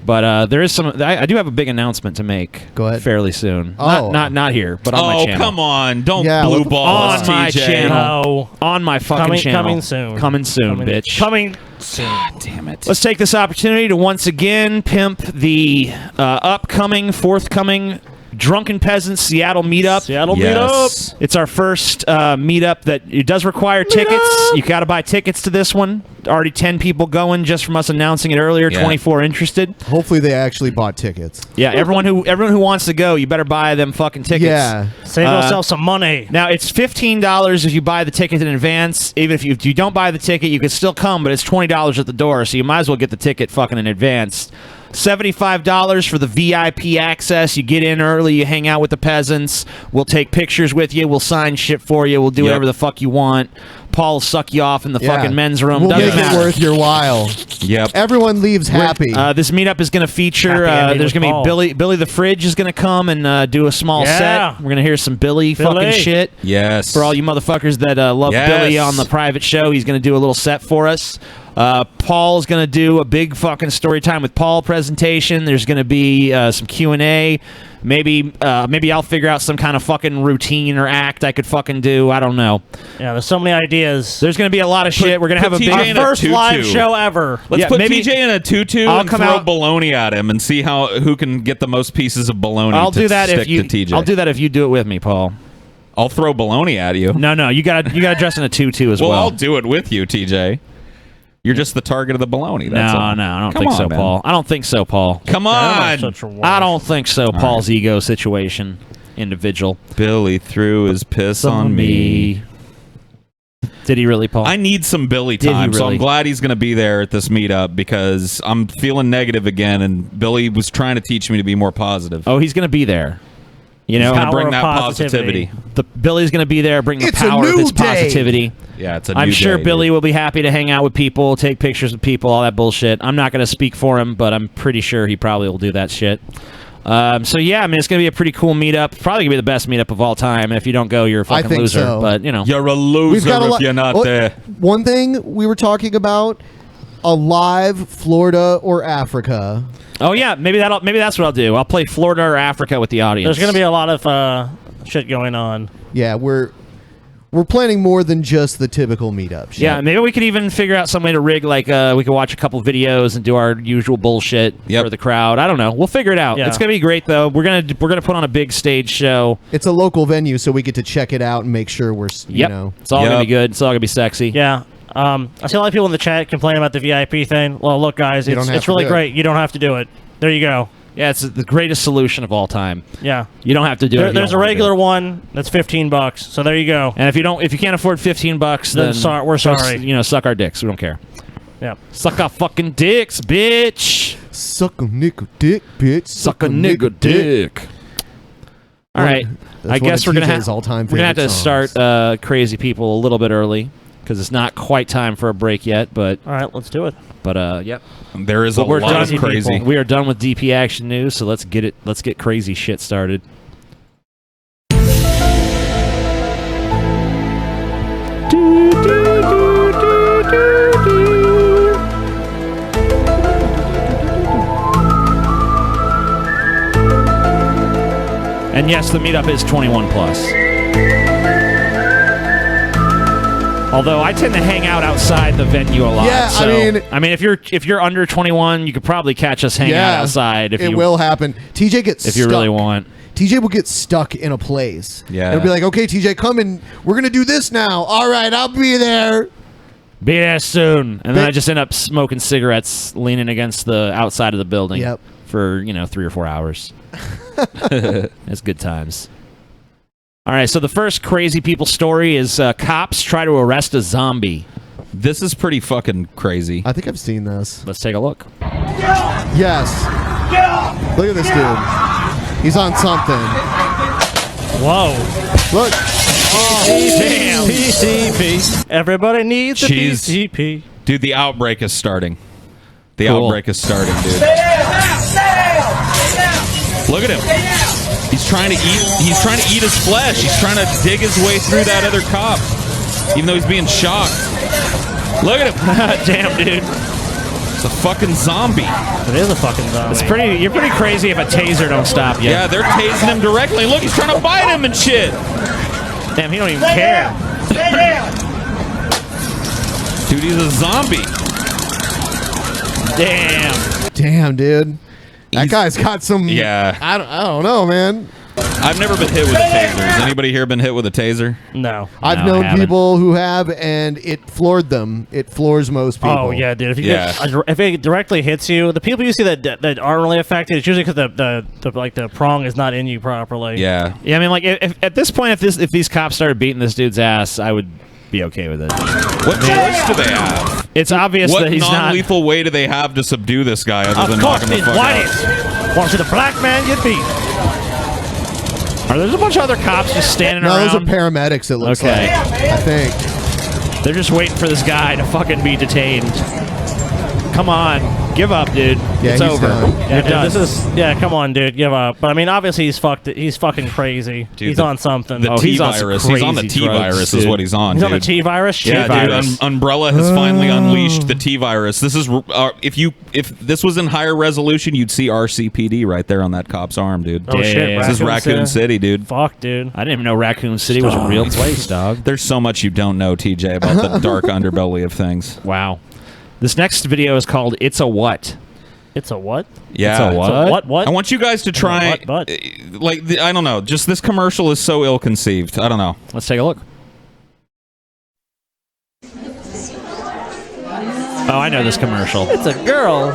but there is some. I do have a big announcement to make. Go ahead. Fairly soon. Oh. Not here, but on my channel. Oh, come on! Don't blue ball us, on my TJ. channel. On my fucking channel. Coming soon. Coming soon, bitch. Coming soon. God damn it! Let's take this opportunity to once again pimp the forthcoming Drunken Peasants Seattle Meetup. Meetup. It's our first meetup that it does require tickets. You got to buy tickets to this one. Already 10 people going just from us announcing it earlier. 24 interested. Hopefully they actually bought tickets. Yeah, everyone who wants to go, you better buy them fucking tickets. Yeah. Save yourself some money. Now it's $15 if you buy the ticket in advance. Even if you don't buy the ticket, you can still come, but it's $20 at the door. So you might as well get the ticket fucking in advance. $75 for the VIP access. You get in early, you hang out with the peasants. We'll take pictures with you. We'll sign shit for you. We'll do whatever the fuck you want. Paul will suck you off in the fucking men's room. We'll Doesn't make matter. it worth your while. Yep. Everyone leaves happy. This meetup is going to feature. There's going to be Billy the Fridge is going to come and do a small set. We're going to hear some Billy fucking shit. Yes. For all you motherfuckers that love Billy on the private show, he's going to do a little set for us. Paul's going to do a big fucking story time with Paul presentation. There's going to be some Q&A. Maybe I'll figure out some kind of fucking routine or act I could fucking do. I don't know. Yeah, there's so many ideas. There's going to be a lot of shit. We're going to have our first live show ever. Let's put TJ in a tutu I'll and come throw out- bologna at him and see who can get the most pieces of bologna I'll to do that stick if you. to TJ. I'll do that if you do it with me, Paul. I'll throw bologna at you. No, you got to dress in a tutu as well. I'll do it with you, TJ. You're just the target of the bologna. That's all. No, I don't Come think on, so, man. Paul. I don't think so, Paul. Come on. I don't think so. Paul's ego situation, individual. Billy threw his piss on me. Did he really, Paul? I need some Billy Did he time, so really? I'm glad he's going to be there at this meetup because I'm feeling negative again, and Billy was trying to teach me to be more positive. Oh, he's going to be there. You know, He's gonna bring that positivity. Billy's going to be there, bring the It's a power of new his day. positivity. Yeah, it's a I'm new sure day, Billy dude. will be happy to hang out with people, take pictures with people, all that bullshit. I'm not going to speak for him, but I'm pretty sure he probably will do that shit. So yeah, I mean, it's going to be a pretty cool meetup. Probably going to be the best meetup of all time. And if you don't go, you're a fucking think loser. so. But, you know. You're a loser if you're not there. One thing we were talking about, a live Florida or Africa. Oh yeah, maybe that's what I'll do. I'll play Florida or Africa with the audience. There's going to be a lot of shit going on. Yeah, we're planning more than just the typical meetup. Yeah, maybe we could even figure out some way to rig, like, we could watch a couple videos and do our usual bullshit for the crowd. I don't know. We'll figure it out. Yeah. It's gonna be great though. We're gonna put on a big stage show. It's a local venue, so we get to check it out and make sure we're, you know. It's all gonna be good. It's all gonna be sexy. Yeah. I see a lot of people in the chat complaining about the VIP thing. Well, look, guys, You don't have it's to really do it. great. You don't have to do it. There you go. Yeah, it's the greatest solution of all time. Yeah. You don't have to do it. if you There's a don't wanna do regular one that's $15. So there you go. it. And if you can't afford $15, Then then we're sorry. Suck our dicks. We don't care. Yeah. Suck our fucking dicks, bitch. Suck a nigga dick, bitch. Suck a nigga dick. All right. That's I guess one we're of gonna TJ's all-time we're gonna have to favorite start Crazy People a little bit early because it's not quite time for a break yet. But all right, let's do it. But yep. There is But a we're lot done- of crazy. We are done with DP Action News, so let's get it. Let's get crazy shit started. And yes, the meetup is 21 plus. Although I tend to hang out outside the venue a lot. Yeah, so, I mean, if you're under 21, you could probably catch us hanging out outside. If it you will happen. TJ gets if stuck. you really want. TJ will get stuck in a place. Yeah. It'll be like, okay, TJ, come and we're gonna do this now. All right, I'll be there. Be there soon. And then I just end up smoking cigarettes, leaning against the outside of the building. Yep. For 3 or 4 hours. It's good times. All right, so the first crazy people story is cops try to arrest a zombie. This is pretty fucking crazy. I think I've seen this. Let's take a look. Yes. Look at this dude. He's on something. Whoa. Look. Oh, damn. PCP. Everybody needs a Jeez. PCP. Dude, the outbreak is starting. The Cool. outbreak is starting, dude. Look at him. He's trying to eat his flesh. He's trying to dig his way through that other cop, even though he's being shocked. Look at him. Damn, dude. It's a fucking zombie. It is a fucking zombie. You're pretty crazy if a taser don't stop you. Yeah, they're tasing him directly. Look, he's trying to bite him and shit. Damn, he don't even care. Dude, he's a zombie. Damn, dude. That guy's got some. Yeah. I don't know, man. I've never been hit with a taser. Has anybody here been hit with a taser? No. I've known people who have, and it floored them. It floors most people. Oh yeah, dude. If it directly hits you, the people you see that aren't really affected, it's usually because the prong is not in you properly. Yeah. Yeah, I mean, like if at this point, if these cops started beating this dude's ass, I would be okay with it. What choice do they have? It's obvious what that he's not. What non-lethal way do they have to subdue this guy other than knocking the fuck out? Want to see the black man get beat? Are there a bunch of other cops just standing No, around? those are paramedics, it looks Okay. like. I think. They're just waiting for this guy to fucking be detained. Come on, give up, dude. Yeah, it's he's over. done. Yeah, You're dude, done. come on, dude, give up. But I mean, obviously he's fucked. He's fucking crazy. Dude, he's the- on something. The T-virus. He's on the T-virus is what he's on, He's dude. on the T-virus? Yeah, T-virus. dude. Umbrella has finally unleashed the T-virus. This is if this was in higher resolution, you'd see RCPD right there on that cop's arm, dude. Oh, shit, This is Raccoon City, dude. Fuck, dude. I didn't even know Raccoon City was a real place, dog. There's so much you don't know, TJ, about the dark underbelly of things. Wow. This next video is called "It's a What." It's a what? Yeah. It's a what? What? I want you guys to try. I don't know. Just this commercial is so ill-conceived. I don't know. Let's take a look. Oh, I know this commercial. It's a girl.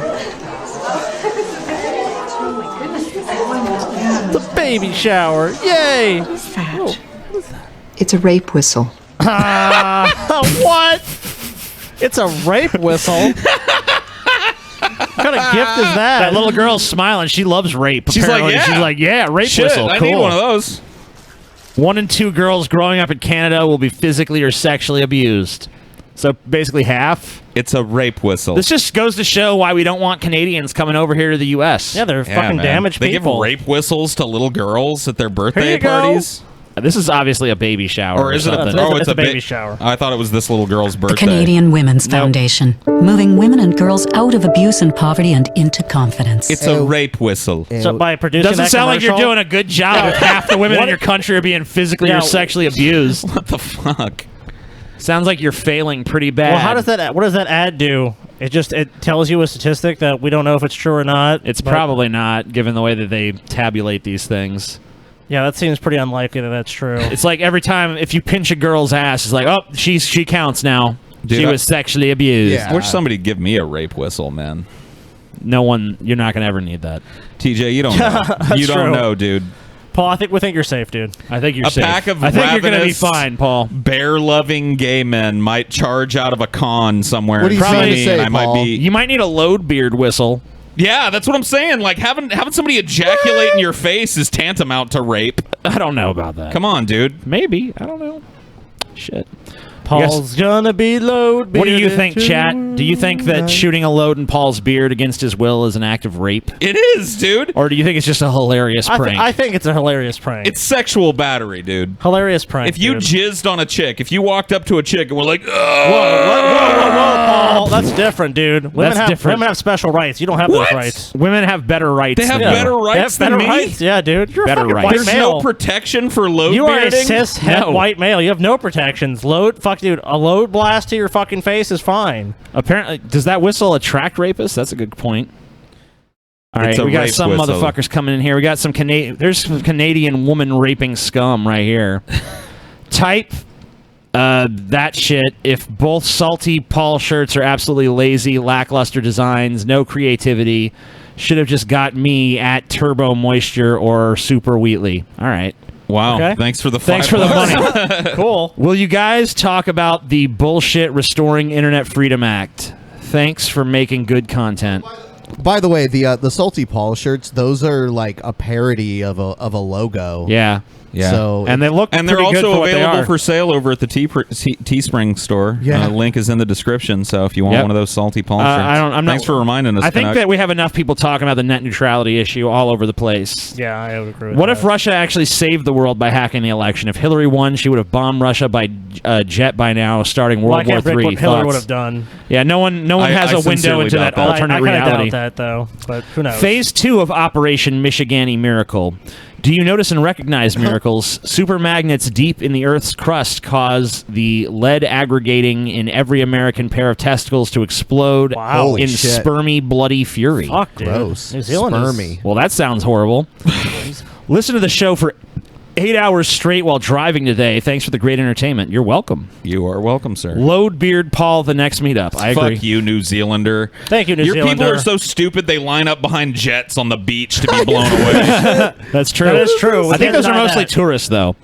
The baby shower. Yay! What's that? It's a rape whistle. What? It's a rape whistle. What kind of gift is that? That little girl's smiling. She loves rape. She's like, apparently. yeah. She's like, yeah, rape Shit, whistle. I Cool. need one of those. 1 in 2 girls growing up in Canada will be physically or sexually abused. So basically half. It's a rape whistle. This just goes to show why we don't want Canadians coming over here to the U.S. Yeah, they're fucking man. damaged They people. give rape whistles to little girls at their birthday you go. parties. This is obviously a baby shower. Or is it something. It's a baby shower. I thought it was this little girl's The birthday. Canadian Women's Foundation, moving women and girls out of abuse and poverty and into confidence. It's a rape whistle. So by producing Doesn't that sound like you're commercial- doing a good job if half the women in your country are being physically or sexually abused. What the fuck? Sounds like you're failing pretty bad. Well, what does that ad do? It tells you a statistic that we don't know if it's true or not. It's but- probably not, given the way that they tabulate these things. Yeah, that seems pretty unlikely that that's true. It's like every time if you pinch a girl's ass, it's like, oh, she counts now. Dude, she was sexually abused. I wish somebody'd give me a rape whistle, man. No one, you're not gonna ever need that. TJ, you don't know. You don't true. know, dude. Paul, we think you're safe, dude. I think you're A safe. pack of I think you're gonna be ravenous, fine, Paul. bear-loving gay men might charge out of a con somewhere. What are you in front trying of to me, say, and I might Paul? be. You might need a load beard whistle. Yeah, that's what I'm saying. Like having somebody ejaculate in your face is tantamount to rape. I don't know about that. Come on, dude. Maybe. I don't know. Shit. Paul's gonna be load. What do you bearded think, chat? Do you think that tonight. shooting a load in Paul's beard against his will is an act of rape? It is, dude. Or do you think it's just a hilarious prank? I think it's a hilarious prank. It's sexual battery, dude. Hilarious prank. If you dude. jizzed on a chick, if you walked up to a chick and were like, whoa, Paul. Well, that's different, dude. Women have special rights. You don't have those rights. Women have better rights. They have better rights than me? Rights. Yeah, dude. You're Better a fucking rights. white There's male. no protection for load You are a bearding? cis het white male. You have no protections. Dude, a load blast to your fucking face is fine. Apparently, does that whistle attract rapists? That's a good point. All right, It's a we got rape some whistle. motherfuckers coming in here. We got some There's some Canadian woman raping scum right here. Type that shit. If both Salty Paul shirts are absolutely lazy, lackluster designs, no creativity, should have just got me at Turbo Moisture or Super Wheatley. All right. Wow. Okay. Thanks for the Thanks for the $5. money. Cool. Will you guys talk about the bullshit Restoring Internet Freedom Act? Thanks for making good content. By the way, the Salty Paul shirts, those are like a parody of a logo. Yeah. Yeah. So And they look And they're pretty good also for what they available are. for sale over at the Teespring store. Yeah. Link is in the description, so if you want Yep. one of those Salty Paul shirts. I'm Thanks for reminding us. I think Canuck. that we have enough people talking about the net neutrality issue all over the place. Yeah, I would agree with What that. if Russia actually saved the world by hacking the election? If Hillary won, she would have bombed Russia by jet by now, starting Well, I World War can't predict III. what Hillary Thoughts? would have done. Yeah, no one has I a window sincerely into doubt that that. alternate I kinda reality. doubt that, though. But who knows? Phase 2 of Operation Michigani Miracle. Do you notice and recognize miracles? Super magnets deep in the Earth's crust cause the lead aggregating in every American pair of testicles to explode Holy in shit. spermy, bloody fury. Fuck, dude. Gross. New Zealand is- Spermy. Well, that sounds horrible. Listen to the show for 8 hours straight while driving today. Thanks for the great entertainment. You're welcome. You are welcome, sir. Load Beard Paul, the next meetup. I agree. Fuck you, New Zealander. Thank you, New Your Zealander. people are so stupid they line up behind jets on the beach to be blown away. That's true. That is true. We I think can't those are deny mostly that. tourists, though.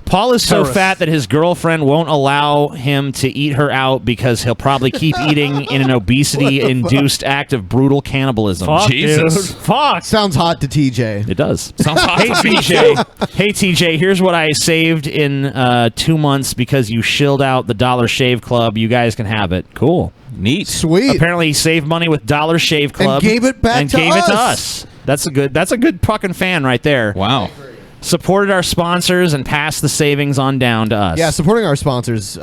Paul is so Tourists. fat that his girlfriend won't allow him to eat her out because he'll probably keep eating in an obesity-induced act of brutal cannibalism. Fuck, Jesus. dude. Fuck. Sounds hot to TJ. It does. Sounds hot Hey to me. TJ, hey TJ, here's what I saved in 2 months because you shilled out the Dollar Shave Club. You guys can have it. Cool. Neat. Sweet. Apparently, he saved money with Dollar Shave Club gave it back and to gave it to us. us. That's a good fucking fan right there. Wow. Supported our sponsors and passed the savings on down to us. Yeah, supporting our sponsors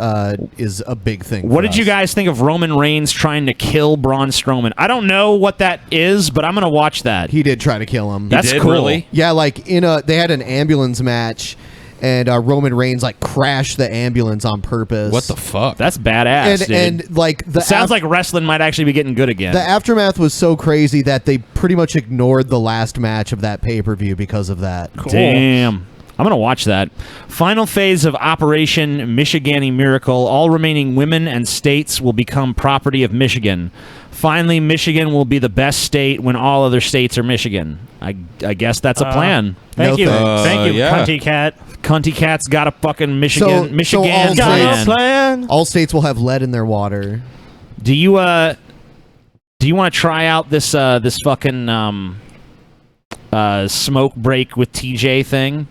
is a big thing. What for did you us. guys think of Roman Reigns trying to kill Braun Strowman? I don't know what that is, but I'm gonna watch that. He did try to kill him. That's did, cool. really? Yeah, like they had an ambulance match, and Roman Reigns like crashed the ambulance on purpose. What the fuck? That's badass, dude. and like the It sounds like wrestling might actually be getting good again. the aftermath was so crazy that they pretty much ignored the last match of that pay-per-view because of that. Damn. I'm going to watch that. Final phase of Operation Michigani Miracle. All remaining women and states will become property of Michigan. Finally, Michigan will be the best state when all other states are Michigan. I guess that's a plan. Thank you. thanks. Thank you, yeah. Cunty Cat. Cunty Cat's got a fucking Michigan So all plan. states- Plan. All states will have lead in their water. Do you want to try out this fucking smoke break with TJ thing?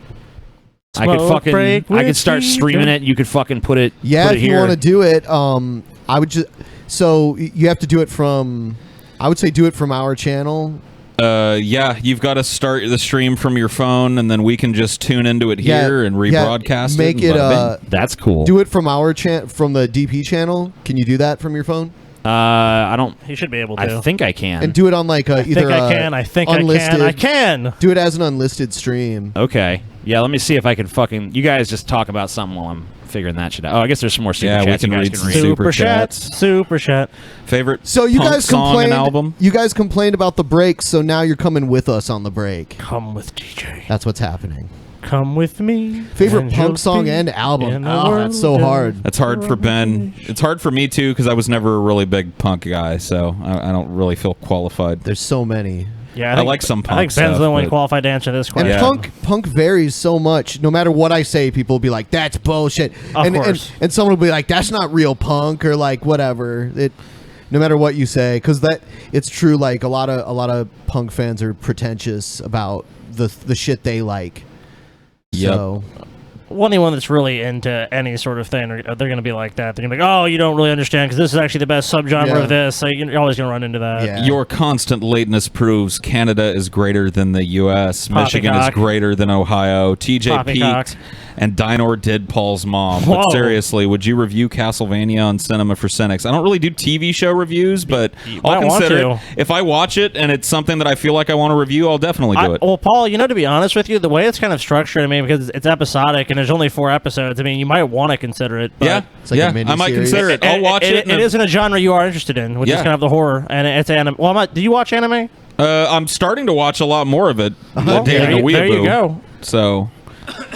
I could start streaming it. You could fucking put it. Yeah, put it if you here. want to do it, I would just. So you have to do it from. I would say do it from our channel. Yeah, you've got to start the stream from your phone, and then we can just tune into it here and rebroadcast make it. it. and bada bing. That's cool. Do it from our from the DP channel. Can you do that from your phone? I don't. He should be able to. I think I can. And do it on like I either. think I can. I think unlisted. I can. Do it as an unlisted stream. Okay. Yeah, let me see if I can fucking... You guys just talk about something while I'm figuring that shit out. Oh, I guess there's some more super Yeah, we chats can you guys read can some read. super chats. Super chat. Favorite So you punk guys song complained. and album? You guys complained about the break, so now you're coming with us on the break. Come with DJ. That's what's happening. Come with me. Favorite and punk you'll song be and album. in a Oh, that's so world hard. That's hard for Ben. It's hard for me, too, because I was never a really big punk guy, so I don't really feel qualified. There's so many. Yeah, I like some punk I think Ben's stuff, the only but- qualified to answer this And question. punk varies so much. No matter what I say, people will be like, "That's bullshit," Of course. and someone will be like, "That's not real punk," or like whatever. No matter what you say, because it's true. Like a lot of punk fans are pretentious about the shit they like. Yep. So anyone that's really into any sort of thing, they're going to be like that. They're going to be like, oh, you don't really understand because this is actually the best subgenre of this. So you're always going to run into that. Your constant lateness proves Canada is greater than the U.S. Michigan is greater than Ohio. TJ peaked, and Dinor did Paul's mom. But seriously, would you review Castlevania on Cinema for Cynics? I don't really do TV show reviews, but I'll consider it. If I watch it and it's something that I feel like I want to review, I'll definitely do it. Well, Paul, to be honest with you, the way it's kind of structured, because it's episodic and there's only 4 episodes, you might want to consider it. But I might consider it. I'll watch it. It isn't a genre you are interested in, which is kind of the horror, and it's anime. Well, do you watch anime? I'm starting to watch a lot more of it. There you go. So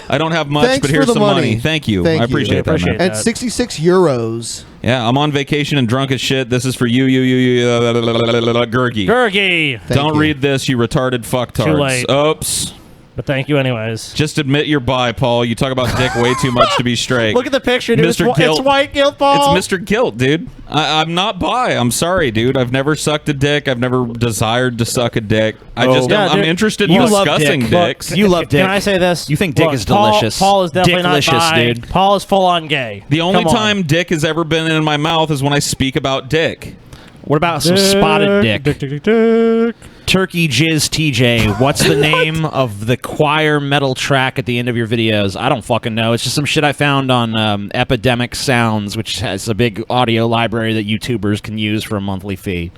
I don't have much, Thanks but here's for the some money. Thank you. I appreciate that. Man. At 66 euros. Yeah, I'm on vacation and drunk as shit. This is for you, Gurgi. Gurgi. Don't read this, you retarded fucktards. Too late. Oops. But thank you anyways. Just admit you're bi, Paul. You talk about dick way too much to be straight. Look at the picture, dude. Mr. Guilt. It's white guilt, Paul. It's Mr. Guilt, dude. I'm not bi. I'm sorry, dude. I've never sucked a dick. I've never desired to suck a dick. I'm interested in discussing dicks. You love dick. Can I say this? You think dick is delicious. Paul is definitely not bi. dude. Paul is full on gay. The only time dick has ever been in my mouth is when I speak about dick. What about some spotted dick? Dick. Turkey Jizz TJ. What's the name of the choir metal track at the end of your videos? I don't fucking know. It's just some shit I found on Epidemic Sounds, which has a big audio library that YouTubers can use for a monthly fee.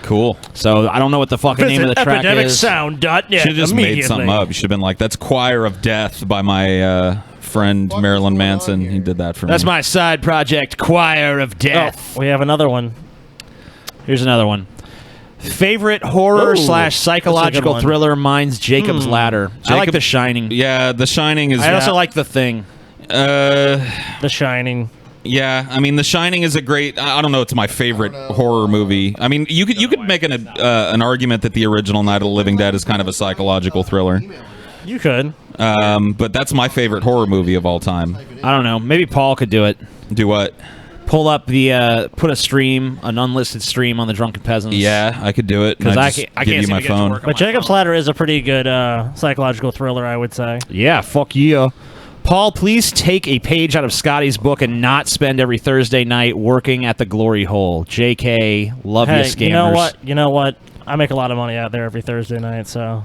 Cool. So I don't know what the fucking name of the track is. EpidemicSound.net. Should have just made something up. You should have been like, that's Choir of Death by my friend Marilyn Manson. He did that for me. That's my side project, Choir of Death. Oh, we have another one. Here's another one. Favorite horror / psychological thriller? Mine's Jacob's Ladder. I like The Shining. Yeah, The Shining is. I also like The Thing. The Shining. Yeah, The Shining is a great. I don't know. It's my favorite horror movie. You could make an argument that the original Night of the Living Dead is kind of a psychological thriller. You could. But that's my favorite horror movie of all time. I don't know. Maybe Paul could do it. Do what? Pull up the put a stream, an unlisted stream on the Drunken Peasants. Yeah, I could do it. Because I give can't you my phone. But Jacob's Ladder is a pretty good psychological thriller, I would say. Yeah, fuck yeah. Paul, please take a page out of Scotty's book and not spend every Thursday night working at the glory hole. JK, love you, scammers. You know what? I make a lot of money out there every Thursday night, so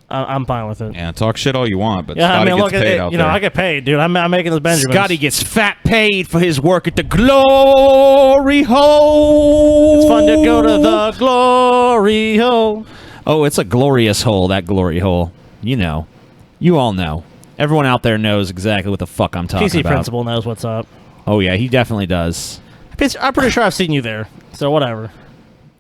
I'm fine with it. Yeah, talk shit all you want, but yeah, Scotty gets paid out there. I get paid, dude. I'm making those Benjamins. Scotty gets fat paid for his work at the glory hole. It's fun to go to the glory hole. Oh, it's a glorious hole, that glory hole. You know. You all know. Everyone out there knows exactly what the fuck I'm talking PC about. Principal knows what's up. Oh, yeah, he definitely does. I'm pretty sure I've seen you there, so whatever.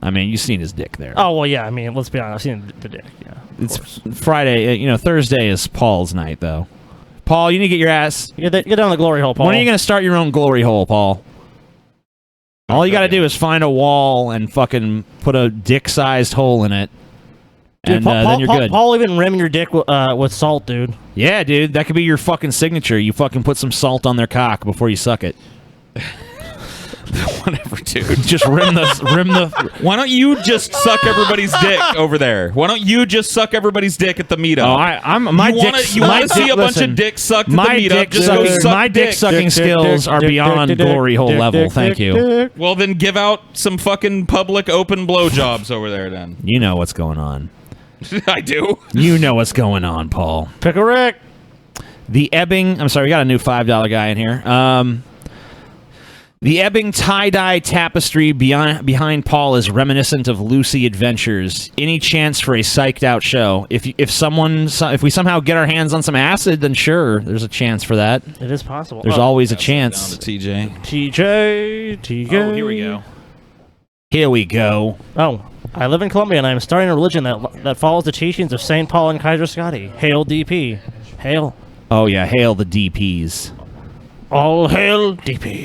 You've seen his dick there. Oh, well, yeah, let's be honest. I've seen the dick, yeah. It's Friday, Thursday is Paul's night, though. Paul, you need to get your ass... Get down the glory hole, Paul. When are you going to start your own glory hole, Paul? All you got to do is find a wall and fucking put a dick-sized hole in it. Dude, and then you're good. Paul even rim your dick with salt, dude. Yeah, dude. That could be your fucking signature. You fucking put some salt on their cock before you suck it. Whatever, dude. Just rim the. Why don't you just suck everybody's dick over there? Why don't you just suck everybody's dick at the meetup? Oh, you want to see a bunch of dicks sucked at the meetup? My dick sucking skills are beyond glory hole level. Thank you. Well, then give out some fucking public open blowjobs over there, then. You know what's going on. I do. You know what's going on, Paul. Pickle Rick. The Ebbing. I'm sorry, we got a new $5 guy in here. The Ebbing tie-dye tapestry behind Paul is reminiscent of Lucy Adventures. Any chance for a psyched-out show? If we somehow get our hands on some acid, then sure, there's a chance for that. It is possible. There's always a chance. TJ. Oh, here we go. Here we go. Oh, I live in Colombia, and I am starting a religion that follows the teachings of St. Paul and Kaiser Scotty. Hail DP. Hail. Oh, yeah, hail the DPs. All hail DP.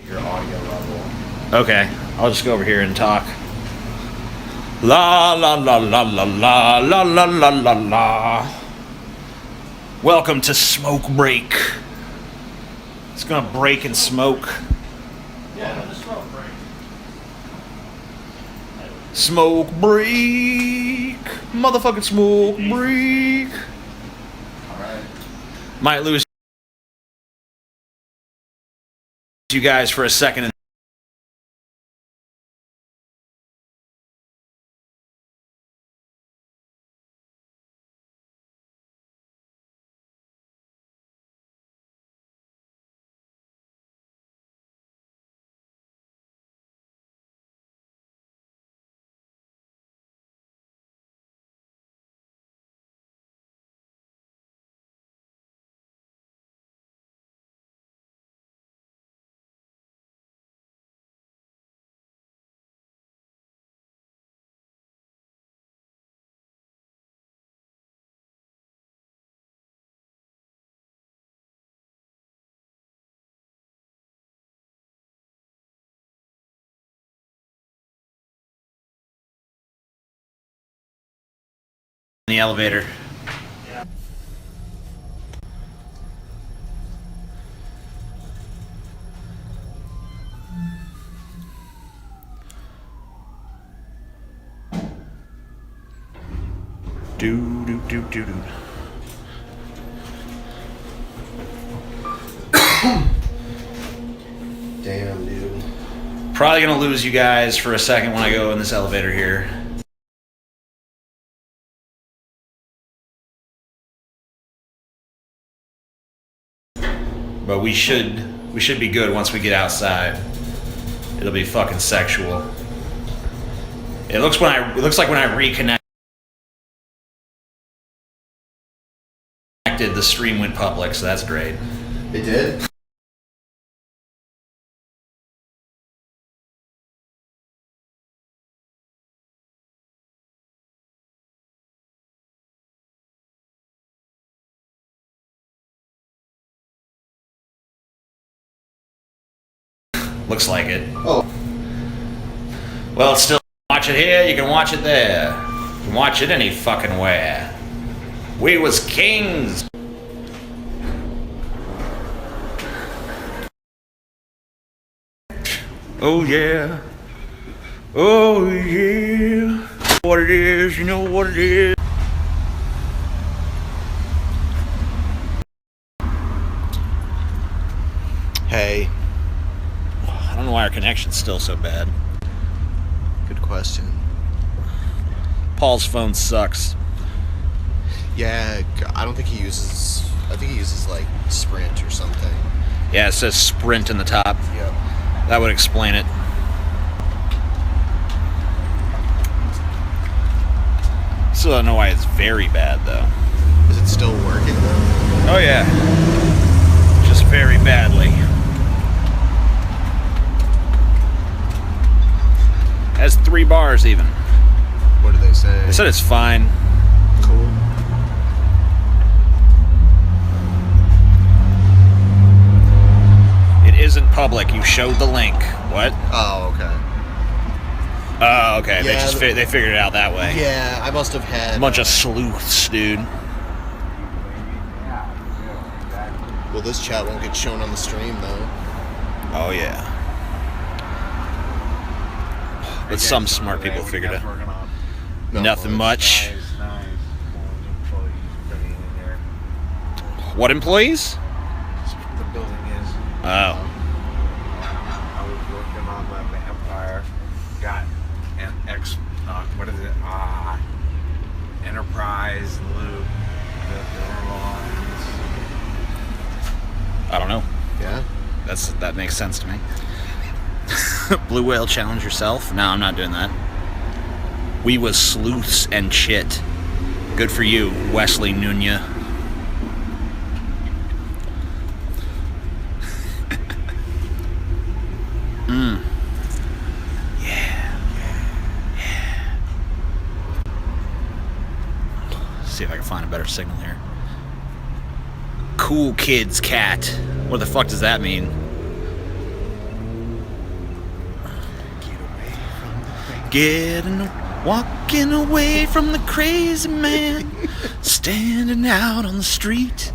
your audio level. Okay, I'll just go over here and talk. La la la la la la la la la la la. Welcome to Smoke Break. It's gonna break and smoke. Yeah, just smoke break. Smoke break. Motherfucking smoke break. Alright. Might lose you guys for a second. In the elevator. Do do do do do. Damn, dude. Probably gonna lose you guys for a second when I go in this elevator here. But we should be good once we get outside. It'll be fucking sexual. It looks like when I reconnected, the stream went public, so that's great. It did? Looks like it. Oh. Well, it's still watch it here, you can watch it there. You can watch it any fucking where. We was kings. Oh yeah. Oh yeah. What it is, you know what it is. Hey. I don't know why our connection's still so bad. Good question. Paul's phone sucks. Yeah, I don't think he uses... I think he uses, like, Sprint or something. Yeah, it says Sprint in the top. Yep. That would explain it. Still don't know why it's very bad, though. Is it still working, though? Oh, yeah. Just very badly. Has 3 bars, even. What did they say? They said it's fine. Cool. It isn't public. You showed the link. What? Oh, okay. Oh, okay. Yeah, They figured it out that way. Yeah, I must have had... A bunch of sleuths, dude. Well, this chat won't get shown on the stream, though. Oh, yeah. But some smart people figured it. Nothing much. What employees? The building is. Oh. I was working on the Empire. Got an what is it? Enterprise loop. I don't know. Yeah? That makes sense to me. Blue Whale challenge yourself? No, I'm not doing that. We was sleuths and shit. Good for you, Wesley Nunya. Yeah. See if I can find a better signal here. Cool Kids Cat. What the fuck does that mean? Walking away from the crazy man, standing out on the street,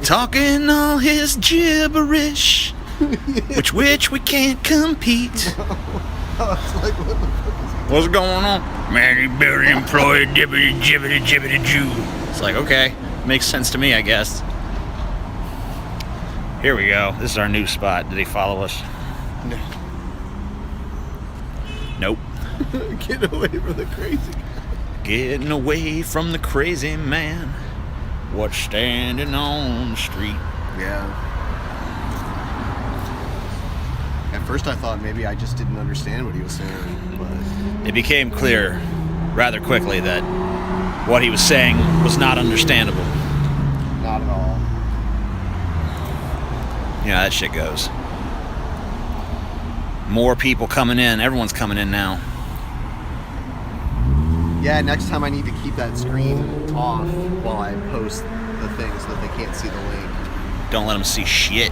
talking all his gibberish, which we can't compete. What's going on? Man, he barely employed dibbity jibbity jibbity Jew. It's like, okay, makes sense to me, I guess. Here we go. This is our new spot. Did he follow us? No. Nope. Get away from the crazy guy. Getting away from the crazy man. What's standing on the street? Yeah. At first I thought maybe I just didn't understand what he was saying, but It became clear rather quickly that what he was saying was not understandable. not at all. You know, that shit goes. More people coming in. Everyone's coming in now. Yeah, next time I need to keep that screen off while I post the thing so that they can't see the link. Don't let them see shit.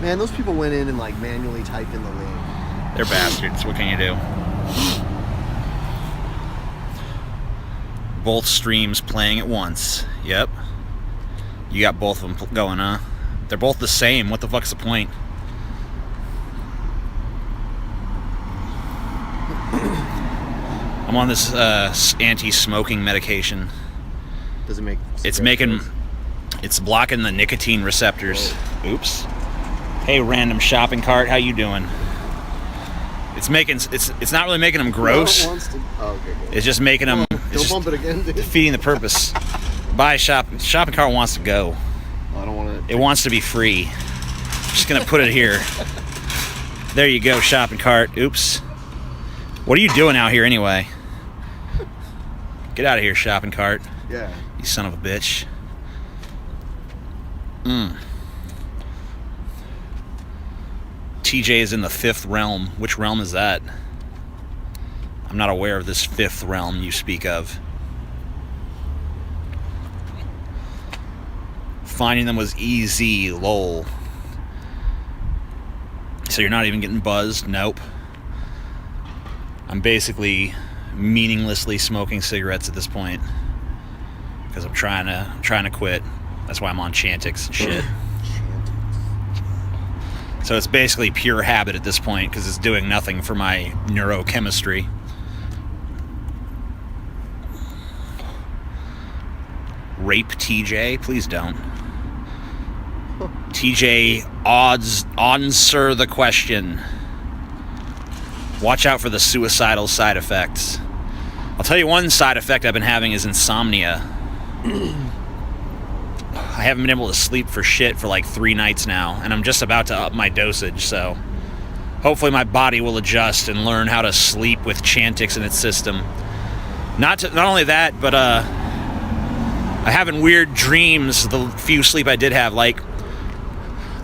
Man, those people went in and like manually typed in the link. They're bastards. What can you do? Both streams playing at once. Yep. You got both of them going, huh? They're both the same. What the fuck's the point? I'm on this anti-smoking medication. Does it make It's blocking the nicotine receptors. Oops. Hey, random shopping cart, how you doing? It's not really making them gross. No, it wants to, oh, okay, good. It's just making them. Don't bump it again, dude. Defeating the purpose. Shopping cart wants to go. I don't want to. It wants to be free. I'm just gonna put it here. There you go, shopping cart. Oops. What are you doing out here anyway? Get out of here, shopping cart. Yeah. You son of a bitch. TJ is in the fifth realm. Which realm is that? I'm not aware of this fifth realm you speak of. Finding them was easy, lol. So you're not even getting buzzed? Nope. I'm basically meaninglessly smoking cigarettes at this point because I'm trying to quit. That's why I'm on Chantix and shit. So it's basically pure habit at this point because it's doing nothing for my neurochemistry. Rape TJ? Please don't. TJ, answer the question. Watch out for the suicidal side effects. I'll tell you one side effect I've been having is insomnia. I haven't been able to sleep for shit for like 3 nights now, and I'm just about to up my dosage, so hopefully my body will adjust and learn how to sleep with Chantix in its system. Not only that, but I'm having weird dreams the few sleep I did have. Like,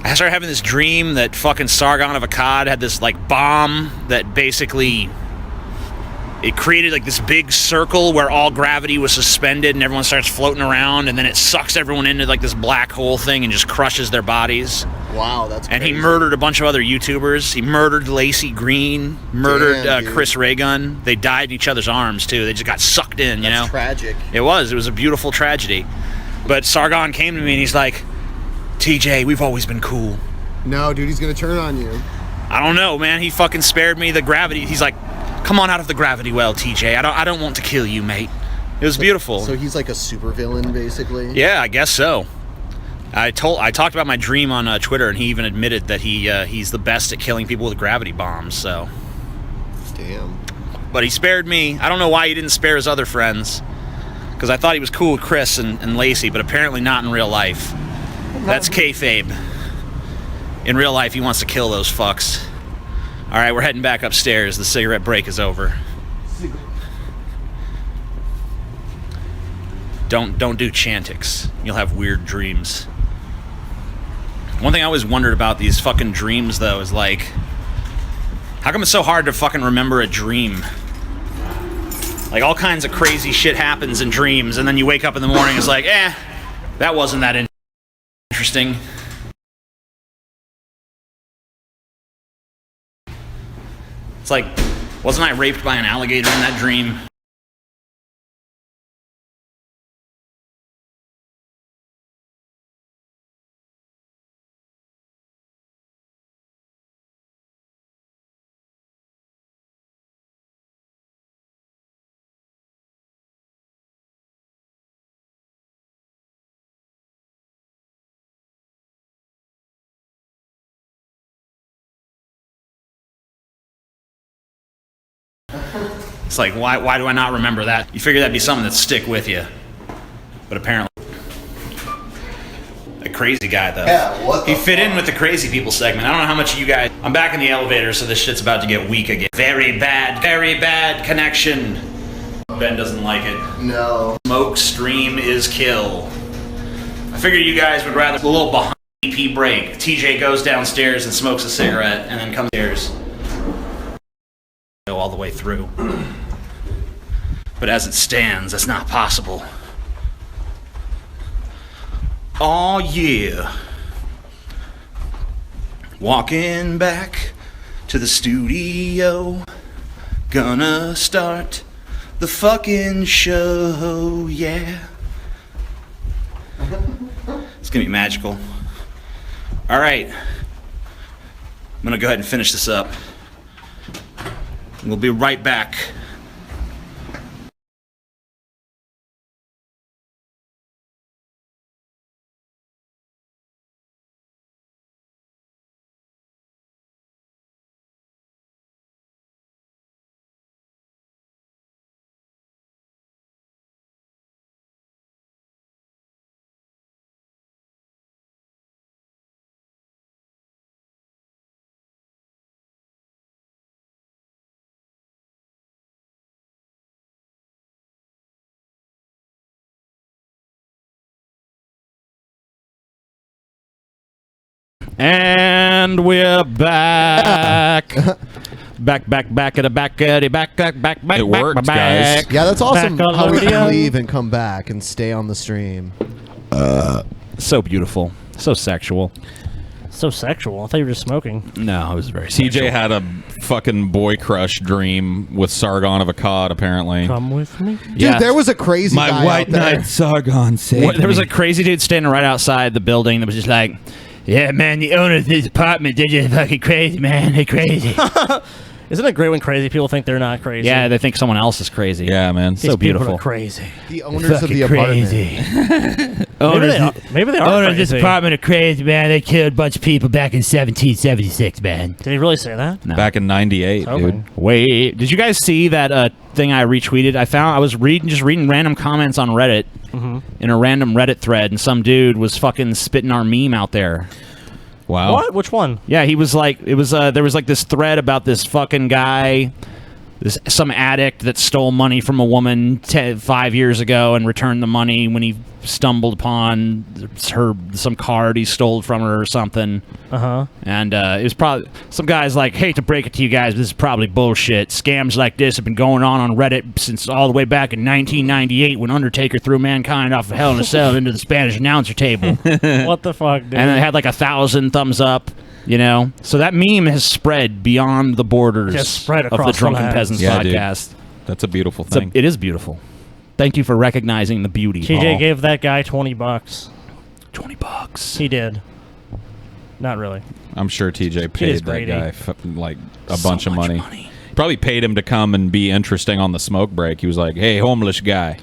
I started having this dream that fucking Sargon of Akkad had this like bomb that basically it created like this big circle where all gravity was suspended and everyone starts floating around, and then it sucks everyone into like this black hole thing and just crushes their bodies. Wow, that's crazy. And he murdered a bunch of other YouTubers. He murdered Lacey Green, murdered Chris Raygun. They died in each other's arms too. They just got sucked in, you know? Tragic. It was a beautiful tragedy. But Sargon came to me and he's like, TJ, we've always been cool. No, dude, he's gonna turn on you. I don't know, man. He fucking spared me the gravity. He's like, come on out of the gravity well, TJ. I don't want to kill you, mate. It was beautiful. So he's like a supervillain, basically. Yeah, I guess so. I talked about my dream on Twitter, and he even admitted that he's the best at killing people with gravity bombs. So. Damn. But he spared me. I don't know why he didn't spare his other friends, because I thought he was cool with Chris and Lacey, but apparently not in real life. That's kayfabe. In real life, he wants to kill those fucks. All right, we're heading back upstairs. The cigarette break is over. Don't do Chantix. You'll have weird dreams. One thing I always wondered about these fucking dreams, though, is like, how come it's so hard to fucking remember a dream? Like, all kinds of crazy shit happens in dreams, and then you wake up in the morning, it's like, that wasn't that interesting. It's like, Wasn't I raped by an alligator in that dream? It's like, why do I not remember that? You figure that'd be something that'd stick with you. But apparently... A crazy guy, though. Yeah, he fit in with the crazy people segment. I don't know how much of you guys... I'm back in the elevator, so this shit's about to get weak again. Very bad connection. Ben doesn't like it. No. Smoke stream is kill. I figured you guys would rather a little behind EP break. TJ goes downstairs and smokes a cigarette, and then comes upstairs. Go all the way through. But as it stands, that's not possible. Oh yeah. Walking back to the studio. Gonna start the fucking show, yeah. It's gonna be magical. Alright. I'm gonna go ahead and finish this up. We'll be right back. And we're back. back at the back. It worked, guys. Yeah, that's awesome. Back on How the we can video. leave and come back and stay on the stream. So beautiful. So sexual. So sexual. I thought you were just smoking. No, it was very TJ sexual. had a fucking boy crush dream with Sargon of Akkad, apparently. Come with me. Dude, there was a crazy My guy white out there. knight Sargon saved There was me. a crazy dude standing right outside the building that was just like, yeah, man, the owner of this apartment, they're just fucking crazy, man. They're crazy. Isn't it great when crazy people think they're not crazy? Yeah, they think someone else is crazy. Yeah, man. These So beautiful. people are crazy. The owners of the apartment. Maybe they are Owners of this crazy. apartment are crazy, man. They killed a bunch of people back in 1776, man. Did he really say that? No. Back in 98, Okay. dude. Wait, did you guys see that thing I retweeted? I was reading random comments on Reddit in a random Reddit thread, and some dude was fucking spitting our meme out there. Wow. What? Which one? Yeah, he was like, there was like this thread about this fucking guy, some addict that stole money from a woman 5 years ago and returned the money when he stumbled upon some card he stole from her or something. And it was probably some guys like, hate to break it to you guys, but this is probably bullshit. Scams like this have been going on Reddit since all the way back in 1998 when Undertaker threw mankind off of Hell in a Cell into the Spanish announcer table. What the fuck, dude? And it had like 1,000 thumbs up, you know? So that meme has spread beyond the borders Just spread of the across the Drunken land. Peasants Yeah, dude. podcast. That's a beautiful thing. It is beautiful. Thank you for recognizing the beauty, TJ Paul. gave that guy $20. $20. He did. Not really. I'm sure TJ is paid that greedy. guy like a bunch of money. Probably paid him to come and be interesting on the smoke break. He was like, "Hey, homeless guy,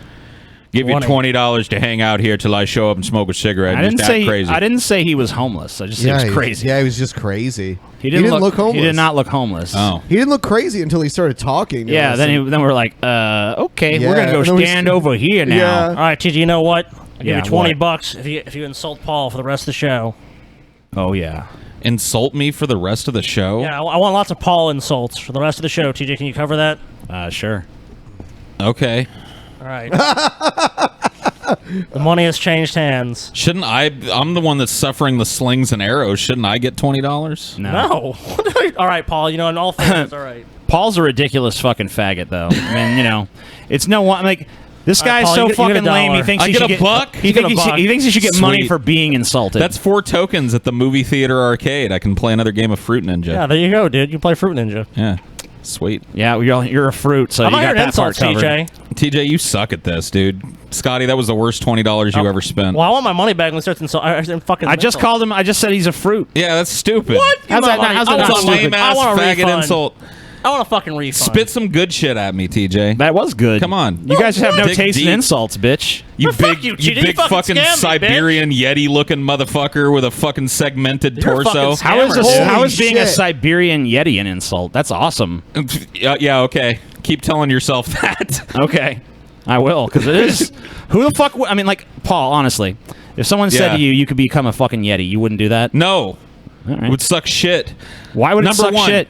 give you $20 to hang out here till I show up and smoke a cigarette." I and didn't just act say crazy. I didn't say he was homeless. I just said he was crazy. Yeah, he was just crazy. He didn't look homeless. He did not look homeless. Oh. He didn't look crazy until he started talking. to Yeah, us then and- then we're like, okay, Yeah, we're gonna go and then we stand st- over here now. Yeah. All right, TJ, you know what? I'll give Yeah, you 20 what? bucks if you insult Paul for the rest of the show. Oh yeah. Insult me for the rest of the show? Yeah, I want lots of Paul insults for the rest of the show. TJ, can you cover that? Sure. Okay. All right. The money has changed hands. Shouldn't I? I'm the one that's suffering the slings and arrows. Shouldn't I get $20? No. All right, Paul. You know, in all fairness, all right. Paul's a ridiculous fucking faggot, though. I mean, you know, it's no one like. This All right, guy's Paul, so you get fucking $1. lame. He thinks I he get should a buck? He, You get a thinks buck? he thinks he should get money Sweet. for being insulted. That's 4 tokens at the movie theater arcade. I can play another game of Fruit Ninja. Yeah, there you go, dude. You play Fruit Ninja. Yeah. Sweet. Yeah, you're a fruit, so I'm you not got hearing that part insults, covered. TJ. TJ, you suck at this, dude. Scotty, that was the worst $20 you ever spent. Well, I want my money back when it starts fucking. I just called him. I just said he's a fruit. Yeah, that's stupid. What? How's that not? How's that That's not a stupid? lame-ass I want a faggot refund. insult. I want a fucking refund. Spit some good shit at me, TJ. That was good. Come on. You guys just have no Dig taste in deep. insults, bitch. You Well, fuck big, you, you cheater. You big fucking fucking scammed me, Siberian Yeti-looking motherfucker with a fucking segmented You're a torso. fucking scammer, How is being a shit. Siberian Yeti an insult? That's awesome. Yeah, okay. Keep telling yourself that. Okay, I will, because it is. Who the fuck? I mean, like, Paul. Honestly, if someone said Yeah. to you, "You could become a fucking Yeti," you wouldn't do that. No. All right. It would suck shit. Why would Number it suck one, shit?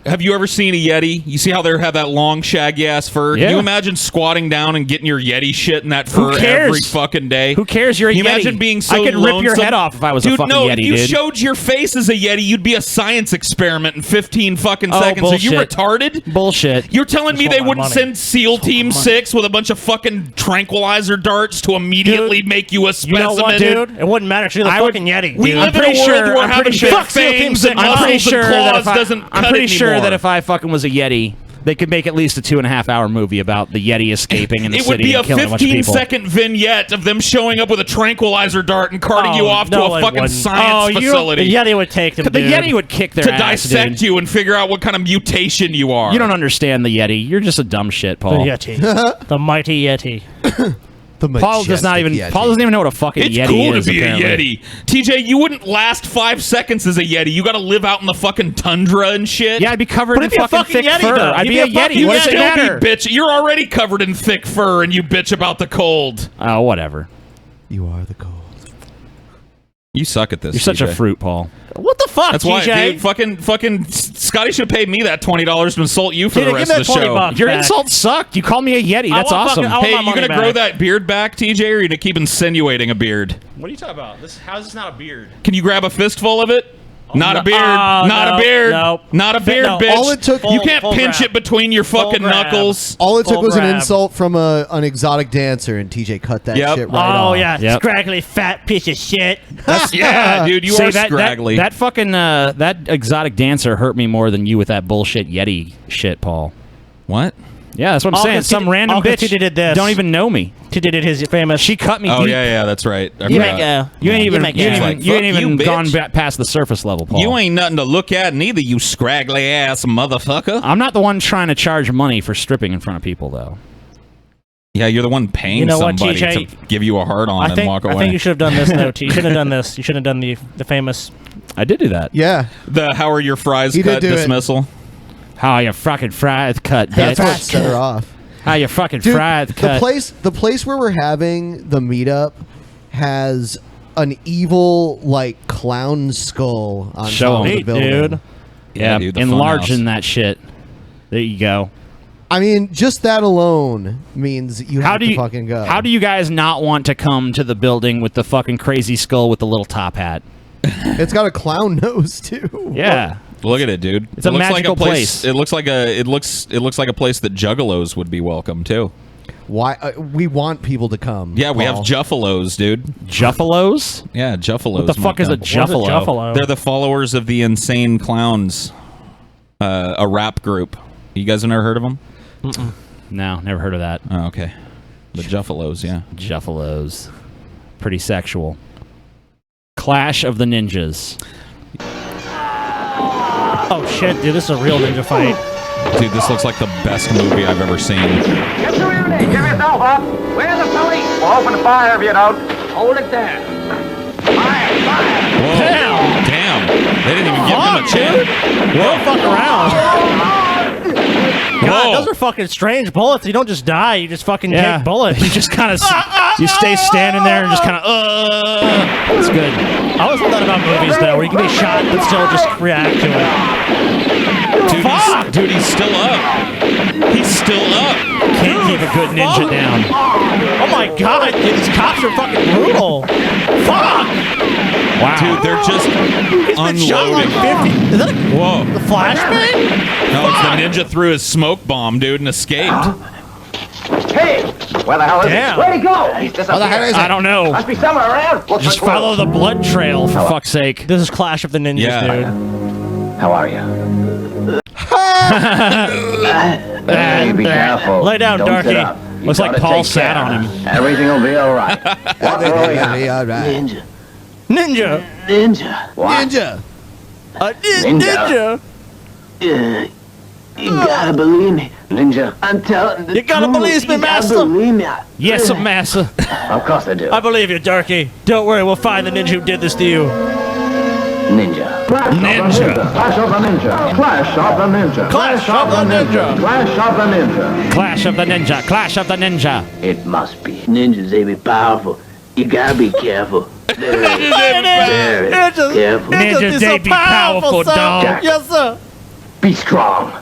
Have you ever seen a Yeti? You see how they have that long, shaggy ass fur? Yeah. Can you imagine squatting down and getting your Yeti shit in that Who fur cares? every fucking day? Who cares? You're a Can you Yeti. imagine being so I could rip your lonesome? head off if I was a Dude, fucking no, Yeti, if you dude. showed your face as a Yeti, you'd be a science experiment in 15 fucking seconds. bullshit. Are you retarded? Bullshit. You're telling me Just they want my wouldn't money. send SEAL Team 6 with a bunch of fucking tranquilizer darts to immediately make you a You specimen? know what, dude? It wouldn't matter. She's a I would- fucking Yeti. We dude. live in a world where having big Fuck SEAL Team fangs 6. and I'm pretty muscles sure and that claws if doesn't I'm cut pretty sure anymore. that if I fucking was a Yeti, they could make at least a 2.5-hour movie about the Yeti escaping in the it would city be a and killing a bunch of people. 15-second vignette of them showing up with a tranquilizer dart and carting you off to no, a it fucking wouldn't. science facility. The Yeti would take them, The dude. Yeti would kick their to ass, dissect dude. you and figure out what kind of mutation you are. You don't understand the Yeti. You're just a dumb shit, The Paul. Yeti. The mighty Yeti. Paul does not even. Yeti. Paul doesn't even know what a fucking It's Yeti cool is. to be apparently. a Yeti. TJ, you wouldn't last 5 seconds as a Yeti. You got to live out in the fucking tundra and shit. Yeah, I'd be covered But in it'd be a fucking thick fucking Yeti, fur. though. I'd You'd be be a a fucking Yeti. What You'd does it still matter? be bitch. You're already covered in thick fur and you bitch about the cold. Oh, whatever. You are the cold. You suck at this. You're such a TJ. fruit, Paul. What the fuck, That's why, TJ? dude. Fucking Scotty should have paid me that $20 to insult you for TJ, the give rest me of the that 20 show. bucks. Your back. insults sucked. You called me a Yeti. That's want awesome. fucking- I want Hey, my you money gonna grow back. that beard back, TJ, or are you gonna keep insinuating a beard? What are you talking about? How is this not a beard? Can you grab a fistful of it? Not a beard. Oh, Not no, a beard. no. Not a beard, No. bitch. All it took- you can't full pinch grab. it between your fucking grab. knuckles. All it took Full was an grab. insult from an exotic dancer, and TJ cut that Yep. shit right Oh, off. yeah. Yep. Scraggly fat piece of shit. Yeah, dude, you See, are that scraggly. That fucking that exotic dancer hurt me more than you with that bullshit Yeti shit, Paul. What? Yeah, that's what I'm All saying. 'cause Some TJ random all 'cause bitch TJ did this. don't even know me. TJ did his famous. She cut me Oh deep. yeah, that's right. I You forgot. make go. You ain't even. make You ain't it. even, Like, you ain't fuck even you, gone bitch. past the surface level, Paul. You ain't nothing to look at, neither, you scraggly ass motherfucker. I'm not the one trying to charge money for stripping in front of people, though. Yeah, you're the one paying You know what, somebody TJ? to give you a hard on and walk away. I think you should have done this, though. You should have done this. You should have done the famous. I did do that. Yeah. The how are your fries He did cut do it. dismissal. How you fucking fried cut, That's bitch. what set her off. How you fucking Dude, fried cut. the place where we're having the meetup has an evil like clown skull on Show top of 'em. the building. Dude. Yeah, dude, the enlarging funhouse. that shit. There you go. I mean, just that alone means you How have do to you fucking go. How do you guys not want to come to the building with the fucking crazy skull with the little top hat? It's got a clown nose too. Yeah. Look at it, dude. It's a It looks magical like a place. It looks like it looks like a place that juggalos would be welcome to. Why we want people to come? Yeah, we have Paul. Juffalos, dude. Juffalos? Yeah, Juffalos. What the fuck might is a come. Juffalo? Juffalo? They're the followers of the Insane Clowns, a rap group. You guys have never heard of them? No, never heard of that. Oh, okay. The Juffalos, yeah. Juffalos. Pretty sexual. Clash of the Ninjas. Oh shit, dude! This is a real ninja fight. Dude, this looks like the best movie I've ever seen. Get your unity. Give yourself up. Where's the police? We'll open fire if you don't. Hold it there. Fire! Fire! Whoa. Damn. They didn't even give him a chance. Don't fuck around. God, Whoa. those are fucking strange bullets. You don't just die. You just fucking take bullets. You just kind of you stay standing there and just kind of It's good. I always thought about movies though, where you can be shot but still just react to it. Dude, he's still up. He's still up. Can't keep a good ninja down. Oh my god, dude, these cops are fucking brutal. Fuck! Wow. Dude, they're just Shot like unloading. 50. Is that Whoa. the flashbang? No, it's the ninja threw his smoke bomb, dude, and escaped. Hey! Where the hell is Damn. he? Where'd he go? He's disappeared. I don't know. Must be somewhere around. Look Just for follow clues. the blood trail, for fuck's sake. This is Clash of the Ninjas, Yeah. dude. How are you? Hey, be careful. Lay down, Don't Darky. sit up. You Looks like gotta Paul take sat care. on him. Everything will be all right. What will we have? Ninja. Ninja. What? Ninja. Ninja. You gotta believe me, Ninja. I'm telling the You gotta truth. believe me, You gotta master. believe me. Yes, master. Of course I do. I believe you, Darky. Don't worry, we'll find the ninja who did this to you. Ninja. Ninja. Clash of the Ninja. Clash of the Ninja. Clash of the Ninja. Clash of the Ninja. Clash of the Ninja. Clash of the Ninja. It must be. Ninjas, they be powerful. You gotta be careful. Very careful. Ninjas, they be powerful, dog. Jack, Yes, sir. be strong.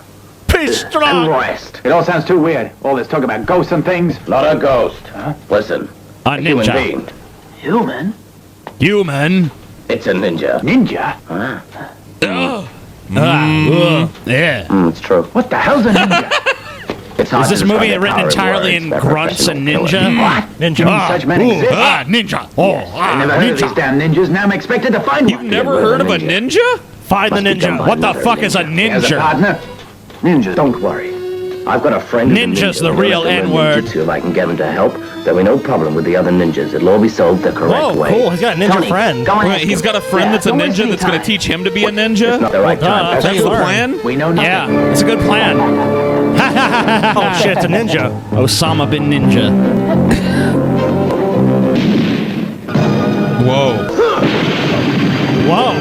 Be And strong. rest. It all sounds too weird. All this talk about ghosts and things. Not a ghost. Huh? Listen. A Human ninja. being. Human? Human. It's a ninja. Ninja? Huh? Yeah. It's true. What the hell's a ninja? It's hard Is this to movie describe written their power entirely words. in They're grunts and professional ninja? killers. What? Ninja. Such men exist. Ninja. I never heard of these damn ninjas. Now I'm expected to find one. Never heard of a ninja? Find the Must be done ninja. by What the another fuck is a As a ninja? partner, ninja. Don't worry. I've got a friend. who's a Ninja's ninja. the We'll real have to learn N-word. ninjutsu if I can get him to help. There'll be no problem with the other ninjas. It'll all be solved the correct Whoa, way. cool. He's got a ninja Tony, friend. go and Wait, ask he's him. got a friend that's a Don't waste ninja any that's going time. to teach him to be a It's ninja? not the right time. That's That's the plan? We know nothing. Yeah, it's a good plan. Oh shit, it's a ninja. Osama bin Ninja. Whoa. Whoa.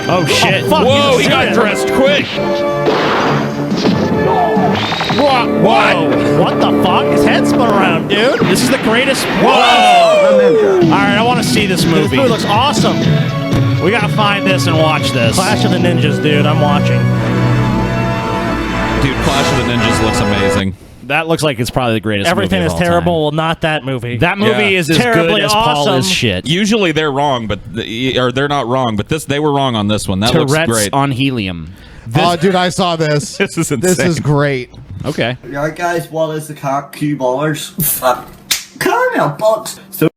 Oh shit. fuck, Whoa, he's he a got ninja. dressed quick. What? What the fuck? His head spun around, dude. This is the greatest. Whoa! All right, I want to see this This movie. movie looks awesome. We gotta find this and watch this. Clash of the Ninjas, dude. I'm watching. Dude, Clash of the Ninjas looks amazing. That looks like it's probably the greatest. Everything movie is of all terrible. time. Well, not that movie. That movie Yeah. is as Terribly good as Paul awesome. is shit. Usually they're wrong, but or they're not wrong, but they were wrong on this one. That looks Tourette's great. on helium. Oh, dude, I saw this. This is insane. This is great. Okay. Alright guys, what is the cue ballers? Fuck. Caramel box. So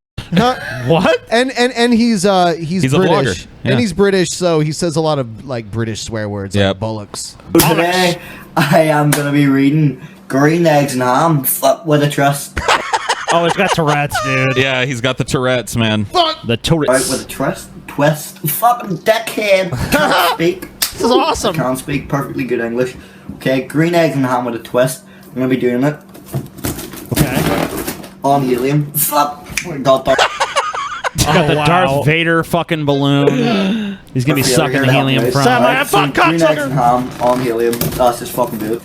What? And he's He's a British. vlogger. Yeah. And he's British, so he says a lot of like British swear words Yep. like bollocks. today I am gonna be reading Green Eggs and Ham. Fuck with a trust. Oh, it's got Tourette's, dude. Yeah, he's got the Tourette's, man. The Right Tourette's. with a twist. Fucking dickhead. Can't speak. This is awesome. I can't speak perfectly good English. Okay, Green Eggs and Ham with a twist. I'm gonna be doing it Okay. on helium. Fuck. Got that. Got the wow. Darth Vader fucking balloon. He's gonna be sucking the helium from. Sam, Right, so fuck Green Eggs cocksucker. and Ham on helium. That's just fucking do it.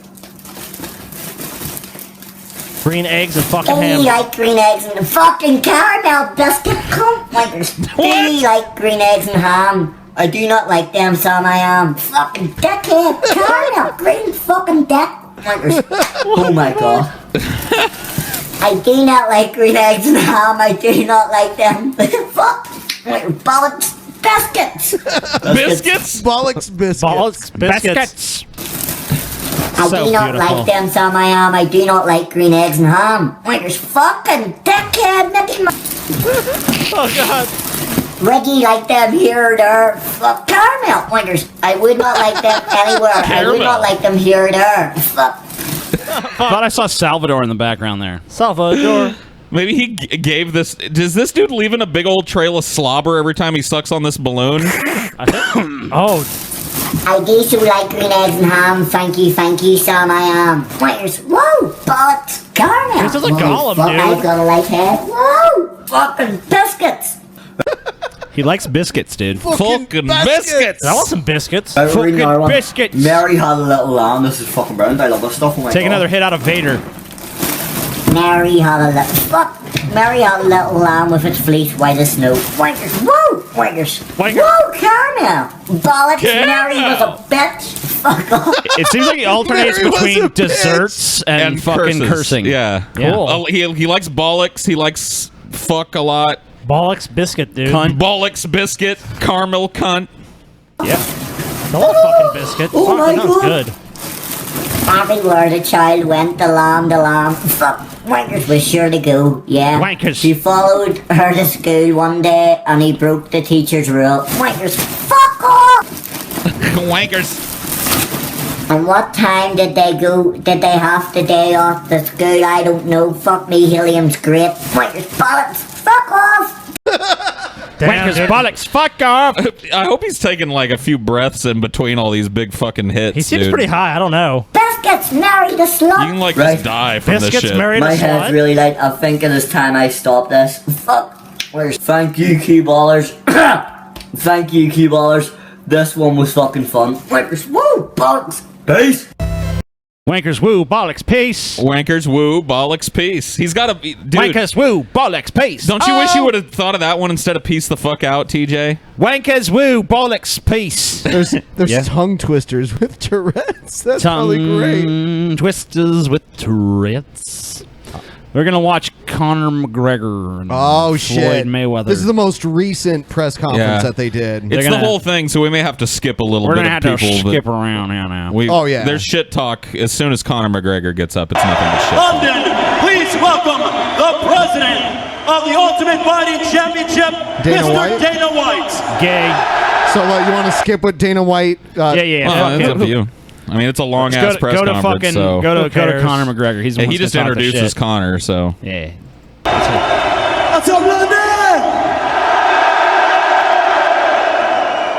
Green eggs and fucking They ham. like green eggs and the fucking caramel biscuit cunt wankers. They like green eggs and ham. I do not like them, son. I am fucking dickhead. Caramel green fucking dick wankers. Oh my god. I do not like green eggs and ham. I do not like them. Fuck. Bollocks biscuits. Biscuits? Bollocks biscuits. Bollocks biscuits. I So do not beautiful. like them, son. I am. I do not like green eggs and ham. Wankers fucking dickhead. Mickey Mouse. Oh god. Reggie like them here or there. Fuck caramel wankers. I would not like them anywhere. I would not like them here or there. Fuck. Thought I saw Salvador in the background there. Salvador. Maybe he gave this. Does this dude leaving a big old trail of slobber every time he sucks on this balloon? Oh. I do so like green eggs and ham. Thank you, Sam. I am. Wankers. Whoa, bollocks caramel. This is a Holy golem, fuck, dude. I've got a light head. Whoa, fucking biscuits. He likes biscuits, dude. Fucking biscuits. I want some biscuits. Fucking biscuits. Mary had a little lamb. This is fucking brilliant. I love this stuff. Oh my Take god. another hit out of Vader. Mary had a little Mary had a little lamb with its fleece white as snow. Wankers. Whoa, wankers. Wanker. Whoa, caramel. Bollocks. Mary was a bitch. Fuck off. It seems like he alternates Mary was between a bitch. desserts and fucking curses. cursing. Yeah. Cool. Oh, he likes bollocks. He likes fuck a lot. Bollocks biscuit, dude. Cunt. Bollocks biscuit. Caramel cunt. Yeah. The whole fucking biscuit. Oh Fuck, my that was God. good. Everywhere the child went, the lamb. Fuck, Wankers was sure to go, yeah. Wankers. He followed her to school one day and he broke the teacher's rule. Wankers, fuck off! Wankers. And what time did they go? Did they have the day off the school? I don't know. Fuck me, helium's great. Wankers bollocks. Fuck off. Wankers bollocks. Fuck off. I hope he's taking like a few breaths in between all these big fucking hits. He seems dude. pretty high. I don't know. Biscuits married a slut. You can like just die from this shit. My head's really light. I think it is time I stop this. Fuck. Thank you, cue ballers. Thank you, cue ballers. This one was fucking fun. Wankers, woo, bollocks. Peace. Wankers woo, bollocks, peace. Wankers woo, bollocks, peace. He's got a dude. Wankers woo, bollocks, peace. Don't you wish you would have thought of that one instead of peace the fuck out, TJ? Wankers woo, bollocks, peace. There's tongue twisters with Tourette's. That's probably great. Tongue twisters with Tourette's. We're gonna watch Conor McGregor and Floyd Mayweather. This is the most recent press conference that they did. It's the whole thing, so we may have to skip a little We're bit gonna of have people. to skip around now. There's shit talk as soon as Conor McGregor gets up. It's nothing but shit. London, please welcome the president of the Ultimate Fighting Championship, Dana Mr. White? Dana White. Gay. So you want to skip what Dana White? Well, that's up to you. I mean, it's a long ass press conference. So Go to Conor McGregor. He's the one he just introduces Conor. So yeah. What's up, London?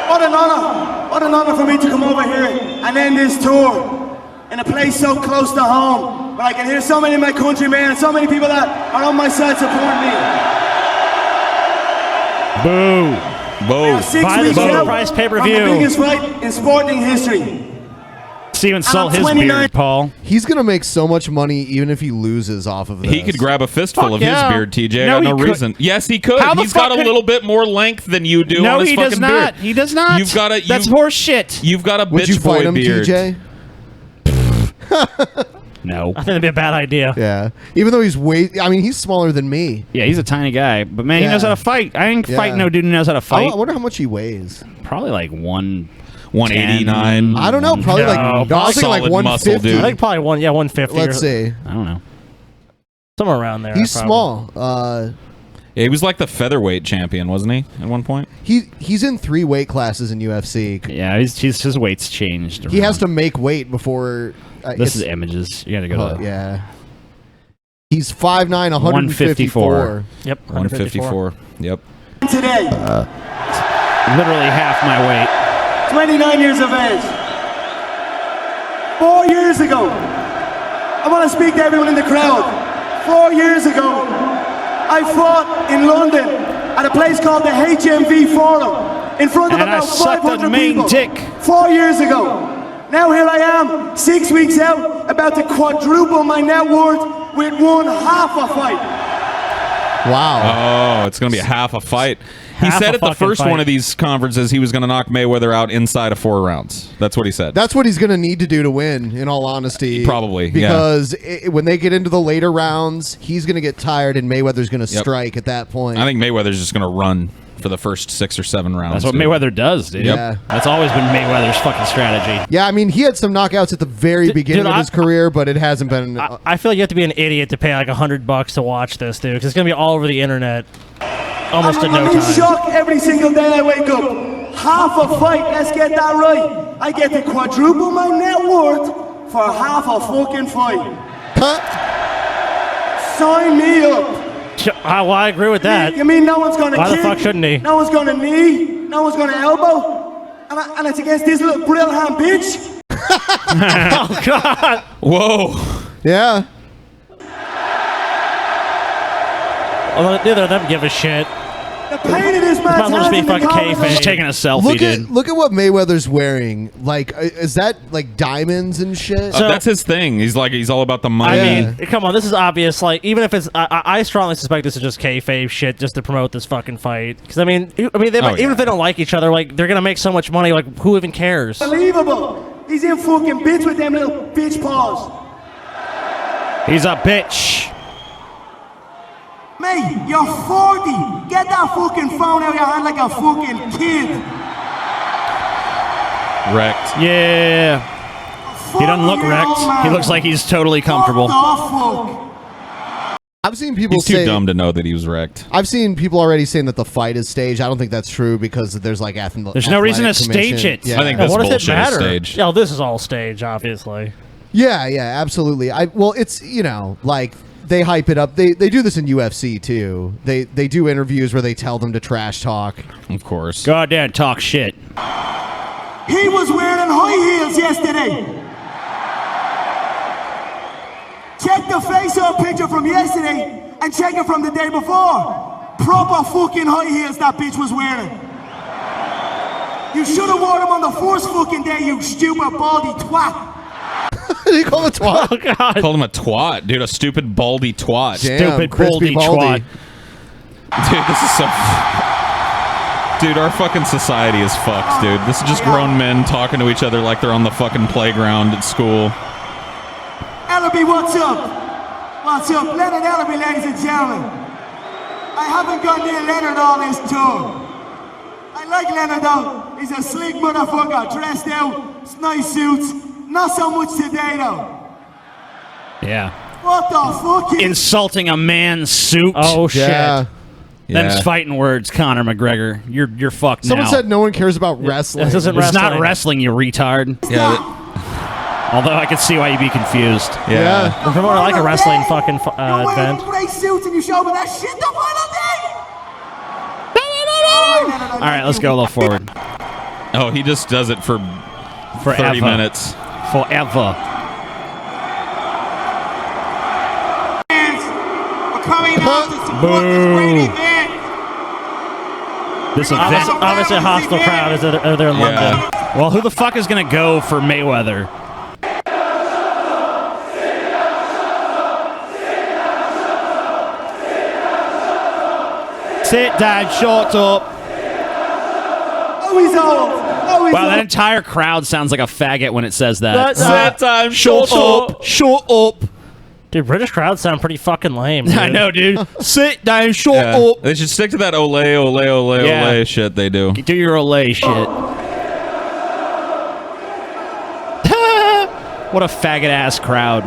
What an honor. What an honor for me to come over here and end this tour in a place so close to home, where I can hear so many of my countrymen and so many people that are on my side supporting me. Boo. Boo. Buy the Voter Price pay-per-view. The biggest fight in sporting history. See him sell his beard, Paul. He's gonna make so much money even if he loses off of this. he could grab a fistful of his beard, TJ. No, I got he no could. reason. Yes, he could. How the He's fuck got a could- little bit more length than you do No, on his he fucking does beard. not. He does not. You've got a. That's horse shit. You've got a Would bitch you fight boy him, beard. TJ? No. I think that'd be a bad idea. Yeah. Even though he's he's smaller than me. Yeah, he's a tiny guy, but man, he knows how to fight. I ain't fight no dude who knows how to fight. I wonder how much he weighs. Probably like 189. I don't know. Probably I was thinking like 150. I think probably 150. Let's see. I don't know. Somewhere around there. He's probably. small. Yeah, he was like the featherweight champion, wasn't he? At one point. He's in 3 weight classes in UFC. Yeah, his weight's changed. He has to make weight before. This is images. You got to go to. Yeah. He's 5'9", 154. Yep. 154. Yep. Today, literally half my weight. 29 years of age. 4 years ago, I want to speak to everyone in the crowd. 4 years ago, I fought in London at a place called the HMV Forum in front of And I about sucked that 500 main people. dick. 4 years ago. Now here I am, 6 weeks out, about to quadruple my net worth with one half a fight. Wow. Oh, it's going to be a half a fight. He Half said a at the fucking first fight. one of these conferences he was going to knock Mayweather out inside of 4 rounds. That's what he said. That's what he's going to need to do to win, in all honesty. Probably, yeah. Because when they get into the later rounds, he's going to get tired and Mayweather's going to strike at that point. I think Mayweather's just going to run for the first 6 or 7 rounds. That's what dude. Mayweather does, dude. Yep. Yeah. That's always been Mayweather's fucking strategy. Yeah, I mean, he had some knockouts at the very beginning dude, of his career, but it hasn't been... I feel like you have to be an idiot to pay like $100 to watch this, dude, because it's gonna be all over the internet, almost in no I'm in time. shock every single day I wake up. Half a fight, let's get that right. I get to quadruple my net worth for half a fucking fight. Sign me up. Well, I agree with that. You mean no one's gonna Why kick? the fuck shouldn't he? No one's gonna knee? No one's gonna elbow? And it's against this little Brilham bitch? Oh God! Whoa. Yeah. Well, neither of them give a shit. The pain of this Might as man's well just be hands in the fucking conversation. kayfabe. Just taking a selfie, Look dude. at what Mayweather's wearing. Like, is that like diamonds and shit? That's his thing. He's all about the money. I mean, come on, this is obvious. Like, even if it's, I strongly suspect this is just kayfabe shit, just to promote this fucking fight. Because they might, even if they don't like each other, like they're gonna make so much money. Like, who even cares? Unbelievable. He's in fucking bits with them little bitch paws. He's a bitch. Mate, you're 40. Get that fucking phone out of your hand like a fucking kid. Wrecked. Yeah. He doesn't look wrecked. He looks like he's totally comfortable. What the fuck? I've seen people He's too say dumb to know that he was wrecked. I've seen people already saying that the fight is staged. I don't think that's true because there's like There's no reason to stage it. Yeah. I think this what does it bullshit is matter? staged. Yeah, this is all staged, obviously. Yeah, absolutely. Well, it's like they hype it up. They do this in UFC too. They do interviews where they tell them to trash talk. Of course. Go out there and talk shit. He was wearing high heels yesterday. Check the face-off picture from yesterday and check it from the day before. Proper fucking high heels that bitch was wearing. You should have worn them on the first fucking day, you stupid baldy twat. You call him a twat? Oh, God. Called him a twat, dude. A stupid baldy twat. Damn, Stupid crispy baldy twat. Dude, this is so... Dude, our fucking society is fucked, dude. This is just grown men talking to each other like they're on the fucking playground at school. Ellaby, what's up? What's up? Leonard Ellaby, ladies and gentlemen. I haven't gone near Leonard all this tour. I like Leonard though. He's a sleek motherfucker, dressed out, nice suits. Not so much today though. Yeah. What the fuck? Insulting a man's suit. Oh shit. Yeah. Them's fighting words, Conor McGregor. You're fucked Someone now. said no one cares about wrestling. This isn't It's not wrestling. wrestling, you retard. Yeah. Although I can see why you'd be confused. Yeah. It's more like a wrestling fucking event. Great suits and you show me that shit the final day. All right, let's go a little forward. Oh, he just does it for Forever. 30 minutes. Forever. We're coming out to support this great event. This event. Obviously a hostile crowd is there in London. Well, who the fuck is gonna go for Mayweather? Sit down, shut up. Oh, he's old. Oh, he's Wow, that old. entire crowd sounds like a faggot when it says that. That time, Shut up. Shut up. Dude, British crowds sound pretty fucking lame. Dude. I know, dude. Sit down, shut Yeah. up. They should stick to that ole, ole, ole, Yeah. ole shit they do. Do your Olay shit. What a faggot ass crowd.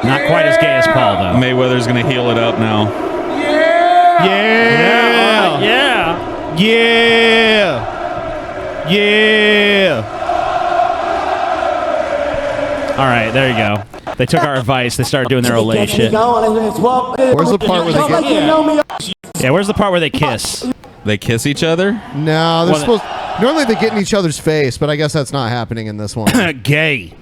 Not quite as gay as Paul, though. Mayweather's gonna heal it up now. Yeah. Yeah. Yeah. Yeah. All right, there you go. They took our advice. They started doing their Olay shit. Where's the part where they get? Yeah, where's the part where they kiss? They kiss each other? No, they're Well, supposed. Normally they get in each other's face, but I guess that's not happening in this one. Gay.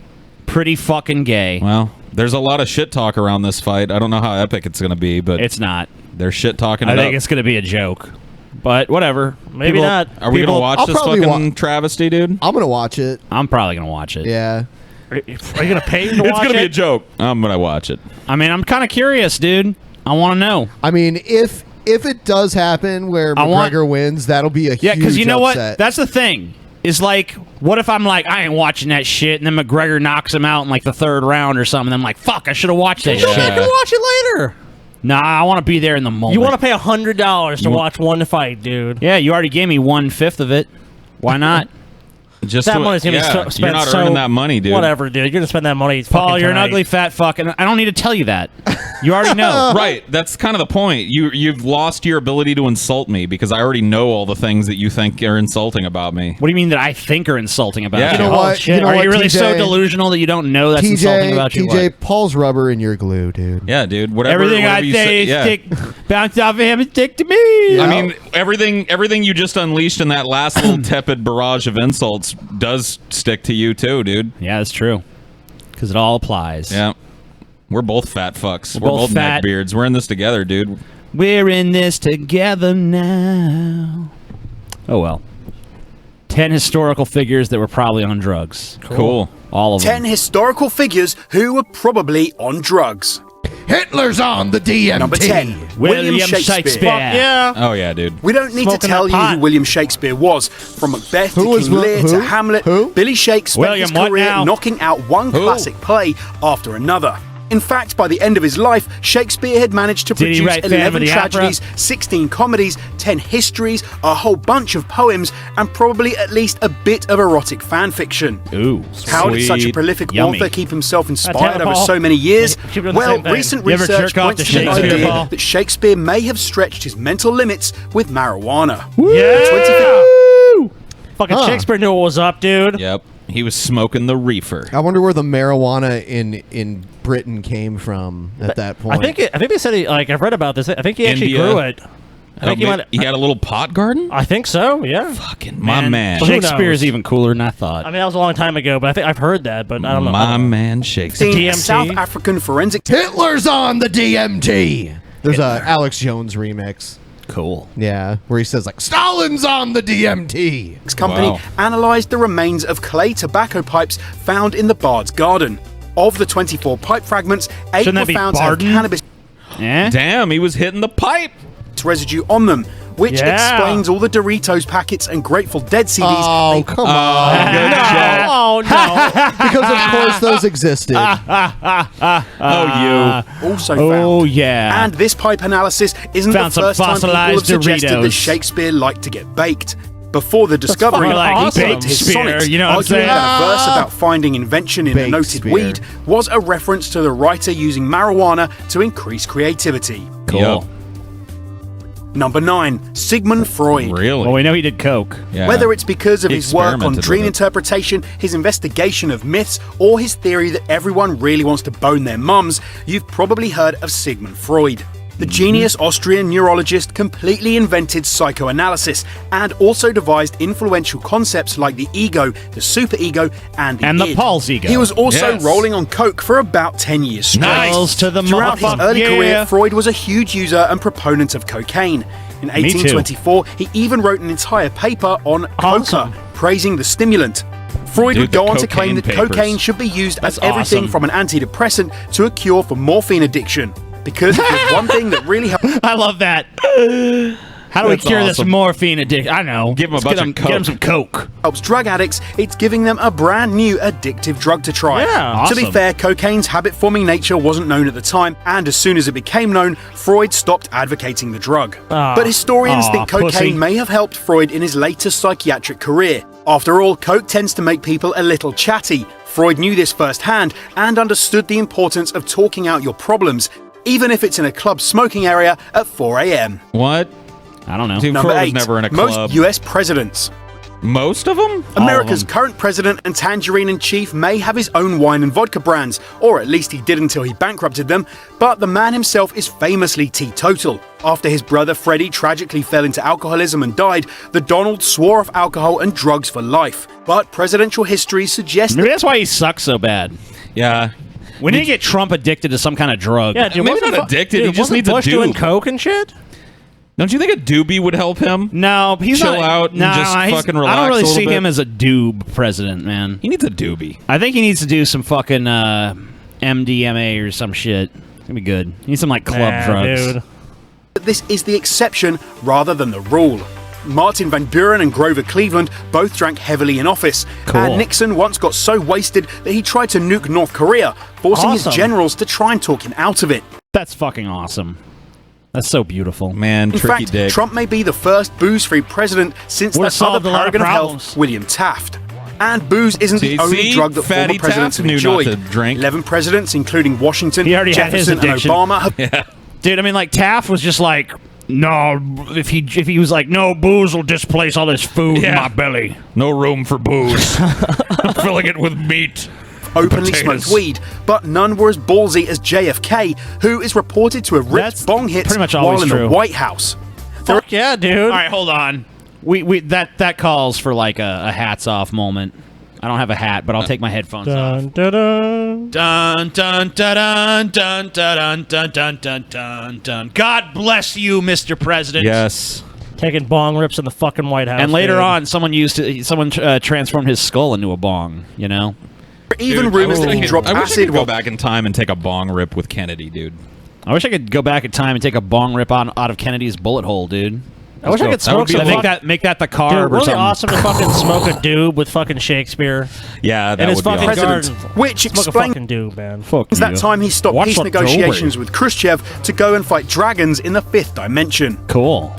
Pretty fucking gay. Well, there's a lot of shit talk around this fight. I don't know how epic it's gonna be, but It's not. they're shit talking I it think up. it's going to be a joke. But whatever. Maybe People- not. Are we gonna watch I'll this probably fucking travesty, dude? I'm gonna watch it. I'm probably going to watch it. Yeah. Are you gonna pay to It's watch gonna be a it? joke. I'm gonna watch it. I mean, I'm kind of curious, dude. I want to know. I mean, if it does happen where I want- McGregor wins, that'll be a Yeah, because huge you know upset. what? That's the thing. Is like, what if I'm like, I ain't watching that shit, and then McGregor knocks him out in like the third round or something, and I'm like, fuck, I should have watched that Go shit. back and watch it later. Nah, I want to be there in the moment. You want to pay $100 to You- watch one fight, dude? Yeah, you already gave me 1/5 of it. Why not? Just That to- money's gonna be yeah, spent. you're not so earning that money, dude. Whatever, dude. You're gonna spend that money. Paul, fucking you're an tonight. ugly fat fucking. I don't need to tell you that. You already know. Right. That's kind of the point. You've lost your ability to insult me because I already know all the things that you think are insulting about me. What do you mean that I think are insulting about Yeah. you? You know Oh, what? shit. You know Are what, you really so TJ? delusional that you don't know that's insulting about you? TJ, What? Paul's rubber and you're glue, dude. Yeah, dude. Whatever. Everything whatever I you say is yeah. stick, bounce off of him and stick to me. I mean, everything you just unleashed in that last little tepid barrage of insults does stick to you too, dude. Yeah, that's true. Because it all applies. Yeah. We're both fat fucks. We're We're both both fat. neckbeards. We're in this together, dude. We're in this together now. Oh well. 10 historical figures that were probably on drugs. Cool. All of 10 them. historical figures who were probably on drugs. Hitler's on the DMT. Number 10, William Shakespeare. Yeah. Oh yeah, dude. We don't need Smoking to tell that you pot. who William Shakespeare was. From Macbeth Who to was King Will- Lear who? to Hamlet, Who? Billy Shakespeare spent William, his what career now? knocking out one classic play after another. In fact, by the end of his life, Shakespeare had managed to Did he produce write Phantom 11 of the Opera? tragedies, 16 comedies, 10 histories, a whole bunch of poems, and probably at least a bit of erotic fan fiction. Ooh, How did such a sweet. prolific Yummy. author keep himself inspired Taylor over Paul. so many years? Keep doing the Well, same thing. recent You ever research jerk off points to to the Shakespeare, idea Paul? that Shakespeare may have stretched his mental limits with marijuana. Yeah! Fucking Shakespeare knew what was up, dude. Yep. He was smoking the reefer. I wonder where the marijuana in Britain came from at that point. I think they said I've read about this. I think he actually India. grew it. I think he had a little pot garden? I think so. Yeah. Fucking my man. But who Shakespeare's knows? even cooler than I thought. I mean, that was a long time ago, but I think I've heard that, but I don't know. My man Shakespeare. DMT? South African forensic Hitler's on the DMT. There's a Alex Jones remix. Cool. Yeah, where he says like Stalin's on the DMT. company analysed the remains of clay tobacco pipes found in the Bard's garden. Of the 24 pipe fragments, 8 Shouldn't that were be found to have Barden? cannabis Damn, he was hitting the pipe. residue on them, which Yeah. explains all the Doritos packets and Grateful Dead CDs. Oh, come on. Oh, no. Because of course those existed. Also found. Oh, yeah. And this pipe analysis isn't Found the some first time people have fossilized suggested that Doritos. Shakespeare liked to get baked. Before the discovery, fucking he awesome. baked his Baked sonnets, Spear, you know what I'm arguing saying? that a verse about finding invention in a Baked noted Spear. weed was a reference to the writer using marijuana to increase creativity. Cool. Number 9, Sigmund Freud. Really? Well, we know he did coke. Yeah. Whether it's because of He his work on experimented dream with it. interpretation, his investigation of myths, or his theory that everyone really wants to bone their mums, you've probably heard of Sigmund Freud. The genius Austrian neurologist completely invented psychoanalysis and also devised influential concepts like the ego, the superego, and the And the id. Paul's ego. He was also Yes. rolling on coke for about 10 years straight. Nice to the Throughout his motherfucker. early Yeah. career, Freud was a huge user and proponent of cocaine. In Me too. 1824, he even wrote an entire paper on Awesome. coca, praising the stimulant. Freud Dude, would go the on to claim that cocaine papers. cocaine should be used as That's everything awesome. from an antidepressant to a cure for morphine addiction. Because if there's one thing that really helps I love that. How do we That's cure this awesome. morphine addiction? I know. Give him a Let's bunch get of Get him coke. some coke. drug addicts, it's giving them a brand new addictive drug to try. Yeah, To be awesome. fair, cocaine's habit-forming nature wasn't known at the time, and as soon as it became known, Freud stopped advocating the drug. But historians think cocaine pussy. may have helped Freud in his later psychiatric career. After all, coke tends to make people a little chatty. Freud knew this firsthand and understood the importance of talking out your problems, even if it's in a club smoking area at 4 a.m. What? I don't know. Dude, Number Freud was 8. never in a Most club. U.S. presidents. Most of them? America's current president and Tangerine-in-Chief may have his own wine and vodka brands, or at least he did until he bankrupted them, but the man himself is famously teetotal. After his brother Freddie tragically fell into alcoholism and died, the Donald swore off alcohol and drugs for life. But presidential history suggests Maybe that's why he sucks so bad. Yeah. We need to get Trump addicted to some kind of drug. Yeah, dude, Maybe wasn't not addicted, he just wasn't needs a Bush doing dude. coke and shit? Don't you think a doobie would help him? No, he's Chill not, out and nah, just he's- fucking relax I don't really a little see bit? him as a doob president, man. He needs a doobie. I think he needs to do some fucking MDMA or some shit. It's gonna be good. He needs some like club drugs. Dude. this is the exception rather than the rule. Martin Van Buren and Grover Cleveland both drank heavily in office, Cool. and Nixon once got so wasted that he tried to nuke North Korea, forcing his Awesome. generals to try and talk him out of it. That's fucking awesome. That's so beautiful. Man, In fact, Trump may be the first booze-free president since Would've that other solved a lot of paragon of health, problems. William Taft. And booze isn't See- the only see? drug that Fatty former presidents Taft have knew not enjoyed. to drink. 11 presidents, including Washington, He already had his Jefferson, and addiction. Obama, have Dude, I mean, like Taft was just like, no. If he was like, no, booze will displace all this food in my belly. No room for booze. I'm filling it with meat. openly Potatoes. smoked weed, but none were as ballsy as JFK, who is reported to have ripped bong hits pretty much while always in true. the White House. Fuck yeah, dude. All right, hold on. We that calls for like a hats off moment. I don't have a hat, but I'll take my headphones off. Dun, Dun dun dun dun dun dun dun dun dun dun dun. God bless you, Mr. President. Yes. Taking bong rips in the fucking White House. And later dude. on, someone transformed his skull into a bong. You know. Even Dude, rumors I that he wish dropped I could acid go while back in time and take a bong rip with Kennedy, dude. I wish I could go back in time and take a bong rip out of Kennedy's bullet hole, dude. I wish I could smoke some. Make that the carb Dude, or really something. awesome to fucking smoke a doob with fucking Shakespeare. Yeah, that and his would be fucking awesome. garden. Which Smoke a explains fucking doob, man. that time he stopped Watch peace that negotiations with Khrushchev to go and fight dragons in the 5th dimension. Cool.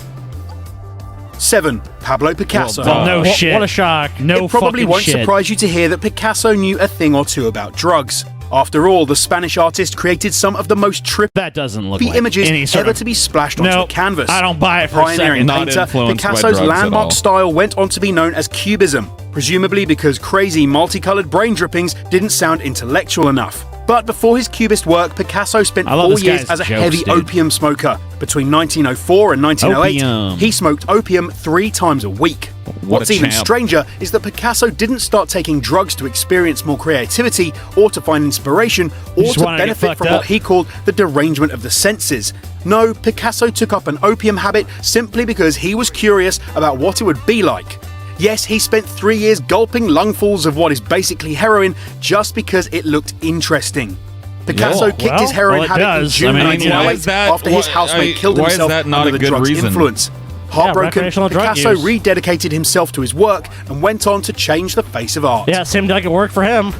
7. Pablo Picasso. Well, no shit. What a shock. No It probably fucking won't shit. surprise you to hear that Picasso knew a thing or two about drugs. After all, the Spanish artist created some of the most trippy That doesn't look like images any sort ever of- to be splashed onto Nope, a canvas. I don't buy it for a Pioneering second. Not painter, influenced by Picasso's drugs at all. landmark style went on to be known as Cubism, presumably because crazy multicolored brain drippings didn't sound intellectual enough. But before his Cubist work, Picasso spent I love 4 this years guy's as a jokes, heavy dude. opium smoker. Between 1904 and 1908, Opium. he smoked opium 3 times a week. What What's a even champ. stranger is that Picasso didn't start taking drugs to experience more creativity or to find inspiration or just to wanted to get benefit fucked from up. what he called the derangement of the senses. No, Picasso took up an opium habit simply because he was curious about what it would be like. Yes, he spent 3 years gulping lungfuls of what is basically heroin just because it looked interesting. Picasso Yeah, kicked his heroin it habit in does. June I mean, 1908 why is that- after his why- housemate killed why is himself that not under a the good drug's reason? influence. Heartbroken, recreational drug Picasso use. rededicated himself to his work and went on to change the face of art. Yeah, seemed like it worked for him.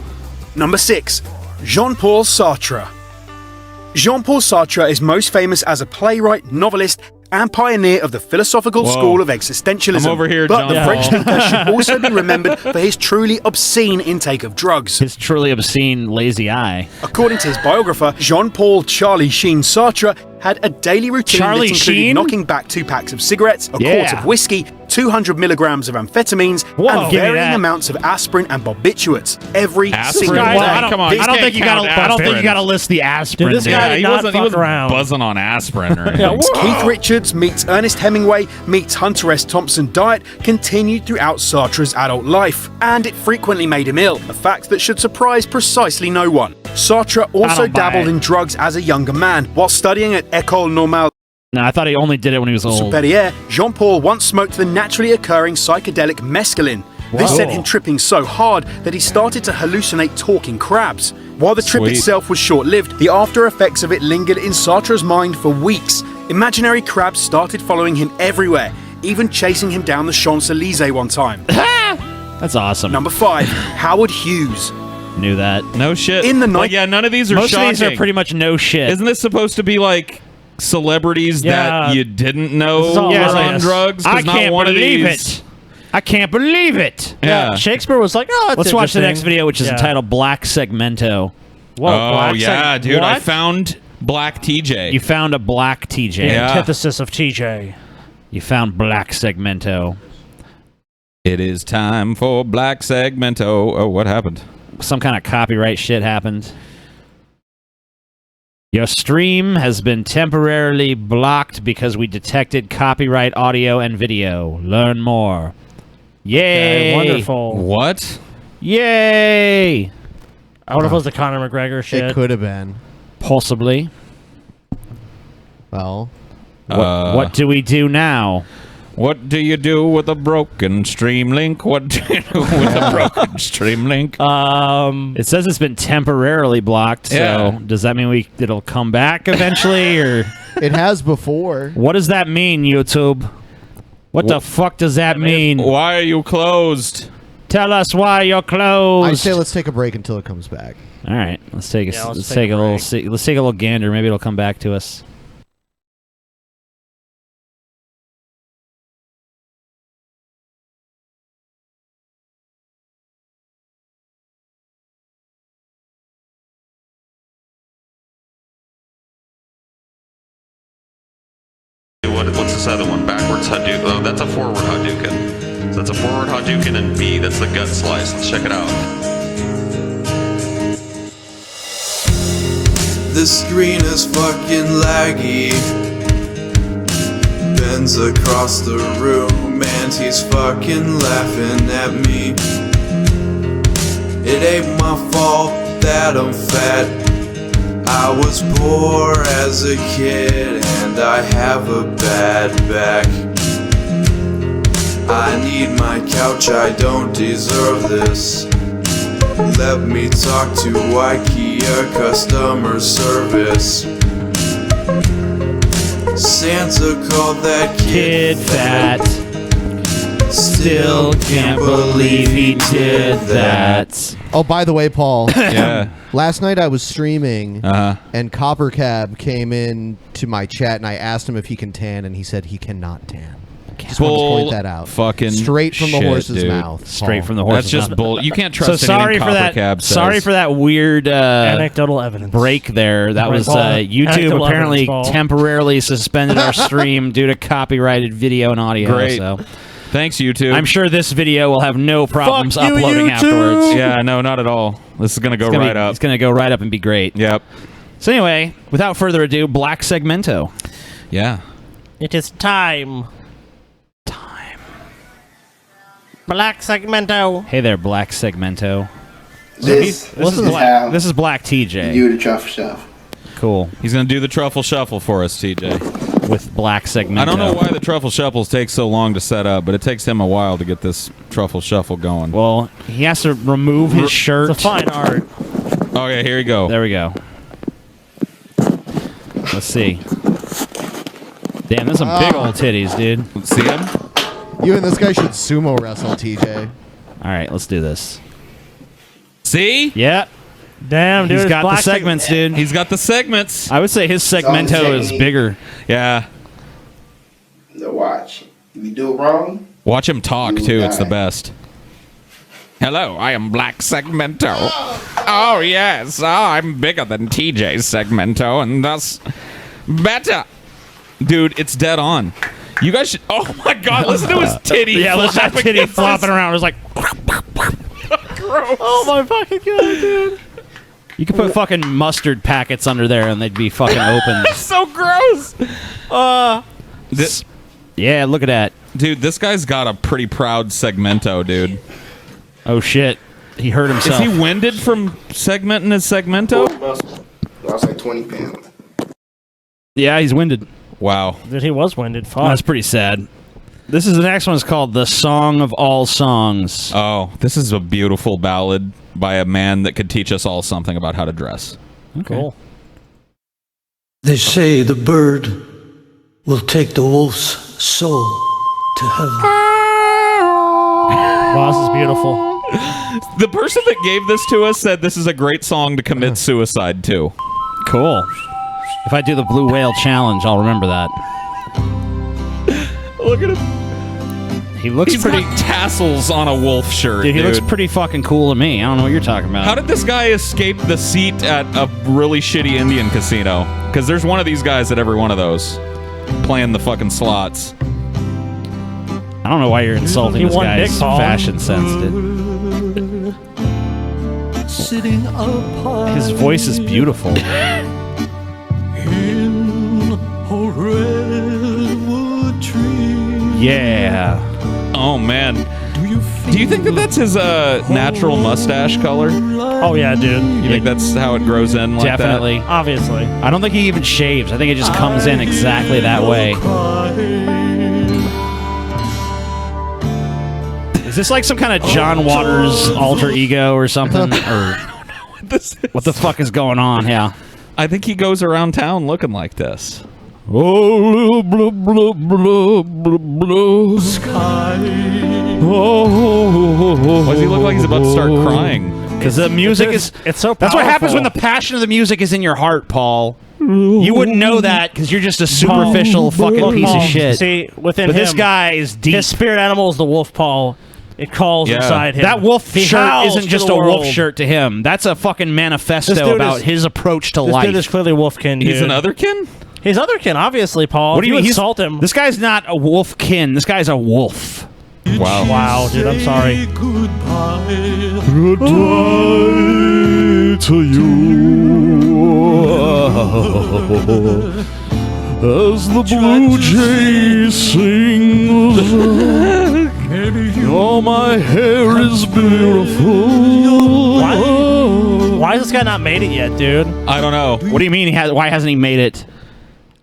Number 6. Jean-Paul Sartre. Jean-Paul Sartre is most famous as a playwright, novelist, and pioneer of the philosophical Whoa. school of existentialism. I'm over here, but the Jean-Paul. French thinker should also be remembered for his truly obscene intake of drugs. His truly obscene lazy eye. According to his biographer, Jean-Paul Charlie Sheen Sartre had a daily routine Charlie that included Sheen? knocking back 2 packs of cigarettes, a Yeah. quart of whiskey, 200 milligrams of amphetamines, Whoa, and give me varying that. amounts of aspirin and barbiturates every Aspirin? single Guy, day. I don't- come on, I don't think you count gotta. I don't think you aspirin. gotta list the aspirin. Dude, this guy there. did not fuck wasn't around. buzzing on aspirin or anything. Keith Richards meets Ernest Hemingway meets Hunter S. Thompson diet continued throughout Sartre's adult life, and it frequently made him ill, a fact that should surprise precisely no one. Sartre also don't buy dabbled it. in drugs as a younger man. While studying at École Normale No, I thought he only did it when he was old. Superior, Jean-Paul once smoked the naturally occurring psychedelic mescaline. This Whoa. sent him tripping so hard that he started to hallucinate talking crabs. While the trip Sweet. itself was short-lived, the after effects of it lingered in Sartre's mind for weeks. Imaginary crabs started following him everywhere, even chasing him down the Champs-Élysées one time. That's awesome. Number 5, Howard Hughes. Knew that. No shit. In the Like, night- yeah, none of these are Most shocking. of these are pretty much no shit. Isn't this supposed to be like celebrities Yeah. that you didn't know This is all were yes, on yes. drugs? 'Cause I not can't one of believe these- it. I can't believe it. Yeah. Shakespeare was like, oh, that's Let's watch the interesting. next video, which is Yeah. entitled Black Segmento. Whoa, Oh black yeah, seg- dude! I what? found Black TJ. You found a black TJ. The Yeah. antithesis of TJ. You found Black Segmento. It is time for Black Segmento. Oh, what happened? Some kind of copyright shit happened. Your stream has been temporarily blocked because we detected copyright audio and video. Learn more. Yay! Okay, wonderful. What? Yay! I wonder if it was the Conor McGregor shit. It could have been. Possibly. Well, What do we do now? What do you do with a broken stream link? What do you do with a broken stream link? It says it's been temporarily blocked. So Yeah. does that mean it'll come back eventually, or it has before. what does that mean, YouTube? What the fuck does that mean? Why are you closed? Tell us why you're closed. I say let's take a break until it comes back. All right, let's take a Yeah, let's let's take take a a little break. let's take a little gander. Maybe it'll come back to us. What's this other one? Backwards Hadouken. Oh, that's a forward Hadouken. So that's a forward Hadouken, and B, that's the gut slice. Let's check it out. The screen is fucking laggy. Ben's across the room and he's fucking laughing at me. It ain't my fault that I'm fat. I was poor as a kid and I have a bad back. I need my couch, I don't deserve this. Let me talk to IKEA customer service. Santa called that kid fat. Still can't believe he did that. Oh, by the way, Paul. Yeah. Last night I was streaming, and Copper Cab came in to my chat, and I asked him if he can tan, and he said he cannot tan. Just wanted to point that out. Fucking straight from the shit, horse's dude. mouth. Straight Paul. from the horse's That's just mouth. bull. You can't trust So sorry anything for Copper that. Cab says. Sorry for that weird anecdotal evidence break there. That Right, was Paul. YouTube Anecdotal apparently evidence, Paul. temporarily suspended our stream due to copyrighted video and audio. Great. So. Thanks, YouTube. I'm sure this video will have no problems Fuck you, uploading YouTube. afterwards. Yeah, no, not at all. This is gonna go right up. It's gonna go right up and be great. Yep. So anyway, without further ado, Black Segmento. Yeah. It is time. Black Segmento. Hey there, Black Segmento. This is how This is Black TJ. you do the truffle shuffle. Cool. He's gonna do the truffle shuffle for us, TJ. With Black Segmento. I don't know why the truffle shuffles take so long to set up, but it takes him a while to get this truffle shuffle going. Well, he has to remove his shirt. It's a fine art. Okay, here you go. There we go. Let's see. Damn, there's some big old titties, dude. See him? You and this guy should sumo wrestle, TJ. All right, let's do this. See? Yeah. Damn, dude. He's it's got the Black segments, dude. He's got the segments. I would say his all the Segmento is technique. bigger. Yeah. Now watch. If you do it wrong, Watch him talk, You too. It's the die. best. Hello, I am Black Segmento. Oh, yes. I'm bigger than TJ's Segmento, and thus better. Dude, it's dead on. You guys should... Oh, my God. Listen to his titty. Yeah, listen to that flap titty against flopping his- around. It was like... Gross. Oh my fucking god, dude. You could put fucking mustard packets under there and they'd be fucking open. So gross. This, Yeah, look at that. dude, this guy's got a pretty proud Segmento, dude. Oh, shit. He hurt himself. Is he winded from segmenting his Segmento? lost like 20 pounds. Yeah, he's winded. Wow. Dude, he was winded. Fuck. That's pretty sad. This is the next one is called The Song of All Songs. Oh, this is a beautiful ballad by a man that could teach us all something about how to dress. Okay. Cool. They say the bird will take the wolf's soul to heaven. Wow, this is beautiful. The person that gave this to us said this is a great song to commit suicide to. Cool. If I do the Blue Whale Challenge, I'll remember that. Look at him. He looks He's pretty... got tassels on a wolf shirt, Dude, dude. he looks pretty fucking cool to me. I don't know what you're talking about. How did this guy escape the seat at a really shitty Indian casino? Because there's one of these guys at every one of those. Playing the fucking slots. I don't know why you're insulting He this won guy's Big Paul. fashion sense, dude. Sitting apart His voice is beautiful. in a redwood tree. Yeah. Oh, man. Do you think that that's his natural mustache color? Oh yeah, dude. You think that's how it grows in like Definitely. Obviously. I don't think he even shaves. I think it just comes in exactly that way. Is this like some kind of John Waters alter ego or something? Or I don't know what this is. what the fuck is going on? Yeah. I think he goes around town looking like this. Oh, blah, blah, blah, blah, blah. Sky. Oh, Why does he look like he's about to start crying? Because the music is... It's so That's what happens powerful. when the passion of the music is in your heart, Paul. You wouldn't know that because you're just a superficial fucking piece of shit. See, within But him, this guy is deep. his spirit animal is the wolf, Paul. It calls Yeah. inside him. That wolf He shirt howls isn't to just the a wolf world. shirt to him. That's a fucking This manifesto dude about is- his approach to This life. dude is clearly wolfkin, dude. He's an otherkin? He's otherkin, obviously, Paul. What do If you mean? insult him? This guy's not a wolfkin. This guy's a wolf. Wow. Wow, dude, I'm sorry. Goodbye to you. As the blue jay sings, oh, my hair is beautiful. Why has this guy not made it yet, dude? I don't know. What do you mean? Why hasn't he made it?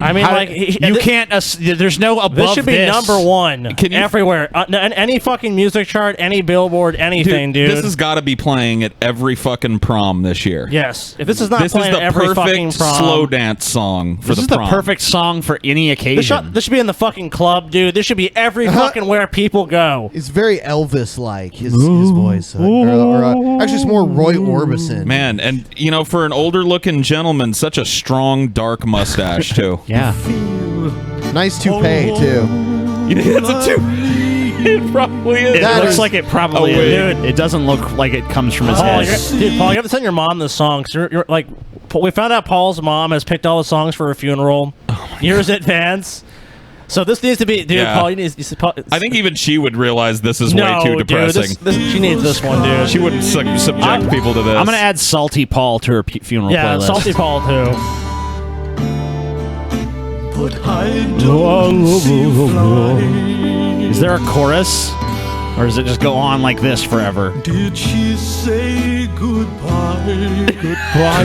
I mean, like you can't. There's no above. This should be number one Can you- everywhere. Any fucking music chart, any billboard, anything, dude. This has got to be playing at every fucking prom this year. Yes. If this is not this playing is the at every perfect fucking prom, slow dance song for This the is prom. the perfect song for any occasion. this should be in the fucking club, dude. This should be every fucking where people go. It's very Elvis-like, his voice. Actually, it's more Roy Orbison. Man, and you know, for an older-looking gentleman, such a strong, dark mustache too. Yeah. Nice toupee, too. It's a It probably is. It looks like it probably is. Dude, it doesn't look like it comes from his head. Paul, you have to send your mom this song. 'Cause you're like, we found out Paul's mom has picked all the songs for her funeral years in advance. So this needs to be, dude. Yeah. Paul, you need. I think even she would realize this is way too depressing. Dude, she needs this one, dude. She wouldn't subject people to this. I'm gonna add Salty Paul to her funeral playlist. Yeah, Salty Paul too. But I don't see you fly. Is there a chorus? Or does it just go on like this forever? Did she say goodbye? Goodbye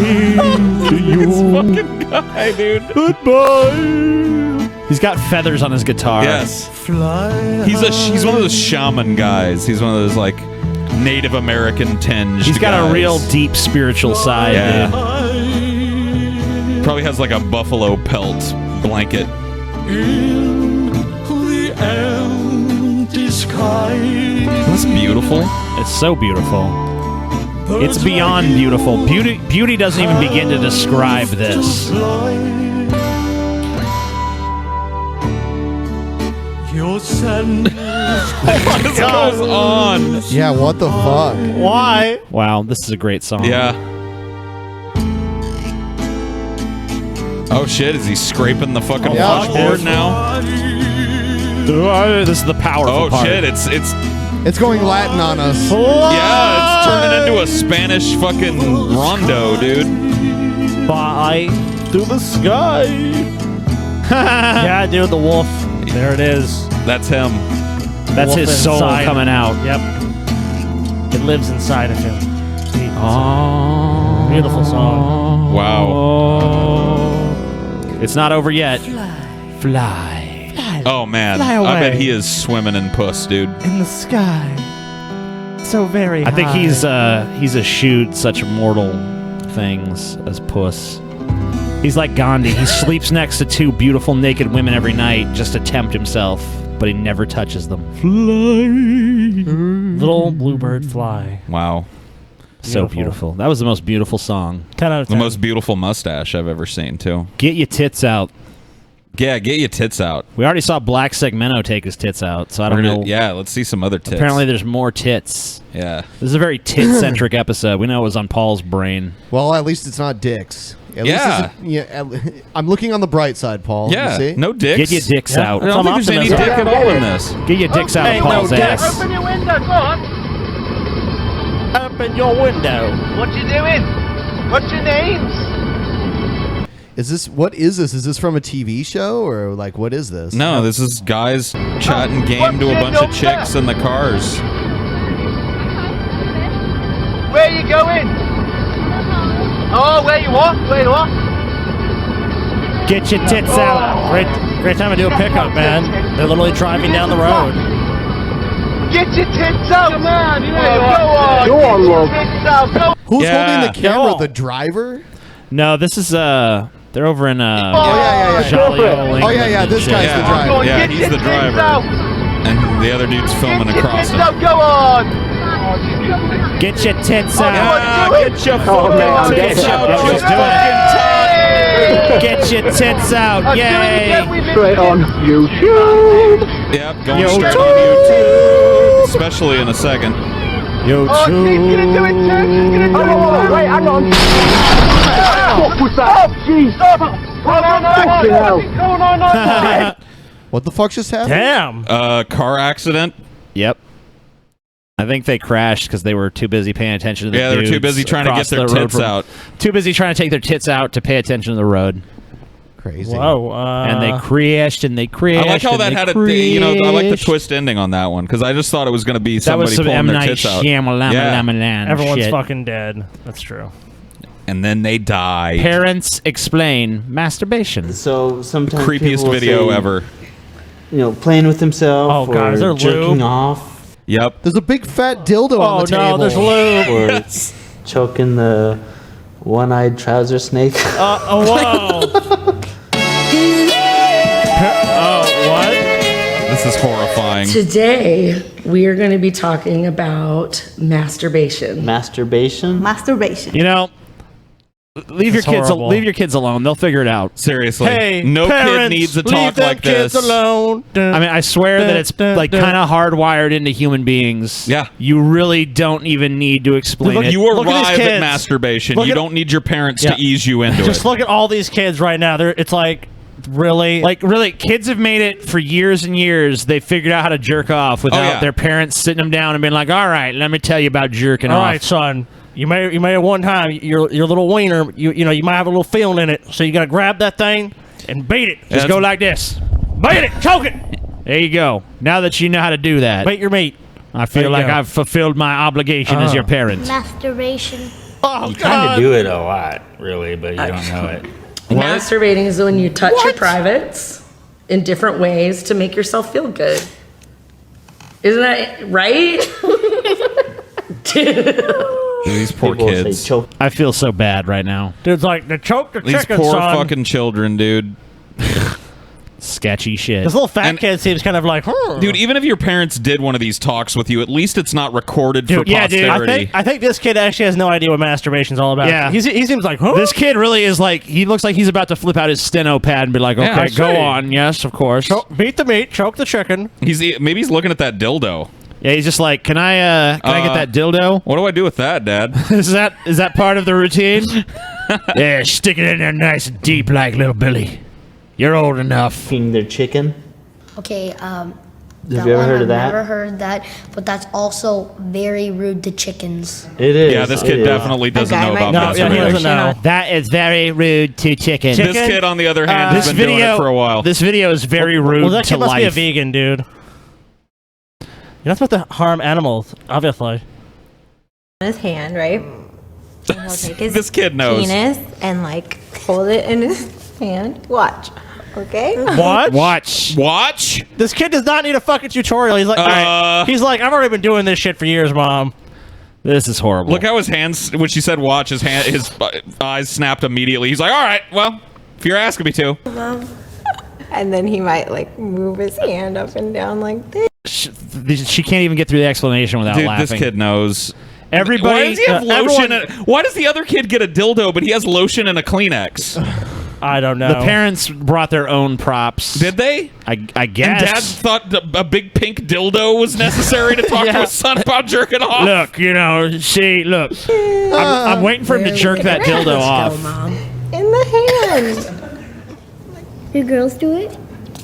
to you. This fucking guy, dude. Goodbye. He's got feathers on his guitar. Yes. Fly. He's one of those shaman guys. He's one of those like Native American tinged He's got guys. a real deep spiritual side, Yeah. dude. Probably has like a buffalo pelt blanket. In the empty sky. That's beautiful. It's so beautiful. It's beyond beautiful. Beauty doesn't even begin to describe this. Your sandals. What goes on? Yeah, what the fuck? Why? Wow, this is a great song. Yeah. Oh shit, is he scraping the fucking washboard now? This is the powerful part. Oh shit, it's going Latin on us. Yeah, it's turning into a Spanish fucking rondo, dude. Fly through the sky. Yeah, dude, the wolf. There it is. That's him. That's Wolf his soul inside. coming out. Yep. It lives inside of him. Oh. Beautiful song. Wow. It's not over yet. Fly. Oh man, Fly I bet away. he is swimming in puss, dude. In the sky. So very I think high. he's eschewed such mortal things as puss. He's like Gandhi. He sleeps next to two beautiful naked women every night just to tempt himself, but he never touches them. Fly. Little bluebird fly. Wow. So beautiful. That was the most beautiful song. 10 out of 10. The most beautiful mustache I've ever seen, too. Get your tits out. Yeah, get your tits out. We already saw Black Segmento take his tits out, so I don't know. Yeah, let's see some other tits. Apparently there's more tits. Yeah. This is a very tit-centric episode. We know it was on Paul's brain. Well, at least it's not dicks. At Yeah. Least I'm looking on the bright side, Paul. You Yeah, see? no dicks. Get your dicks out. I don't think there's any dick at all in this. Get your dicks out of Paul's ass. Open your window, go on. Open your window. What you doing? What's your names? What is this? Is this from a TV show or like what is this? No, this is guys chatting game to a bunch of chicks in the cars. Where you going? Oh, where you what? Where you what? Get your tits out. Great time to do a pickup, man. They're literally driving down the road. Get your tits out! Come on, go on! Go on, love. Tits out, go. Who's Yeah. holding the camera? Yo. The driver? No, this is they're over in yeah. Jolly-O, Oh yeah. This guy's the driver. Yeah, he's the driver. And the other dude's filming across him. Out, go on! Get your tits Oh, out. Get your fucking tits out. Just Get your tits out. Yay. Straight on YouTube. Yep, going straight on YouTube. Especially in a second. Oh, she's gonna do it too. She's gonna do it too. Wait, hang on. What was that? Oh, jeez. No. What the fuck just happened? Damn. Car accident. Yep. I think they crashed because they were too busy paying attention to the Yeah, they were too dudes busy trying to across get their the road tits out. Too busy trying to take their tits out to pay attention to the road. Crazy. Whoa. And they crashed and they crashed. I like how and that they had a, you know, I like the crashed. twist ending on that one because I just thought it was going to be That was somebody some pulling M. their Night tits out. Shyamalan Yeah. shit. Everyone's fucking dead. That's true. and then they die. Parents explain masturbation. So sometimes Creepiest people will video say, ever. You know, playing with himself Oh, or God, is there jerking lube? off. Yep. There's a big fat dildo on the table. Oh, no, there's lube. Or choking the one-eyed trouser snake. Whoa. What? This is horrifying. Today, we are going to be talking about masturbation. Masturbation? Masturbation. You know, leave That's your kids. horrible. Leave your kids alone. They'll figure it out. Seriously. Hey, no kid parents, needs to leave talk them like kids this. alone. I mean, I swear that it's like kind of hardwired into human beings. Yeah. You really don't even need to explain Look, it. You Look at these arrive at kids. masturbation. Look You at- don't need your parents Yeah. to ease you into Just it. look at all these kids right now. It's like, really? Really, kids have made it for years and years. They figured out how to jerk off without yeah. their parents sitting them down and being like, "All right, let me tell you about jerking all off." right, son. You may have one time your little wiener. You know you might have a little feeling in it. So you gotta grab that thing and beat it. Just go like this. Beat it. Choke it. There you go. Now that you know how to do that, Beat your meat. I feel There you like go. I've fulfilled my obligation as your parent. Masturbation. Oh, You kind of do it a lot, really, but you don't know it. Masturbating is when you touch your privates in different ways to make yourself feel good. Isn't that right? These poor People say kids. choke. I feel so bad right now. Dude's like, the choke the These chicken, poor son. fucking children, dude. Sketchy shit. This little fat And- kid seems kind of like, Dude, even if your parents did one of these talks with you, at least it's not recorded for Dude, yeah, dude. posterity. I think this kid actually has no idea what masturbation's all about. Yeah. he seems like, huh? This kid really is like, he looks like he's about to flip out his steno pad and be like, Yeah, okay, I go see. on. Yes, of course. Beat the meat, choke the chicken. Maybe he's looking at that dildo. Yeah, he's just like, can I get that dildo? What do I do with that, Dad? Is that part of the routine? Yeah, stick it in there nice and deep like little Billy. You're old enough. King their chicken. Okay, Have you ever heard of that? I've never heard that, but that's also very rude to chickens. It is. Yeah, this kid It is. definitely doesn't guy know might about know. Yeah, he masturbation. doesn't know. That is very rude to chicken. This kid, on the other hand, has been doing it for a while. This video is very rude Well, that to kid must be a life. vegan, dude. You're not supposed to harm animals, obviously. His hand, right? And he'll take his This kid knows. penis and like hold it in his hand. Watch. Okay? Watch. Watch? This kid does not need a fucking tutorial. He's like, all right. He's like, I've already been doing this shit for years, Mom. This is horrible. Look how his hands, when she said watch, his eyes snapped immediately. He's like, all right, well, if you're asking me to. Mom. And then he might like move his hand up and down like this. She can't even get through the explanation without Dude, laughing. this kid knows. Everybody, Why does he have lotion? everyone- Why does the other kid get a dildo, but he has lotion and a Kleenex? I don't know. The parents brought their own props. Did they? I guess. And Dad thought a big pink dildo was necessary to talk to his son about jerking off. Look, look. I'm waiting for him to jerk that dildo off. In the hand. Do girls do it?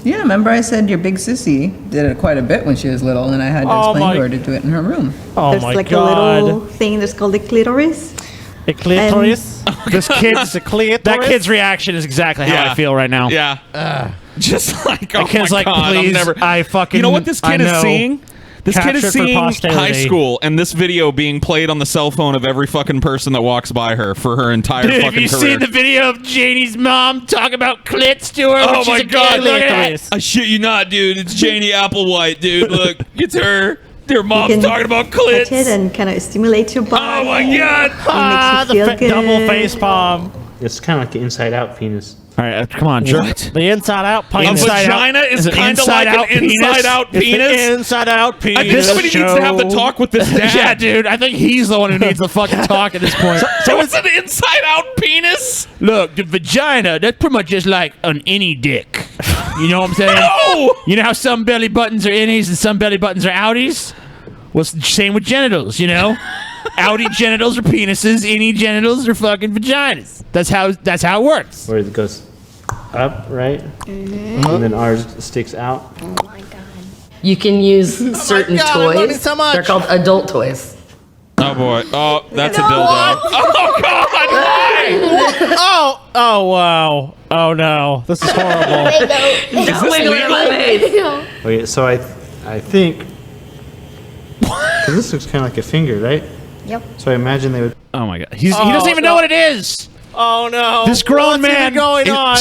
Yeah, remember I said your big sissy did it quite a bit when she was little, and I had to explain to her to do it in her room. Oh There's my like God. a little thing that's called the clitoris. The clitoris? This kid's a clitoris? That kid's reaction is exactly how I feel right now. Yeah. Just like, oh The kid's my like, God, please, I'll never. I fucking. You know what this kid I is know. seeing? This kid is Captured for seeing high posterity. school, and this video being played on the cell phone of every fucking person that walks by her for her entire Dude, have fucking you career. seen the video of Janie's mom talk about clits to her? when Oh she's my a God! kid? Look at that. I shit you not, dude. It's Janie Applewhite, dude. Look, it's her. Their mom's can talking about Touch clits. it and kind of stimulate your body. Oh my God! It makes you feel good. double face palm. It's kind of like an inside-out penis. All right, come on, jerk. The inside out A penis. vagina is it kind of like an inside-out It's penis. the inside out penis. I think somebody needs to have the talk with this dad. Yeah, dude. I think he's the one who needs the fucking talk at this point. So it's an inside-out penis? Look, the vagina, that's pretty much just like an innie dick. You know what I'm saying? No! You know how some belly buttons are innies and some belly buttons are outies? Well, it's the same with genitals, you know? Outie genitals are penises, innie genitals are fucking vaginas. That's how it works. Where it goes up, right? Mm-hmm. And then ours sticks out. Oh my god. You can use certain God, I love it toys. so much. They're called adult toys. Oh boy. Oh, that's a dildo. Oh God! Why? Oh wow. Oh no. This is horrible. Is this legal? Okay, so I think. Because this looks kind of like a finger, right? Yep. So I imagine they would Oh my god. He doesn't even know what it is. Oh no! This grown What's even man going on?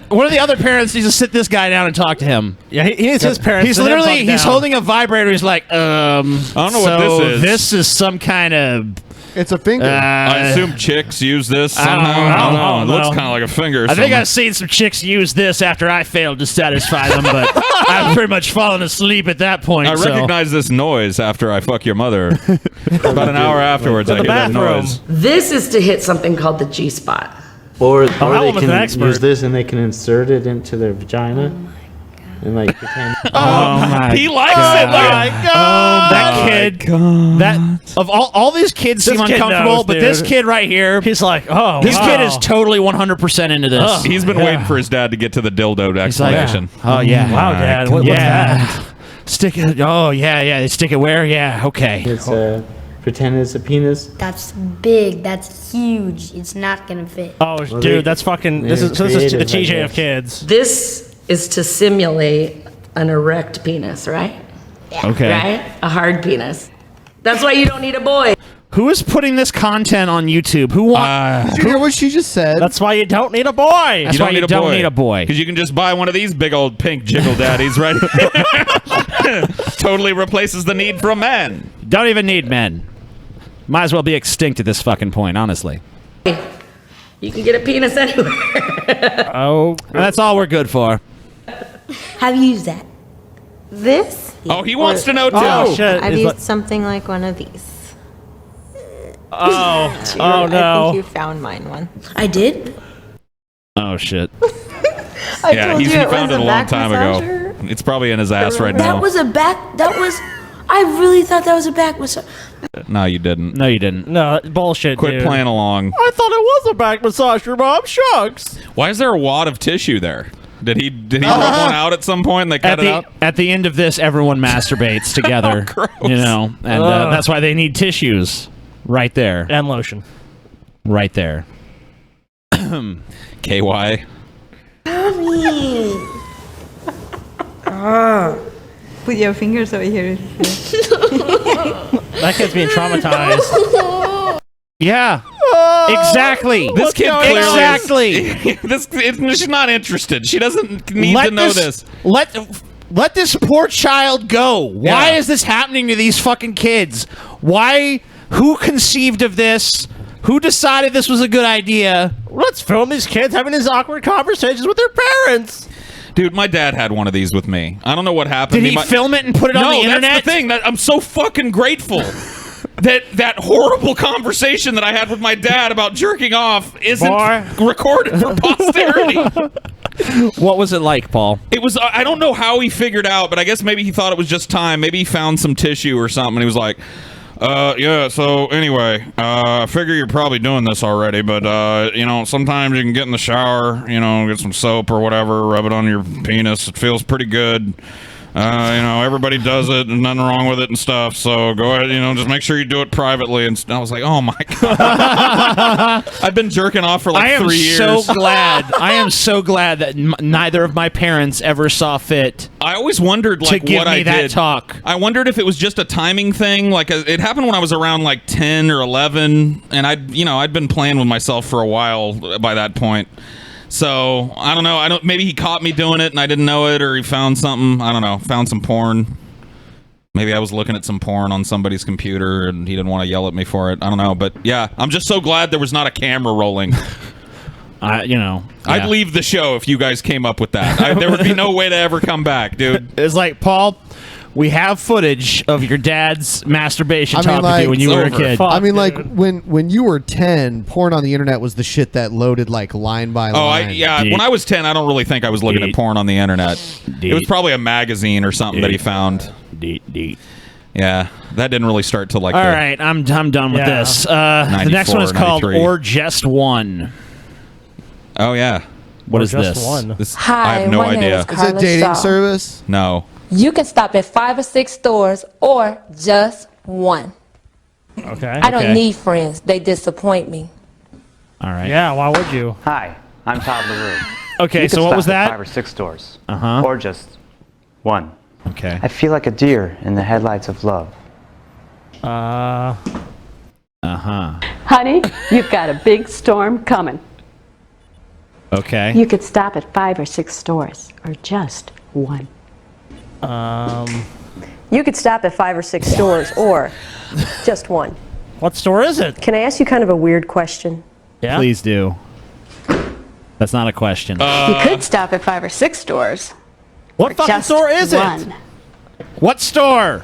One of the other parents needs to sit this guy down and talk to him. Yeah, he needs his parents. He's to literally him he's down. holding a vibrator. He's like, I don't know what this is. This is some kind of. It's a finger. I assume chicks use this I don't somehow. I don't know. It looks know. kind of like a finger. Or I think something. I've seen some chicks use this after I failed to satisfy them, but I've pretty much fallen asleep at that point. I so. recognize this noise after I fuck your mother. About an hour afterwards, I hear that noise. This is to hit something called the G spot. Or that they one was an can expert. use this and they can insert it into their vagina. And like pretend. He likes it. That kid. That of all these kids This seem kid uncomfortable, knows, but this dude. kid right here, He's like, oh, this wow. kid is totally 100% into this. He's been waiting for his dad to get to the dildo explanation. Oh yeah. Wow, Dad. What's that? Stick it. Oh yeah. They stick it where? Yeah. Okay. It's pretend it's a penis. That's big. That's huge. It's not gonna fit. Oh, Well, dude, they- that's fucking. they're This is the creative, I TJ of guess. kids. This is to simulate an erect penis, right? Okay. Right? A hard penis. That's why you don't need a boy. Who is putting this content on YouTube? Who wants? Did you hear what she just said? That's why you don't need a boy. That's why you don't need a boy. Because you can just buy one of these big old pink jiggle daddies, right? Totally replaces the need for a man. Don't even need men. Might as well be extinct at this fucking point, honestly. You can get a penis anywhere. Oh, that's all we're good for. Have you used that? This? Oh, he wants to know too. Oh shit! I've Is used that- something like one of these. oh, You're- oh I no! think you found mine one. I did. Oh shit. I Yeah, told he you it found was it a long back time massager. ago. It's probably in his ass right That now. was a back. That was. I really thought that was a back massage. No, you didn't. No, you didn't. No, bullshit. Quit dude. playing along. I thought it was a back massager, Mom. Shucks. Why is there a wad of tissue there? Did he rub one out at some point and they cut it out? At the end of this, everyone masturbates together. Gross. You know, and that's why they need tissues. Right there. And lotion. Right there. KY. Put your fingers over here. That kid's being traumatized. Yeah. Exactly. This kid clearly exactly. She's not interested. She doesn't need to know this. Let this poor child go. Why Yeah. is this happening to these fucking kids? Why? Who conceived of this? Who decided this was a good idea? Let's film these kids having these awkward conversations with their parents. Dude, my dad had one of these with me. I don't know what happened. Did he film it and put it on the internet? No, that's the thing. I'm so fucking grateful that horrible conversation that I had with my dad about jerking off isn't recorded for posterity. What was it like, Paul? It was, I don't know how he figured out, but I guess maybe he thought it was just time. Maybe he found some tissue or something, and he was like, yeah, so anyway, I figure you're probably doing this already, but, you know, sometimes you can get in the shower, you know, get some soap or whatever, rub it on your penis. It feels pretty good. You know, everybody does it, and nothing wrong with it and stuff, so go ahead, you know, just make sure you do it privately. And I was like, oh my God. I've been jerking off for like 3 years. I am so glad that neither of my parents ever saw fit. I always wondered, like, to give what me I that did. talk. I wondered if it was just a timing thing. Like, it happened when I was around like 10 or 11, and I'd been playing with myself for a while by that point. So I don't know. Maybe he caught me doing it and I didn't know it, or he found something. I don't know. Found some porn. Maybe I was looking at some porn on somebody's computer and he didn't want to yell at me for it. I don't know. But yeah, I'm just so glad there was not a camera rolling. I'd leave the show if you guys came up with that. There would be no way to ever come back, dude. It's like, Paul, we have footage of your dad's masturbation talk with you when you were a kid. I mean, like, when you were 10, porn on the internet was the shit that loaded, like, line by line. When I was 10, I don't really think I was looking at porn on the internet. It was probably a magazine or something that he found. Yeah, that didn't really start till like. All right, I'm done with this. The next one is called 93. Or Just One. Oh yeah. What is this? This? Hi, I have no my name idea. is Carla Shaw. No. You can stop at 5 or 6 stores or just one. Okay. I don't need friends. They disappoint me. All right. Yeah, why would you? Hi, I'm Todd LaRue. Okay, You so can what was stop at that? 5 or 6 stores. Uh-huh. Or just one. Okay. I feel like a deer in the headlights of love. Uh-huh. Honey, you've got a big storm coming. Okay. You could stop at 5 or 6 stores, or just one. You could stop at 5 or 6 stores, or just one. What store is it? Can I ask you kind of a weird question? Yeah. Please do. That's not a question. You could stop at 5 or 6 stores. What or fucking just store is one. it? What store?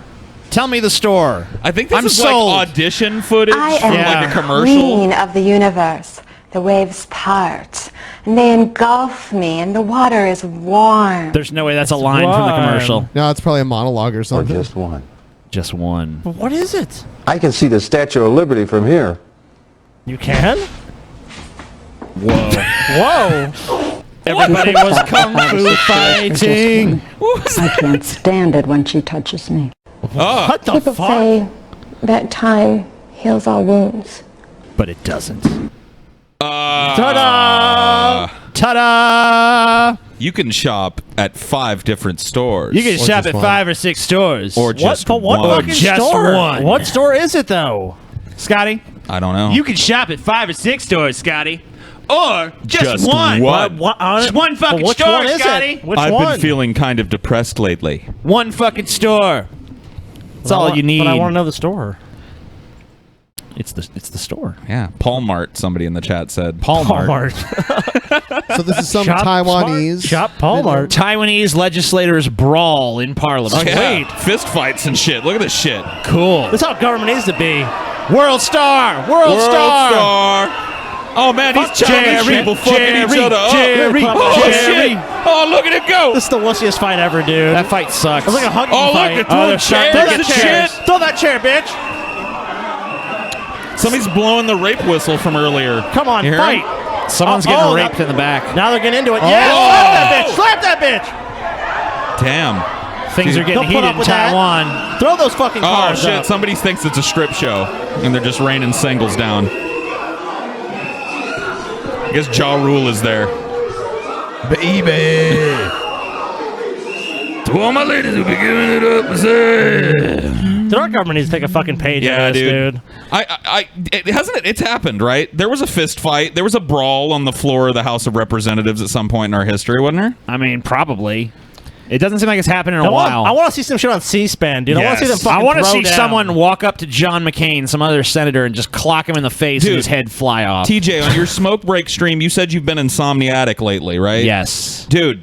Tell me the store. I think this I'm is sold. like audition footage I from am like a the commercial. queen of the universe. The waves part, and they engulf me, and the water is warm. There's no way that's a line from the commercial. No, it's probably a monologue or something. Just one. Just one. But what is it? I can see the Statue of Liberty from here. You can? Whoa. Whoa. Everybody was kung fu fighting. I can't stand it when she touches me. What the People fuck? say that time heals all wounds. But it doesn't. Ta-da! Ta-da! You can shop at 5 different stores. You can shop at 5 or 6 stores. Or just What one. fucking Just store? one. What store is it though? Scotty? I don't know. You can shop at 5 or 6 stores, Scotty. Or just one. Just one fucking which store, one is Scotty. it? Which I've one? been feeling kind of depressed lately. One fucking store. That's all you need. But I want to know the store. It's the store. Yeah, Paul Mart. Somebody in the chat said Paul Mart. So this is some Shop Taiwanese. Shop Paul Mart. Taiwanese legislators brawl in Parliament. Oh, yeah. Fist fights and shit. Look at this shit. Cool. This is how government needs to be. World Star. World Star. Oh man, he's Chinese people fucking each other up. Jerry. Oh shit! Oh, look at it go! This is the wussiest fight ever, dude. That fight sucks. It's like a hugging Oh, fight. look, they're throwing chairs Throw and that chair. shit. Throw that chair, bitch. Somebody's blowing the rape whistle from earlier. Come on, You hear fight. him? Someone's getting raped in the back. Now they're getting into it. Oh. Yeah, slap that bitch. Damn. Things are getting Don't put heated up in with that. Taiwan. Throw those fucking Oh cars shit! up. Somebody thinks it's a strip show, and they're just raining singles down. I guess Ja Rule is there. Baby. To all my ladies who be giving it up, say. Dude, our government needs to take a fucking page out of this, dude. It's happened, right? There was a fist fight. There was a brawl on the floor of the House of Representatives at some point in our history, wasn't there? I mean, probably. It doesn't seem like it's happened in a while. I want to see some shit on C-SPAN, dude. I want to see them fucking I want to throw see down. someone walk up to John McCain, some other senator, and just clock him in the face and his head fly off. TJ, on your smoke break stream, you said you've been insomniatic lately, right? Yes. Dude,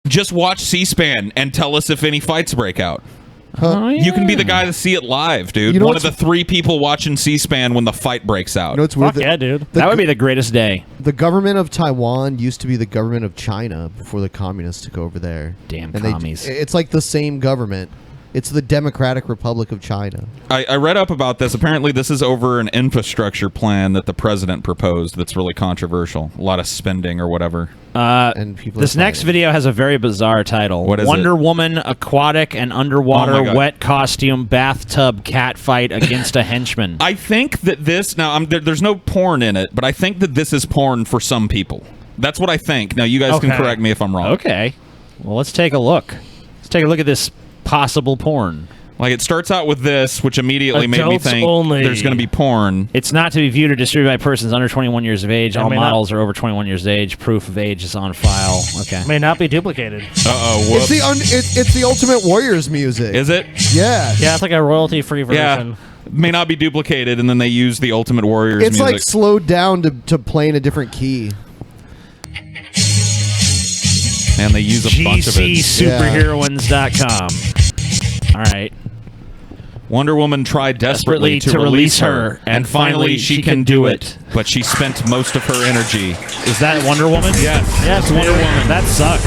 just watch C-SPAN and tell us if any fights break out. Oh, yeah. You can be the guy to see it live, dude. You know One of what's- the 3 people watching C-SPAN when the fight breaks out. You know what's weird? Fuck yeah, dude. That would be the greatest day. The government of Taiwan used to be the government of China before the communists took over there. Damn and commies. It's like the same government. It's the Democratic Republic of China. I read up about this. Apparently, this is over an infrastructure plan that the president proposed that's really controversial. A lot of spending or whatever. And people. This next video has a very bizarre title. What is Wonder it? Woman aquatic and underwater Oh my God. wet costume bathtub cat fight against a henchman. I think that this... Now, there's no porn in it, but I think that this is porn for some people. That's what I think. Now, you guys can Okay. correct me if I'm wrong. Okay. Well, let's take a look. Let's take a look at this possible porn. Like, it starts out with this, which immediately made me Adults think only. there's going to be porn. It's not to be viewed or distributed by persons under 21 years of age. I All may not- models are over 21 years of age. Proof of age is on file. Okay. May not be duplicated. Uh-oh, It's whoops. the it's the Ultimate Warriors music. Is it? Yeah. Yeah, it's like a royalty-free version. Yeah. May not be duplicated, and then they use the Ultimate Warriors It's music. like slowed down to play in a different key. And they use a bunch of it. GCSuperheroines.com. All right. Wonder Woman tried desperately to release her, and finally she can do it. But she spent most of her energy. Is that Wonder Woman? Yes. Yes, Wonder Woman. That sucks.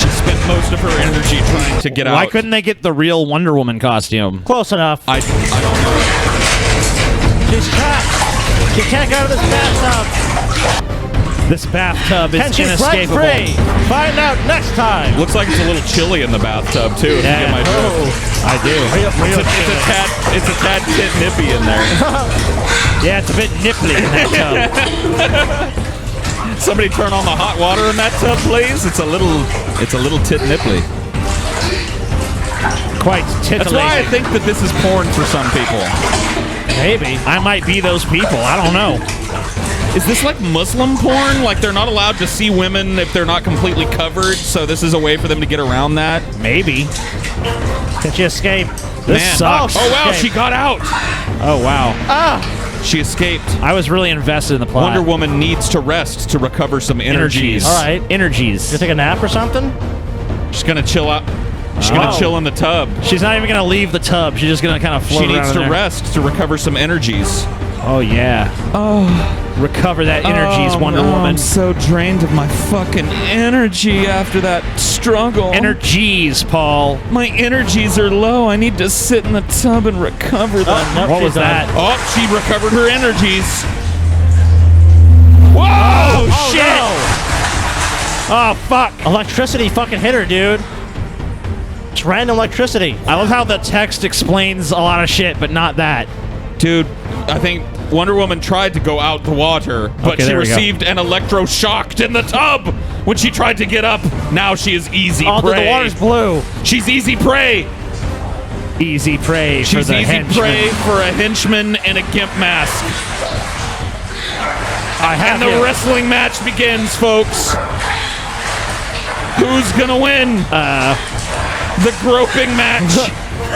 She spent most of her energy trying to get out. Why couldn't they get the real Wonder Woman costume? Close enough. I don't know. She's trapped. She can't go to this bathtub. This bathtub is And she's inescapable. free. Find out next time. Looks like it's a little chilly in the bathtub too. If you get my drift. I do. It's a tad tit nippy in there. Yeah, it's a bit nipply in that tub. Somebody turn on the hot water in that tub, please. It's a little tit nipply. Quite titillating. That's why I think that this is porn for some people. Maybe. I might be those people. I don't know. Is this like Muslim porn? Like they're not allowed to see women if they're not completely covered, so this is a way for them to get around that? Maybe. Can she escape? This sucks. Oh, wow, she got out. Oh, wow. She escaped. I was really invested in the plot. Wonder Woman needs to rest to recover some energies. All right. Energies. You take a nap or something? She's gonna chill out. She's gonna chill in the tub. She's not even gonna leave the tub. She's just gonna kind of float She needs around to in there. rest to recover some energies. Oh, yeah. Oh. Recover that energies, Wonder Woman. I'm so drained of my fucking energy after that struggle. Energies, Paul. My energies are low. I need to sit in the tub and recover them. What was that? Oh, she recovered her energies. Whoa! Oh, shit! No. Oh, fuck. Electricity fucking hit her, dude. It's random electricity. I love how the text explains a lot of shit, but not that. Dude, I think Wonder Woman tried to go out the water, but Okay, she there we go. received an electroshock in the tub when she tried to get up. Now she is easy Oh, prey. the water's blue. She's easy prey. Easy prey for She's the easy henchman. prey for a henchman in a gimp mask. And the wrestling match begins, folks. Who's gonna win? The groping match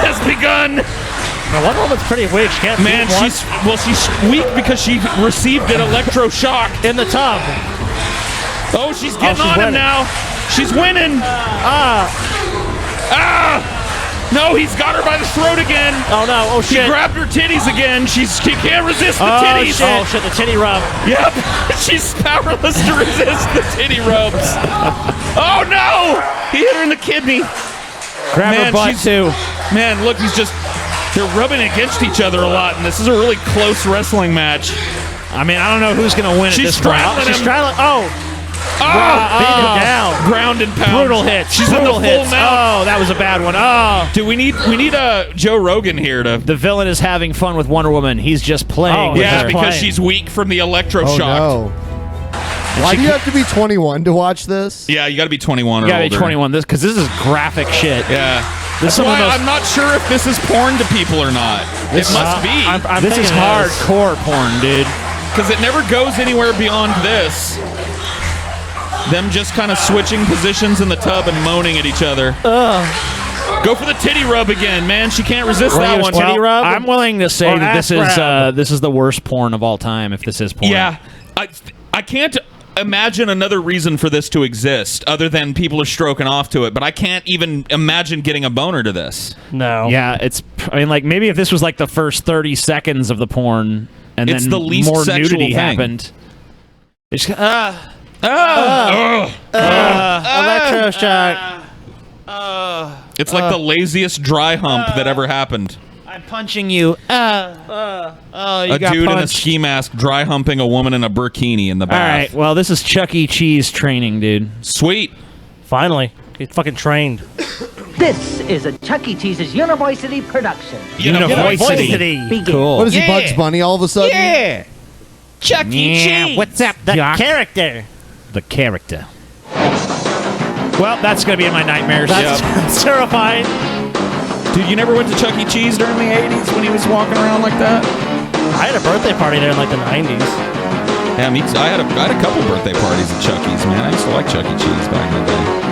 has begun. Now, Wonder Woman's pretty weak. She can't Man, beat one. she's weak because she received an electroshock in the tub. Oh, she's getting on him winning. now. She's winning. No, he's got her by the throat again. Oh no! Oh shit! He grabbed her titties again. She can't resist the titties. Oh shit! The titty rub. Yep. She's powerless to resist the titty rubs. Oh no! He hit her in the kidney. Grab her butt too. Man, look, they're rubbing against each other a lot, and this is a really close wrestling match. I mean, I don't know who's gonna win at She's this point. straddling him. She's straddling. Oh! Oh! Beat him down. Ground and pound. Brutal hits. She's in the Brutal full hits. mount. Oh, that was a bad one. Oh. Dude, we need Joe Rogan here to. The villain is having fun with Wonder Woman. He's just playing. with Yeah, her. because she's weak from the electroshock. Oh, no. Why do you have to be 21 to watch this? Yeah, you got to be 21 or You gotta older. be 21. Because this is graphic shit. Yeah. This is That's some of why the most- I'm not sure if this is porn to people or not. This- it must be. I'm This is thinking it is. hardcore porn, dude. Because it never goes anywhere beyond this. Them just kind of switching positions in the tub and moaning at each other. Go for the titty rub again, man. She can't resist that one. Titty rub? I'm willing to say Or that ass grab. this is the worst porn of all time. If this is porn, Yeah. I can't imagine another reason for this to exist other than people are stroking off to it, but I can't even imagine getting a boner to this. No. Yeah, I mean, like maybe if this was like the first 30 seconds of the porn, and It's then the least more sexual nudity thing. happened. It's Electroshock. It's like the laziest dry hump that ever happened. I'm punching you. You A got dude in a punched. ski mask dry humping a woman in a burkini in the All bath. right. Well, this is Chuck E. Cheese training, dude. Sweet. Finally, get fucking trained. This is a Chuck E. Cheese's University production. University. Begin. Cool. What is he, Bugs Bunny, all of a sudden? Yeah. Chuck E. Yeah, Cheese. what's up, The Doc? character. The character. Well, that's gonna be in my nightmares. That's terrifying. Dude, you never went to Chuck E. Cheese during the 80s when he was walking around like that? I had a birthday party there in like the 90s. Yeah, I had a couple birthday parties at Chuck E.'s, man. I used to like Chuck E. Cheese back in the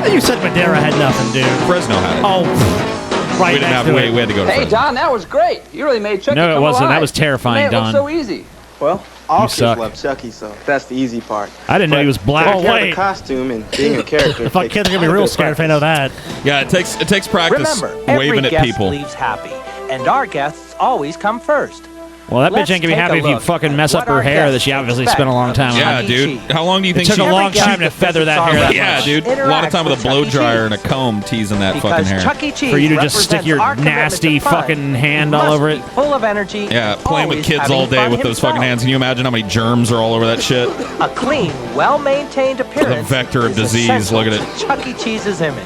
day. You said Madeira had nothing, dude. Fresno had it. Oh, right. We didn't have to wait. We had to go to Hey, Fresno. Don, that was great. You really made Chucky No, it come wasn't. alive. That was terrifying, You made it Don. look so easy. Well, all kids suck. love Chucky, so that's the easy part. I didn't know he was black. Oh, Taking care of wait. the costume and being a character. The fucking kids are gonna be real scared if they know that. Yeah, it takes practice Remember, every waving at guest people. leaves happy, and our guests always come first. Well, that Let's bitch ain't gonna be take happy a if you look fucking mess at up what her our hair that guests she obviously expect spent a long time on. Yeah, dude. How long do you think It took she a long time to feather that hair that Yeah, much. dude. A lot of time with a blow dryer and a comb teasing that fucking hair. Chuck E. Cheese For you to just stick represents your our commitment nasty to fun. fucking hand He all must over be it. Full of energy. Yeah, playing with always kids having all day fun with those fucking himself. hands. Can you imagine how many germs are all over that shit? A clean, well-maintained appearance. The vector of is disease. essential Look at it. to Chuck E. Cheese's image.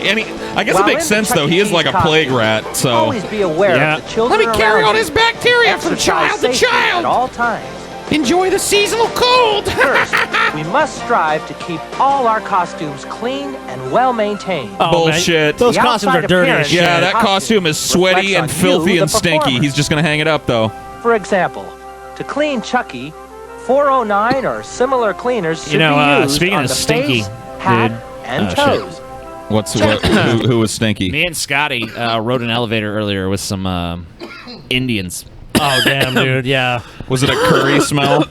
And I guess While it makes in the sense Chuck though. E. He is Cheese like a costume, plague rat. So Always be aware of the children Let me carry around all you. this bacteria from Exercise child to safety child. at all times. Enjoy the seasonal cold. First, We must strive to keep all our costumes clean and well maintained. Bullshit. Those costumes are dirty as shit. Yeah, that costume is sweaty and reflects on filthy you, and the stinky. performer. He's just gonna hang it up though. For example, to clean Chucky, 409 or similar cleaners should You know, be used speaking on of the stinky, face, hat, dude. and Oh, toes. shit. Who was stinky? Me and Scotty rode an elevator earlier with some Indians. Oh damn, dude! Yeah. Was it a curry smell?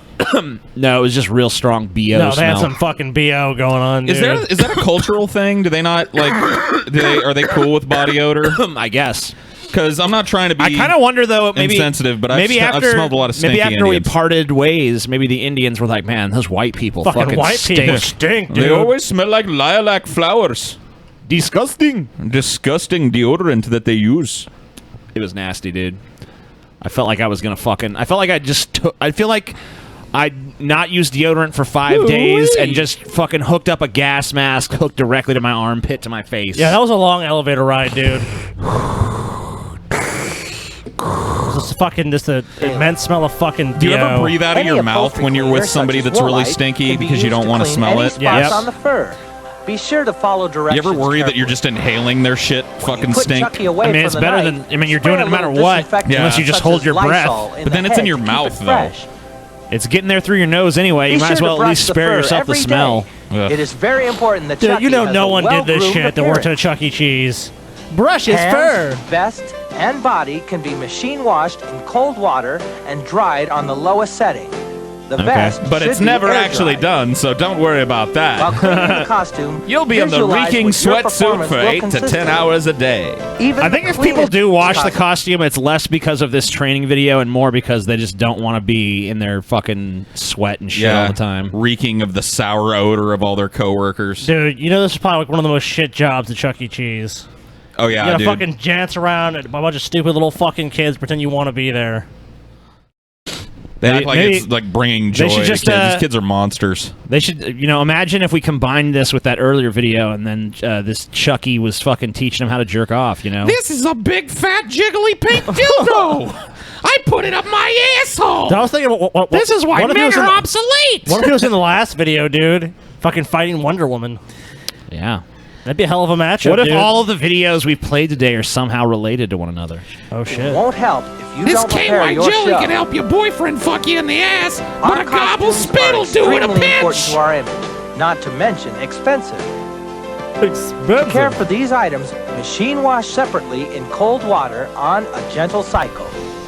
No, it was just real strong BO No, they smell. had some fucking BO going on. Dude. Is that a cultural thing? Do they not like? Are they cool with body odor? I guess. Because I'm not trying to be. I kind of wonder though, maybe insensitive, but maybe I've smelled a lot of stinky maybe after Indians. we parted ways, maybe the Indians were like, "Man, those white people Fucking white stink. people stink, dude. They always smell like lilac flowers. Disgusting. Disgusting deodorant that they use. It was nasty, dude. I felt like I was gonna fucking. I felt like I just. I feel like I'd not used deodorant for 5 days and just fucking hooked up a gas mask hooked directly to my armpit to my face. Yeah, that was a long elevator ride, dude. Just an immense smell of fucking BO. Do you ever breathe out of your mouth when you're with somebody that's really stinky because you don't want to smell it? Spots on the fur. Be sure to follow You directions. ever worry that you're just inhaling their shit fucking put stink? Chucky away I mean, from it's the better night, than. I mean, you're spray doing it a no matter little what, disinfectant unless you just such hold as your breath. Lysol in But then the it's in head your to keep mouth, it though. fresh. It's getting there through your nose anyway. You Be might sure as to well at brush least the spare fur yourself the every smell. day. It is very important that Dude, Chucky you know has no a one did this well-groomed shit that worked at appearance. Chuck E. Cheese. Brush his Hands, fur. vest, and body can be machine washed in cold water and dried on the lowest setting. The vest But should it's be never air actually dried. done, so don't worry about While cleaning the that. costume, You'll be in the visualize reeking what your sweatsuit performance for will 8 to consist 10 of. hours a day. Even I think the if people cleanest do wash the costume- costume, it's less because of this training video and more because they just don't want to be in their fucking sweat and shit all the time. Reeking of the sour odor of all their coworkers. Dude, you know this is probably like one of the most shit jobs at Chuck E. Cheese. Oh yeah, you gotta dude. fucking dance around and a bunch of stupid little fucking kids pretend you want to be there. They act like maybe- it's like bringing joy they should to just, kids. These kids are monsters. They should, imagine if we combined this with that earlier video and then this Chucky was fucking teaching them how to jerk off, This is a big fat jiggly pink dildo. I put it up my asshole. I was thinking, what This is why what if he men was are in the- obsolete. What if he was in the last video, dude? Fucking fighting Wonder Woman. Yeah. That'd be a hell of a matchup. What if dude. all of the videos we've played today are somehow related to one another? Oh It shit. won't help if you This don't prepare KY your jelly show. can help your boyfriend fuck you in the ass, but Our a gobble costumes spit are will do it a extremely important pinch. to our image, not to mention expensive. To care for these items, machine wash separately in cold water on a gentle cycle.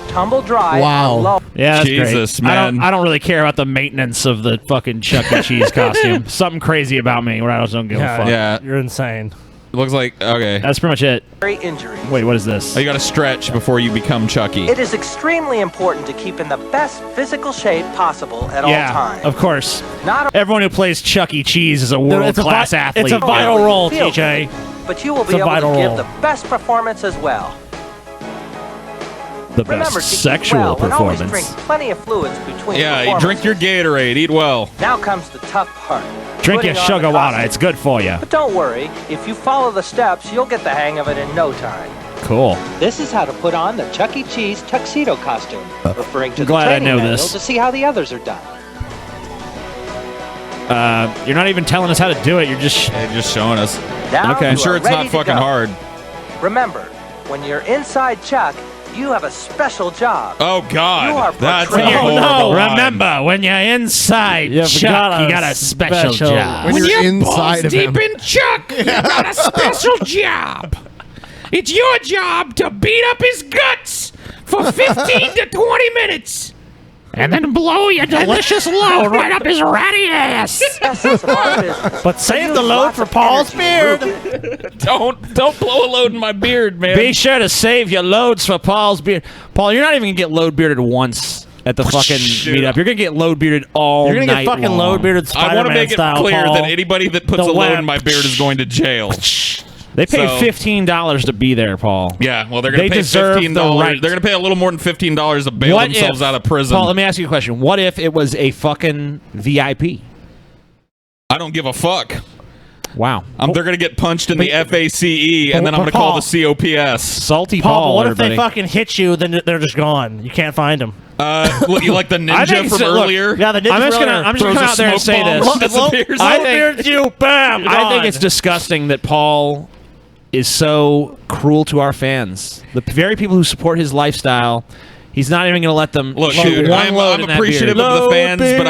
Tumble dry. on low- Yeah, that's Jesus, great. man. I don't really care about the maintenance of the fucking Chuck E. Cheese costume. Something crazy about me where I just don't give a fuck. Yeah. You're insane. It looks like okay. That's pretty much it. Injury. Wait, what is this? Oh, you got to stretch before you become Chucky. It is extremely important to keep in the best physical shape possible at all times. Of course. Not Everyone who plays Chuck E. Cheese is a Dude, it's a world-class vi- athlete. it's a vital role, Feel TJ. good, but you will It's be a able to vital give role. the best performance as well. The Remember best to eat sexual well and always performance. drink plenty of fluids between Yeah, you drink your Gatorade, eat well. Now comes the tough part. Drink your putting on sugar the water. costume. It's good for you. But don't worry, if you follow the steps, you'll get the hang of it in no time. Cool. This is how to put on the Chuck E. Cheese tuxedo costume, referring to I'm the glad I training know manual this. to see how the others are done. You're not even telling us how to do it. You're just showing us. Now Okay. I'm you sure are it's not ready to fucking go. hard. Remember, when you're inside Chuck, you have a special job. Oh God, You are that's a portraying- horrible line. Remember, when you're inside You've Chuck, got you a got a special special- job. When you're inside of him. in Chuck, you got a special job. It's your job to beat up his guts for 15 to 20 minutes. And then blow your delicious load right up his ratty ass. Yes, it's a lot of business. But save Use the load lots for of Paul's energy. beard. Don't blow a load in my beard, man. Be sure to save your loads for Paul's beard. Paul, you're not even gonna get load bearded once at the fucking meetup. You're gonna get load bearded all You're gonna night get fucking long. load bearded I want to Spider-Man make it style, clear Paul. that anybody that puts The a load web. in my beard is going to jail. They pay So- $15 to be there, Paul. Yeah, well, they're going They to pay deserve the $15. right. They're going to pay a little more than $15 to bail What themselves if- out of prison. Paul, let me ask you a question. What if it was a fucking VIP? I don't give a fuck. Wow. They're going to get punched in the FACE, and then I'm going but to call Paul- the COPS. Salty Paul, Paul, what if they everybody. fucking hit you, then they're just gone? You can't find them. You like the I think ninja from so. Look, earlier? Yeah, the ninja I'm just from gonna earlier. I'm just gonna come out there and say this. Disappears. I Beard you, bam. I think it's disgusting that Paul is so cruel to our fans. The very people who support his lifestyle, he's not even going to let them Look, shoot dude, one I'm load in that appreciative beard. of the fans, but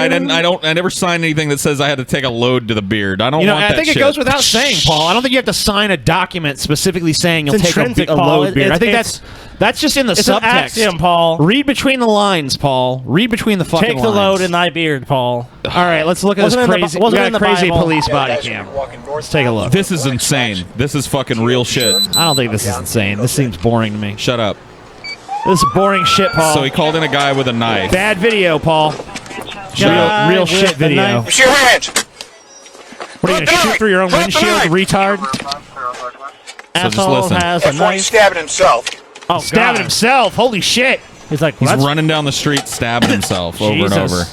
I never signed anything that says I had to take a load to the beard. I don't want that I think shit. it goes without saying, Paul. I don't think you have to sign a document specifically saying you'll It's take intrinsic, a Paul. load beard. I think It's- that's just in the It's subtext. an axiom, Paul. Read between the lines, Paul. Read between the fucking Take lines. the load in thy beard, Paul. All right, let's look at this Wasn't in the crazy. Bi- wasn't we got in a the crazy Bible. police body cam. Let's take a look. This is insane. This is fucking real shit. I don't think this is insane. This seems boring to me. Shut up. This is boring shit, Paul. So he called in a guy with a knife. Bad video, Paul. Real shit video. It's your hands. What are you gonna shoot through your own windshield, retard? Asshole listen. has a That's why he's knife. stabbing himself. Oh, Stabbing God. himself. Holy shit. He's like, He's well, that's- running down the street stabbing himself over and Jesus. over.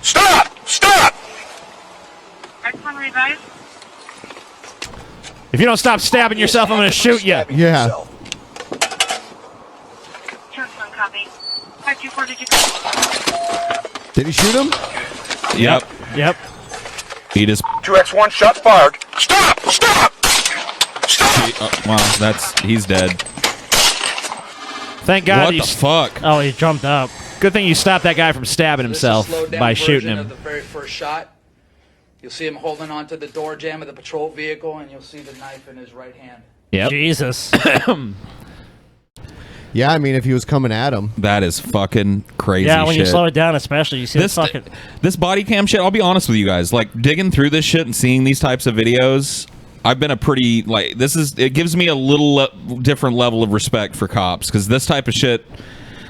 Stop! Stop! If you don't stop stabbing yourself, I'm gonna shoot you. Yeah. Did he shoot him? Yep. Yep. He just. 2x1 shot fired. Stop! Stop! Stop! Well, he's dead. Thank God What you the fuck? Oh, he jumped up. Good thing you stopped that guy from stabbing himself by shooting him. Of the very first shot. You'll see him holding onto the door jamb of the patrol vehicle, and you'll see the knife in his right hand. Yep. Jesus. Yeah, I mean, if he was coming at him. That is fucking crazy Yeah, when shit. you slow it down, especially, you see This the fucking. this body cam shit, I'll be honest with you guys. Like, digging through this shit and seeing these types of videos, I've been a pretty, like, it gives me a little different level of respect for cops, because this type of shit,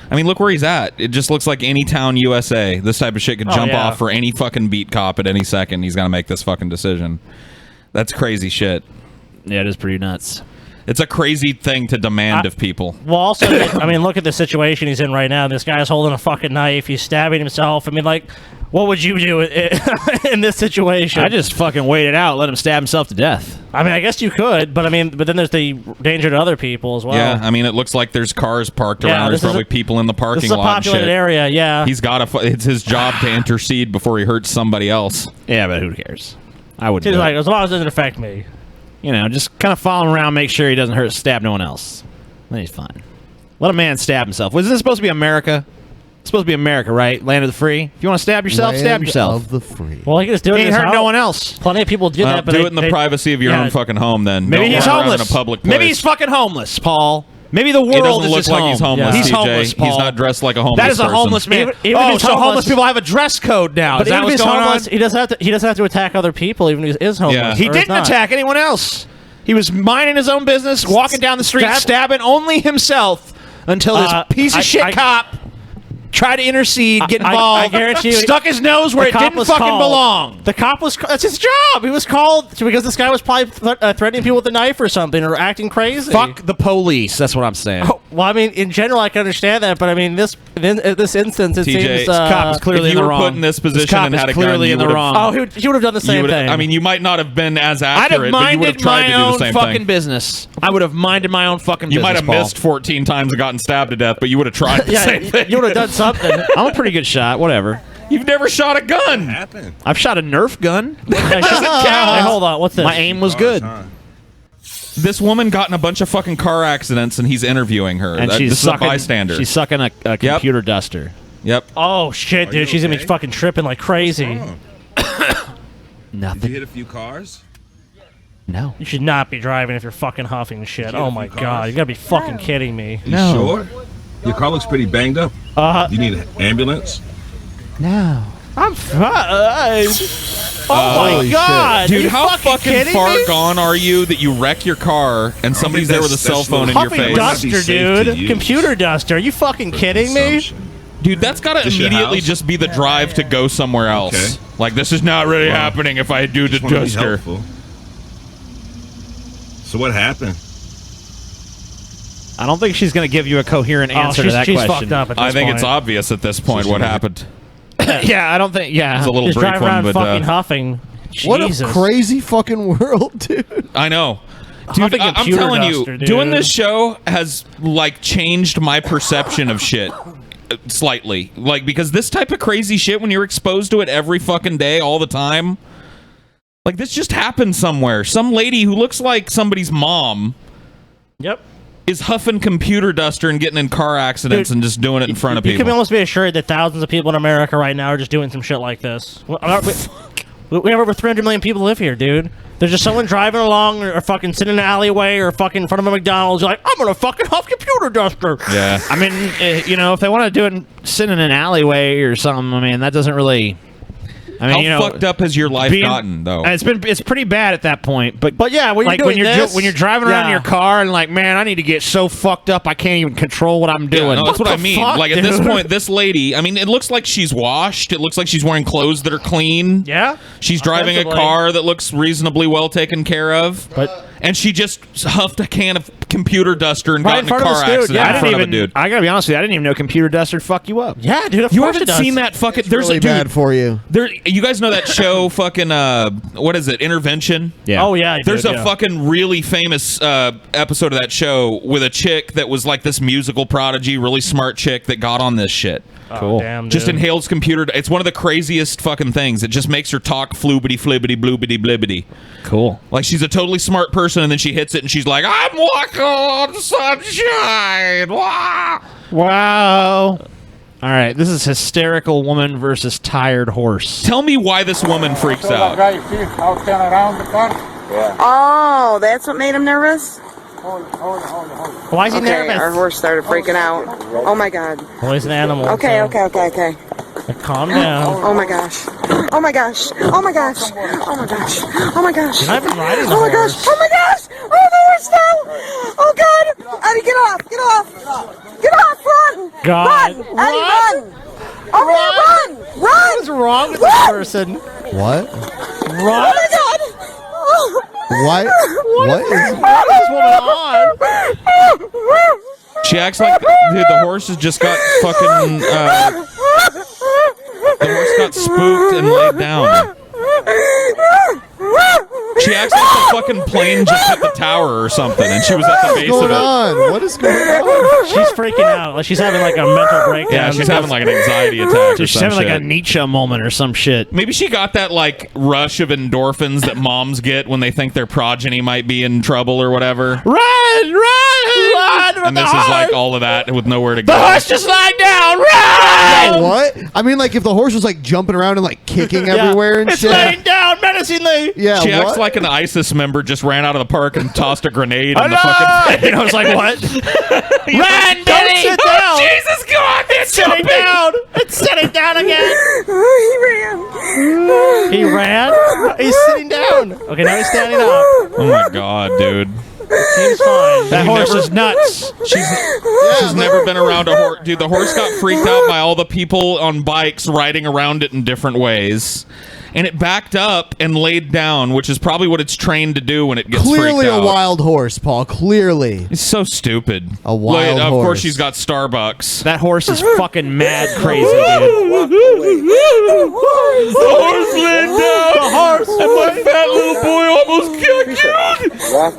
I mean, look where he's at. It just looks like any town USA. This type of shit could jump off for any fucking beat cop at any second. He's gonna make this fucking decision. That's crazy shit. Yeah, it is pretty nuts. It's a crazy thing to demand of people. Well, also, I mean, look at the situation he's in right now. This guy's holding a fucking knife. He's stabbing himself. I mean, like, what would you do in this situation? I just fucking wait it out, let him stab himself to death. I mean, I guess you could, but I mean, but then there's the danger to other people as well. Yeah, I mean, it looks like there's cars parked Yeah, around. There's this is probably people in the parking This is a lot. and populated shit. area. Yeah. He's got to. It's his job to intercede before he hurts somebody else. Yeah, but who cares? I wouldn't. He's do like, it. as long as it doesn't affect me. You know, just kind of follow him around, make sure he doesn't stab no one else. Then he's fine. Let a man stab himself. Was this supposed to be America? It's supposed to be America, right? Land of the free. If you want to stab yourself, stab Land yourself. of the free. Well, he can just do it. He in ain't his hurt house. no one else. Plenty of people do Well, that, but do they, it in the they- privacy of your yeah. own fucking home. Then Maybe Don't he's run around homeless. in a public place. Maybe he's fucking homeless, Paul. Maybe the He world doesn't is look his like home. he's homeless. He's TJ. homeless, Paul. He's not dressed like a homeless That is a person. homeless man. Even if Oh, he's so homeless homeless people have a dress code now. But Is that even if what's he's going homeless, on? he doesn't have to attack other people, even if he is homeless. Yeah. He or didn't not. attack anyone else. He was minding his own business, walking down the street, stabbing only himself until this piece of shit cop tried to intercede, get involved. I guarantee you, stuck his nose where the it cop didn't was fucking called. belong. The cop was. That's his job. He was called because this guy was probably threatening people with a knife or something, or acting crazy. Fuck the police. That's what I'm saying. Oh, well, I mean, in general, I can understand that, but I mean, this instance, it TJ, seems this cop is clearly if in you the were wrong. put in this position cop and is had a clearly gun, in the you wrong. Oh, he would have done the same thing. I mean, you might not have been as I'd accurate, have but you would have minded tried my to do the own same fucking thing. business. I would have minded my own fucking You business. might have Paul. missed 14 times and gotten stabbed to death, but you would have tried the yeah, same thing. you would have done something. I'm a pretty good shot. Whatever. You've never shot a gun. I've shot a Nerf gun. Hey, hold on. What's this? My aim was good. This woman got in a bunch of fucking car accidents, and he's interviewing her. And This she's is sucking, a bystander. She's sucking a computer duster. Yep. Oh shit, dude! She's gonna be fucking tripping like crazy. Nothing. Did you hit a few cars? No. You should not be driving if you're fucking huffing shit. Oh my god, you gotta be fucking kidding me. You sure? Your car looks pretty banged up. You need an ambulance? No. I'm fine. Oh my god, dude! Are you How fucking fucking kidding far me? gone are you that you wreck your car and somebody's there with a cell phone in your Huffing face? duster, dude. Computer duster. Are you fucking kidding me? Dude, that's got to This your immediately house? just be the drive to go somewhere else. Okay. Like, this is not really happening if I do the Just wanna be duster. helpful. So what happened? I don't think she's going to give you a coherent answer to that she's question. fucked up at this I think it's point. obvious at this point what happened. Yeah, I don't think. Yeah, It's a little Just brief drive one, around but fucking huffing. What a Jesus. crazy fucking world, dude. I know. Dude, I'm telling you, doing this show has like changed my perception of shit slightly. Like, because this type of crazy shit, when you're exposed to it every fucking day, all the time, like this just happened somewhere. Some lady who looks like somebody's mom. Yep. Is huffing computer duster and getting in car accidents and just doing it in front of people. You can almost be assured that thousands of people in America right now are just doing some shit like this. We have over 300 million people live here, dude. There's just someone driving along or fucking sitting in an alleyway or fucking in front of a McDonald's. You're like, I'm gonna fucking huff computer duster. Yeah. I mean, if they want to do it sit in an alleyway or something, I mean, that doesn't really... I mean, how fucked up has your life gotten, though? It's pretty bad at that point. But yeah, when you're driving around in your car and like, man, I need to get so fucked up I can't even control what I'm doing. Yeah, no, that's what I mean. fuck, Like dude? at this point, this lady, I mean, it looks like she's washed. It looks like she's wearing clothes that are clean. Yeah. She's driving a car that looks reasonably well taken care of. And she just huffed a can of computer duster and got in a car accident in front of a dude. I gotta be honest with you, I didn't even know computer duster fuck you up. Yeah, dude. You haven't seen that fucking? It's really bad for you. You guys know that show, fucking what is it? Intervention. Yeah. Oh yeah. There's a fucking really famous episode of that show with a chick that was like this musical prodigy, really smart chick that got on this shit. Cool. Damn, just dude. inhales computer. It's one of the craziest fucking things. It just makes her talk flubbity flibbity bloobity blibbity. Cool. Like she's a totally smart person, and then she hits it, and she's like, "I'm walking on sunshine." Wow. Wow. All right, this is hysterical woman versus tired horse. Tell me why this woman freaks out. Oh, that's what made him nervous? Why is he nervous? Our horse started freaking out. Oh my god. Well, he's an animal. Okay. Calm down. Oh my gosh. Oh my gosh. Oh my gosh. Oh my gosh. Oh my gosh. You're not even riding the Oh my horse. gosh. Oh my gosh. Oh, the horse fell. Oh god. Eddie, get off. Get off. Get off. Run. God. Run. Eddie, run. Over here, run. Run. What is wrong with this person? What? Run. Oh my god. Oh. What? What is this woman on? She acts like, dude, the horse has just got fucking. The horse got spooked and laid down. She acts like the fucking plane just hit the tower or something, and she was at the base of it. What is going on? She's freaking out. Like she's having like a mental breakdown. Yeah, she's having like an anxiety attack. Dude, she's having like a Nietzsche moment or some shit. Maybe she got that like rush of endorphins that moms get when they think their progeny might be in trouble or whatever. Run! And this is like all of that with nowhere to go. The horse just lying down! Run! What? I mean, like if the horse was like jumping around and like kicking everywhere and it's shit. laying down menacingly. Yeah, she acts what? like an ISIS member just ran out of the park and tossed a grenade on the fucking thing. I was like, what? Run, Don't sit down. Oh, Jesus, God, It's sitting down. It's sitting down again. He ran? He's sitting down. Okay, now he's standing up. Oh my God, dude. Seems fine. That horse is nuts. She's never been around a horse. Dude, the horse got freaked out by all the people on bikes riding around it in different ways. And it backed up and laid down, which is probably what it's trained to do when it gets Clearly freaked out. a wild horse, Paul. Clearly. It's so stupid. A wild Of horse. course she's got Starbucks. That horse is fucking mad crazy, dude. The horse laid down. The horse. And my fat little boy almost got killed. Walk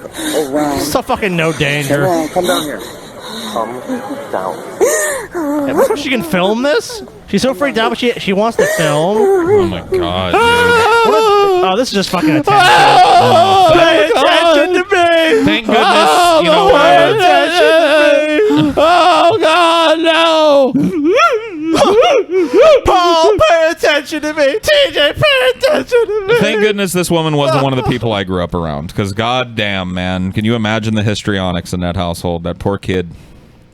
around. So fucking no danger. Come down here. Come down. Yeah, what if she can film this? She's so freaked out, but she wants to film. Oh my God, dude. Oh, this is just fucking attention. Pay attention to me! Thank goodness, you know Pay what? attention to me! Oh, God, no! Paul, pay attention to me. TJ, pay attention to me. Thank goodness this woman wasn't one of the people I grew up around. Because goddamn, man, can you imagine the histrionics in that household? That poor kid.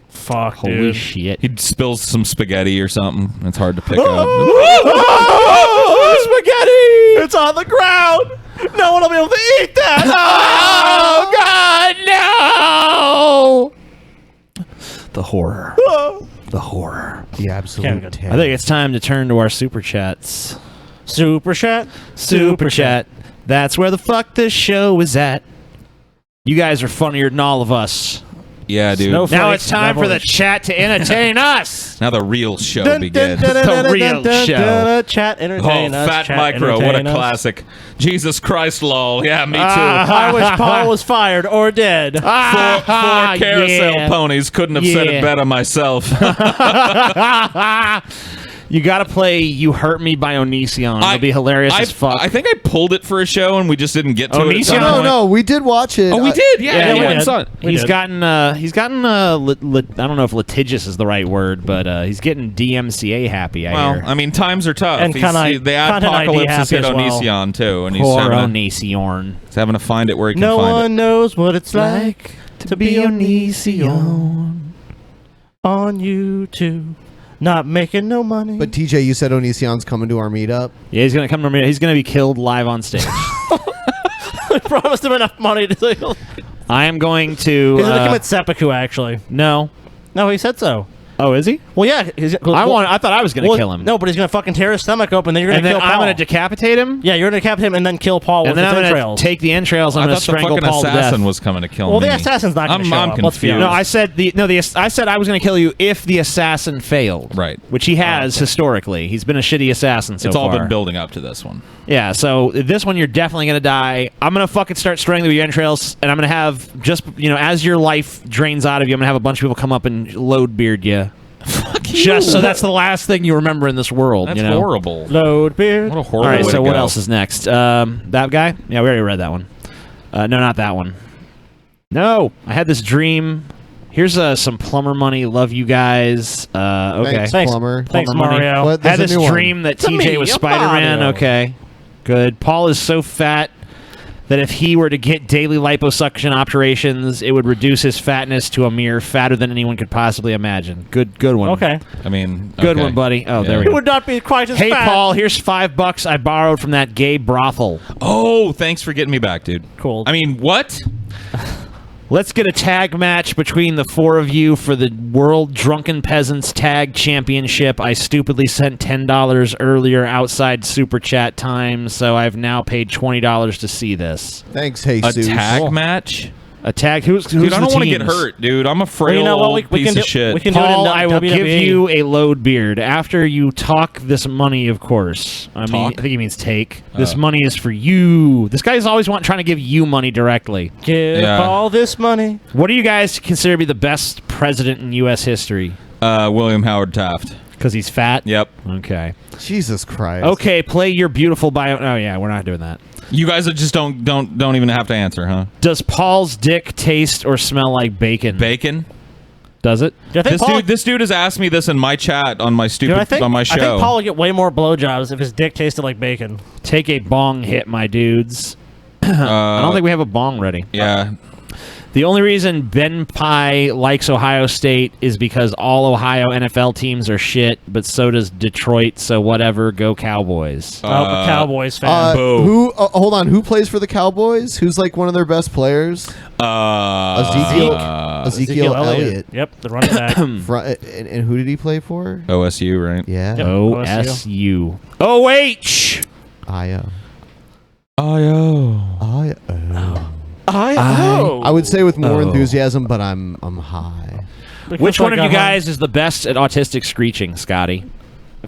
Fuck, Holy dude. shit. He spills some spaghetti or something. It's hard to pick up. Oh, spaghetti! It's on the ground. No one will be able to eat that. Oh, God, no! The horror. The horror. The absolute terror. I think it's time to turn to our super chats. Super chat? Super chat. That's where the fuck this show is at. You guys are funnier than all of us. Yeah, dude. Now it's time for the chat to entertain us. Now the real show begins. The real show. Chat entertain us. Fat chat Micro, what a entertain us. classic. Jesus Christ, lol. Yeah, me too. I wish Paul was fired or dead. Four carousel ponies couldn't have said it better myself. You got to play "You Hurt Me" by Onision. It'll be hilarious as fuck. I think I pulled it for a show and we just didn't get to it. No, we did watch it. Oh, we did. Yeah, we went and did. saw it. He's gotten I don't know if litigious is the right word, but he's getting DMCA happy. I hear. I mean, times are tough. And The content apocalypse has happy hit as well. Onision too, and Poor he's having to find it where he can No find one knows what it's like to be Onision on YouTube. Not making no money. But TJ, you said Onision's coming to our meetup. Yeah, he's gonna come to our meetup. He's gonna be killed live on stage. I promised him enough money to. I am going to. He's gonna commit seppuku. Actually, no, he said so. Oh, is he? Well, yeah. I thought I was going to kill him. No, but he's going to fucking tear his stomach open. Then you're going to kill Paul. I'm going to decapitate him. Yeah, you're going to decapitate him and then kill Paul with his entrails. Take the entrails. I'm going to strangle Paul to death. The assassin was coming to kill me. Well, the assassin's not going to show up. Let's be honest. No, I said I was going to kill you if the assassin failed. Right. Which he has historically. He's been a shitty assassin so far. It's all been building up to this one. Yeah, so this one you're definitely going to die. I'm going to fucking start strangling your entrails, and I'm going to have as your life drains out of you, I'm going to have a bunch of people come up and load beard you. Just so that's the last thing you remember in this world. That's horrible. Load beard. What a horrible All right, way so to what go. else is next? That guy? Yeah, we already read that one. No, not that one. No, I had this dream. Here's some plumber money. Love you guys. Okay. Thanks, plumber. Thanks, money. Mario. What? Had There's a this new dream that To TJ me, was I'm Spider-Man. Mario. Okay, good. Paul is so fat that if he were to get daily liposuction operations, it would reduce his fatness to a mere fatter than anyone could possibly imagine. Good one. Okay. I mean, Good okay. one, buddy. Oh, Yeah. there we He go. would not be quite as Hey, fat. Paul, here's $5 I borrowed from that gay brothel. Oh, thanks for getting me back, dude. Cool. I mean, what? Let's get a tag match between the four of you for the World Drunken Peasants Tag Championship. I stupidly sent $10 earlier outside Super Chat time, so I've now paid $20 to see this. Thanks, Jesus. A tag match? A tag? Who's Dude, I don't want to get hurt, dude. I'm a frail you know what? We piece can of do- shit. we can do it in Paul, I will WWE. give you a load beard after you talk this money, of course. I mean, I think he means take. This money is for you. This guy's always trying to give you money directly. Give all this money. What do you guys consider to be the best president in U.S. history? William Howard Taft. Because he's fat? Yep. Okay. Jesus Christ. Okay, play your beautiful bio. Oh, yeah, we're not doing that. You guys just don't even have to answer, huh? Does Paul's dick taste or smell like bacon? Bacon? Does it? This dude has asked me this in my chat on my on my show. I think Paul would get way more blowjobs if his dick tasted like bacon. Take a bong hit, my dudes. I don't think we have a bong ready. Yeah. The only reason Ben Pye likes Ohio State is because all Ohio NFL teams are shit, but so does Detroit, so whatever, go Cowboys. Cowboys fan. Who? Hold on. Who plays for the Cowboys? Who's like one of their best players? Ezekiel Elliott. Yep, the running back. And who did he play for? OSU, right? Yeah. Yep, OSU. OH! IO. I I would say with more enthusiasm, but I'm high. Which one of you guys is the best at autistic screeching, Scotty?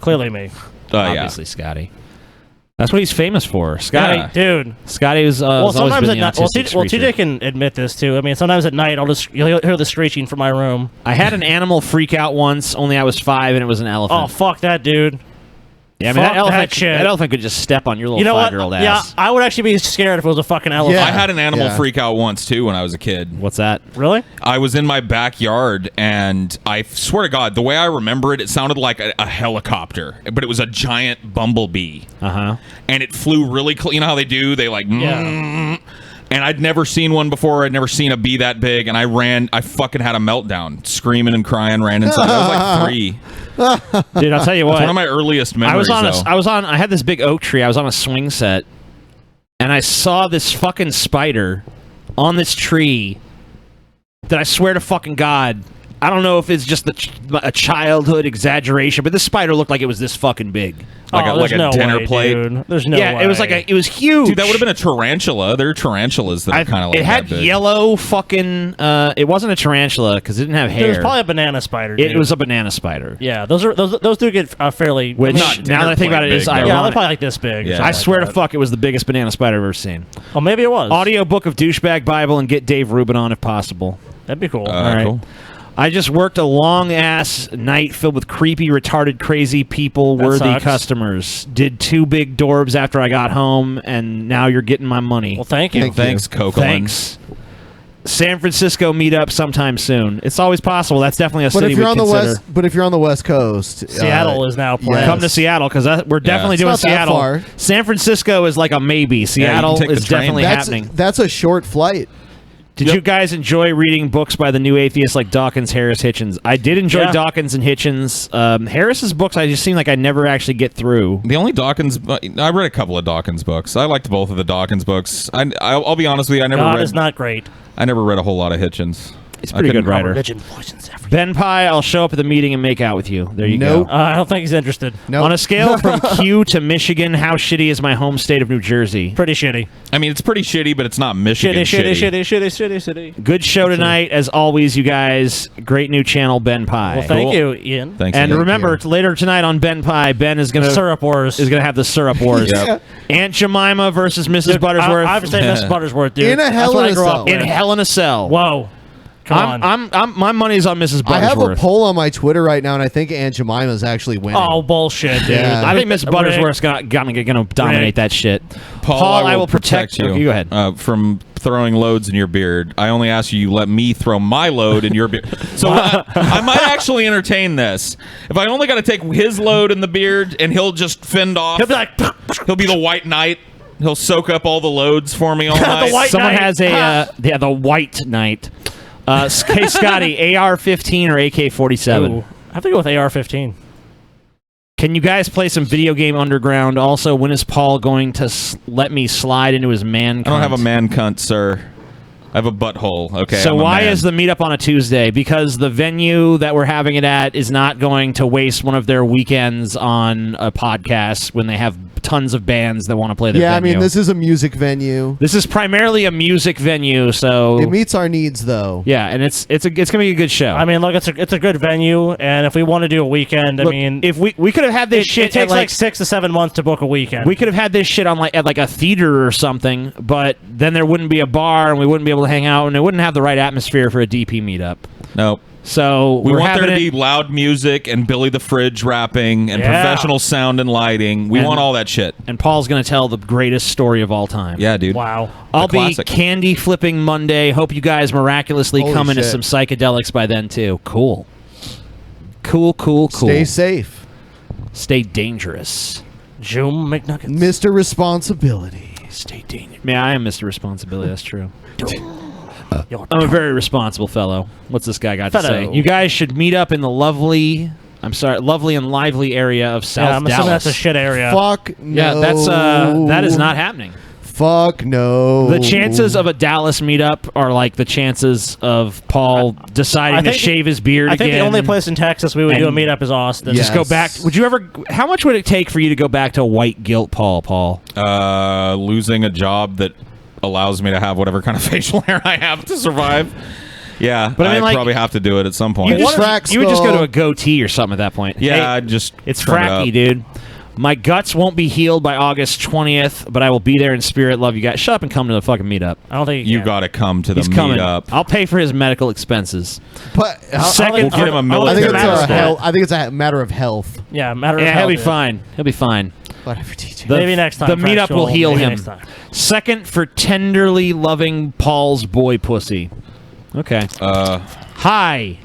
Clearly me. Obviously, Scotty. That's what he's famous for. Scotty, dude. Scotty was Well, has always sometimes been at the night. autistic Well, screecher. TJ can admit this too. I mean, sometimes at night you'll hear the screeching from my room. I had an animal freak out once, only I was 5, and it was an elephant. Oh, fuck that, dude. Yeah, I mean, Fuck that elephant could just step on your little You know what? 5-year-old Yeah, ass. I would actually be scared if it was a fucking elephant. I had an animal freak out once too when I was a kid. What's that? Really? I was in my backyard, and I swear to God, the way I remember it, it sounded like a helicopter, but it was a giant bumblebee. And it flew really close. You know how they do? They like. And I'd never seen one before. I'd never seen a bee that big. And I fucking had a meltdown, screaming and crying, ran inside. I was like 3. Dude, I'll tell you what. It's one of my earliest memories. I had this big oak tree. I was on a swing set, and I saw this fucking spider on this tree that I swear to fucking God I don't know if it's just a childhood exaggeration, but this spider looked like it was this fucking big. Like a no dinner way, plate. dude. There's no Yeah, way. it was huge. Dude, that would have been a tarantula. There are tarantulas that are kind of like it had that big. yellow fucking. It wasn't a tarantula because it didn't have hair. It was probably a banana spider. Dude. It was a banana spider. Yeah, those do get fairly. Which, Not now that I think about it, is ironic. Yeah, they're probably like this big. I swear to fuck, it was the biggest banana spider I've ever seen. Oh, maybe it was. Audio book of Douchebag Bible and get Dave Rubin on if possible. That'd be cool. All right. Cool. I just worked a long-ass night filled with creepy, retarded, crazy people, That worthy sucks. customers. Did 2 big dorbs after I got home, and now you're getting my money. Well, thank you. Thanks, Coco. Thanks. San Francisco meetup sometime soon. It's always possible. That's definitely a But city if you're we on the consider. west, but if you're on the West Coast, Seattle is now planned. Come to Seattle because we're definitely It's doing not that Seattle. far. San Francisco is like a maybe. Seattle take the is train. definitely happening. That's a short flight. Did you guys enjoy reading books by the new atheists like Dawkins, Harris, Hitchens? I did enjoy Dawkins and Hitchens. Harris's books, I just seem like I never actually get through. The only Dawkins, I read a couple of Dawkins books. I liked both of the Dawkins books. I'll be honest with you, I never God read. is not great. I never read a whole lot of Hitchens. He's a pretty good writer. Religion poisons everything. Ben Pye, I'll show up at the meeting and make out with you. There you Nope. go. I don't think he's interested. On a scale from Q to Michigan, how shitty is my home state of New Jersey? Pretty shitty. I mean, it's pretty shitty, but it's not Michigan Shitty. Good show tonight, as always, you guys. Great new channel, Ben Pye. Well, thank you, Ian. Thanks. And Ian. remember, later tonight on Ben Pye, Ben is going to Syrup Wars. have the syrup wars. Yep. Aunt Jemima versus Mrs. Buttersworth. I would say Mrs. Buttersworth, dude. In a That's Hell what in I a grew Cell. up In with. Hell in a Cell. Whoa. Come on. I'm my money's on Mrs. I have Buttersworth. a poll on my Twitter right now, and I think Aunt Jemima's actually winning. Oh, bullshit, dude. Yeah. I think Mrs. Buttersworth's going to dominate that shit. Paul, I will protect you. Okay, go ahead. From throwing loads in your beard. I only ask you let me throw my load in your beard. So I might actually entertain this. If I only got to take his load in the beard and he'll just fend off. He'll be like, He'll be the White Knight. He'll soak up all the loads for me all night. White Someone Knight. has the White Knight. Hey, Scotty, AR-15 or AK-47? Ooh, I have to go with AR-15. Can you guys play some Video Game Underground? Also, when is Paul going to let me slide into his man cunt? I don't have a man cunt, sir. I have a butthole. Okay. So I'm a why man. is the meetup on a Tuesday? Because the venue that we're having it at is not going to waste one of their weekends on a podcast when they have tons of bands that want to play their Yeah, venue. I mean, this is a music venue. This is primarily a music venue, so It meets our needs, though. yeah, and it's gonna be a good show. I mean, look, it's a good venue, and if we want to do a weekend, Look, I mean, if we could have had this shit, it takes at like 6 to 7 months to book a weekend. we could have had this shit on at like a theater or something, but then there wouldn't be a bar, and we wouldn't be able to hang out, and it wouldn't have the right atmosphere for a DP meetup. Nope. So We we're want there having to it- be loud music and Billy the Fridge rapping and Yeah. professional sound and lighting. We And- want all that shit. and Paul's gonna tell the greatest story of all time. Yeah, dude. Wow. I'll be classic. candy flipping Monday. Hope you guys miraculously Holy come into shit. some psychedelics by then too. Cool. Cool. Stay safe. Stay dangerous. Joom McNuggets. Mr. Responsibility. Stay dangerous. Man, I am Mr. Responsibility. That's true. I'm a very responsible fellow. What's this guy got to say? Fellow. You guys should meet up in the lovely and lively area of South Yeah, I'm assuming Dallas. that's a shit area. Fuck no. Yeah, that is not happening. Fuck no. The chances of a Dallas meetup are like the chances of Paul deciding to shave his beard I think again. the only place in Texas we would do a and meetup is Austin. Just go back. Would you ever? How much would it take for you to go back to white guilt, Paul? Losing a job that allows me to have whatever kind of facial hair I have to survive. Yeah, But I mean, like, probably have to do it at some point. You would just go to a goatee or something at that point. Yeah, Hey, I'd just it's trim it fracky, up. dude. My guts won't be healed by August 20th, but I will be there in spirit. Love you guys. Shut up and come to the fucking meetup. I don't think You got to come to the He's coming. meetup. I'll pay for his medical expenses. But Second, We'll get him a I military. think, it's a escort. hell, I think it's a matter of health. Yeah, matter of Yeah, health, he'll be dude. fine. He'll be fine. Whatever, TJ. Maybe next time, The meetup will Fractional. heal Maybe him. next time. Second for tenderly loving Paul's boy pussy. Okay. Hi,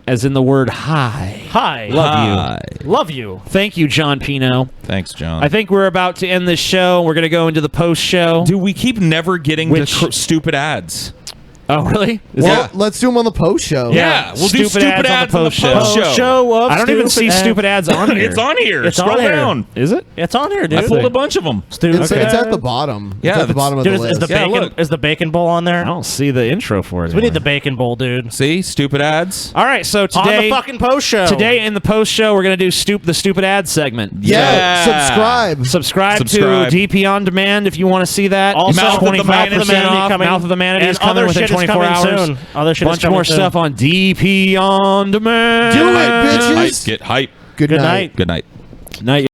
as in the word hi. Hi. Love you. Love you. Thank you, John Pino. Thanks, John. I think we're about to end this show. We're going to go into the post show. Dude, we keep never getting Which- to stupid ads. Oh, really? Well, let's do them on the post show. Yeah, we'll do stupid ads on the post show. I don't even see stupid ads on here. It's on here. It's Scroll on here. down. Is it? It's on here, dude. I pulled a bunch of them. It's at the bottom. Yeah, it's at the bottom of the list. Is the bacon bowl on there? I don't see the intro for it. We need the bacon bowl, dude. See, stupid ads. All right, so today on the fucking post show. Today in the post show, we're gonna do the stupid ad segment. Yeah, Subscribe to DP on Demand if you want to see that. Also, Mouth of the Manatee off. coming. Mouth of the Manatee is coming other within shit is 24 coming hours. soon. Other shit is Bunch coming more soon. stuff on DP on Demand. Do it, bitches. Get hype. Good night. Good night. Night.